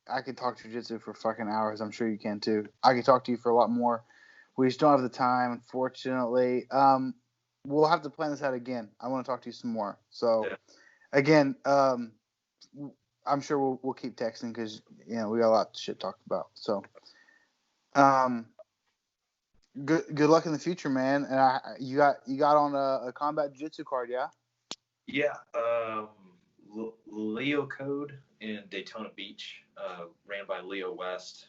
I could talk jujitsu for fucking hours. I'm sure you can too. I could talk to you for a lot more. We just don't have the time, unfortunately. We'll have to plan this out again. I want to talk to you some more. So, again, I'm sure we'll keep texting because we got a lot of shit to talk about. So, good luck in the future, man. And you got on a combat jiu-jitsu card, yeah? Yeah. Leo Code in Daytona Beach, ran by Leo West.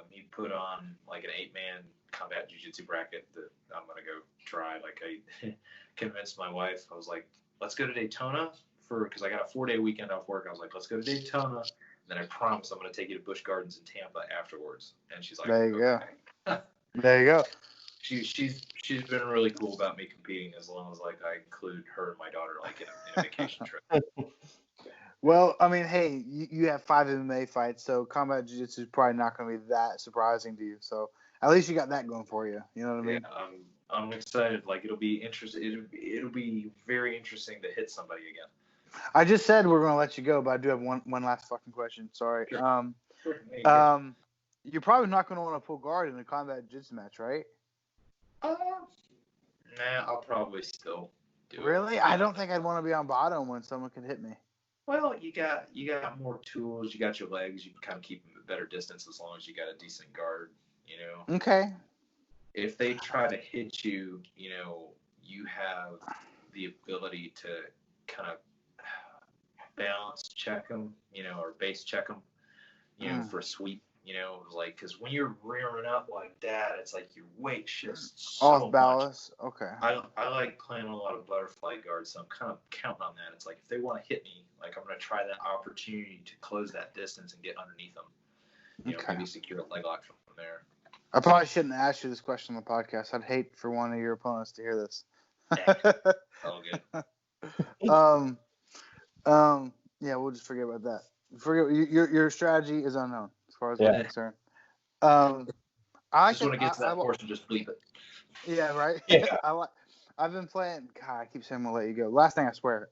He put on like an 8-man combat jiu-jitsu bracket that I'm gonna go try. Like I convinced my wife. I was like, let's go to Daytona because I got a 4-day weekend off work. I was like, let's go to Daytona. And then I promise I'm gonna take you to Busch Gardens in Tampa afterwards. And she's like, there you okay. go. There you go. She's been really cool about me competing as long as like I include her and my daughter like in a vacation trip. Well, I mean, hey, you have 5 MMA fights, so combat jiu-jitsu is probably not going to be that surprising to you. So at least you got that going for you. You know what I mean? Yeah, I'm excited. Like it'll be interesting. It'll be very interesting to hit somebody again. I just said we're going to let you go, but I do have one last fucking question. Sorry. Sure. You're probably not going to want to pull guard in a combat jiu-jitsu match, right? Nah, I'll probably still do it. Really? I don't think I'd want to be on bottom when someone could hit me. Well, you got more tools. You got your legs. You can kind of keep them at better distance as long as you got a decent guard. Okay. If they try to hit you, you have the ability to kind of balance check them, or base check them, for a sweep. Like because when you're rearing up like that, it's like your weight shifts so Off balance. much. Okay. I like playing a lot of butterfly guards, so I'm kind of counting on that. It's like if they want to hit me, like I'm going to try that opportunity to close that distance and get underneath them. Maybe secure a leg lock from there. I probably shouldn't ask you this question on the podcast. I'd hate for one of your opponents to hear this. All good. Yeah, we'll just forget about that. Your strategy is unknown as far as I'm concerned. I just want to get to that portion, just bleep it. Yeah, right. Yeah. I've been playing. God, I keep saying I'm gonna let you go. Last thing I swear.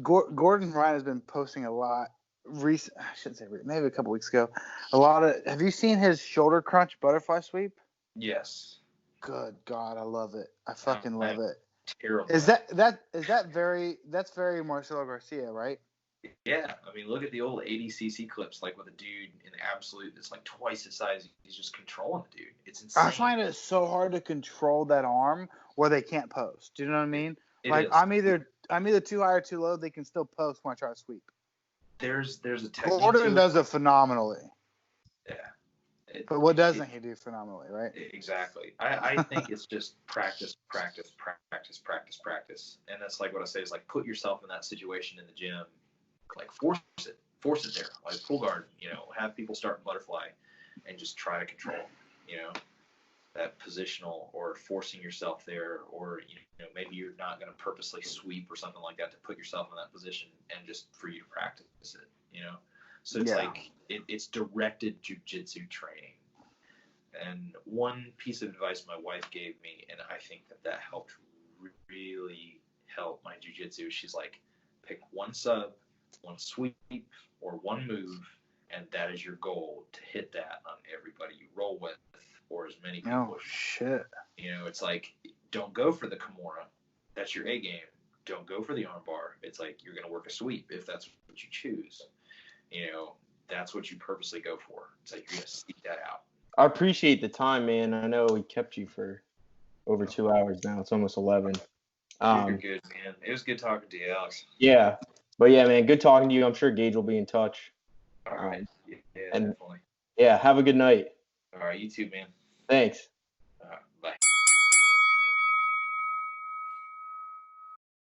Gordon Ryan has been posting a lot. I shouldn't say maybe a couple weeks ago. A lot of. Have you seen his shoulder crunch butterfly sweep? Yes. Good God, I love it. I fucking love it. Terrible. Is that very? That's very Marcelo Garcia, right? Yeah, I mean, look at the old 80cc clips, like with a dude in the absolute that's like twice his size. He's just controlling the dude. It's insane. I find it so hard to control that arm where they can't post. Do you know what I mean? It is. I'm either too high or too low. They can still post when I try to sweep. There's a technique. Gordon does it phenomenally. Yeah. But what doesn't he do phenomenally, right? Exactly. I think it's just practice. And that's like what I say is like put yourself in that situation in the gym. Like force it there, like pull guard, have people start butterfly and just try to control, that positional or forcing yourself there, or, maybe you're not going to purposely sweep or something like that to put yourself in that position and just for you to practice it, So it's like, it's directed jujitsu training. And one piece of advice my wife gave me, and I think that helped really help my jujitsu, she's like, pick one sub, one sweep, or one move, and that is your goal, to hit that on everybody you roll with, or as many people. Oh shit! It's like, don't go for the Kimura. That's your A game. Don't go for the armbar. It's like you're gonna work a sweep if that's what you choose. That's what you purposely go for. It's like you're gonna seek that out. I appreciate the time, man. I know we kept you for over 2 hours now. It's almost 11. You're good, man. It was good talking to you, Alex. Yeah. But yeah, man, good talking to you. I'm sure Gage will be in touch. All right. Yeah, and definitely. yeah, have a good night. All right, you too, man. Thanks.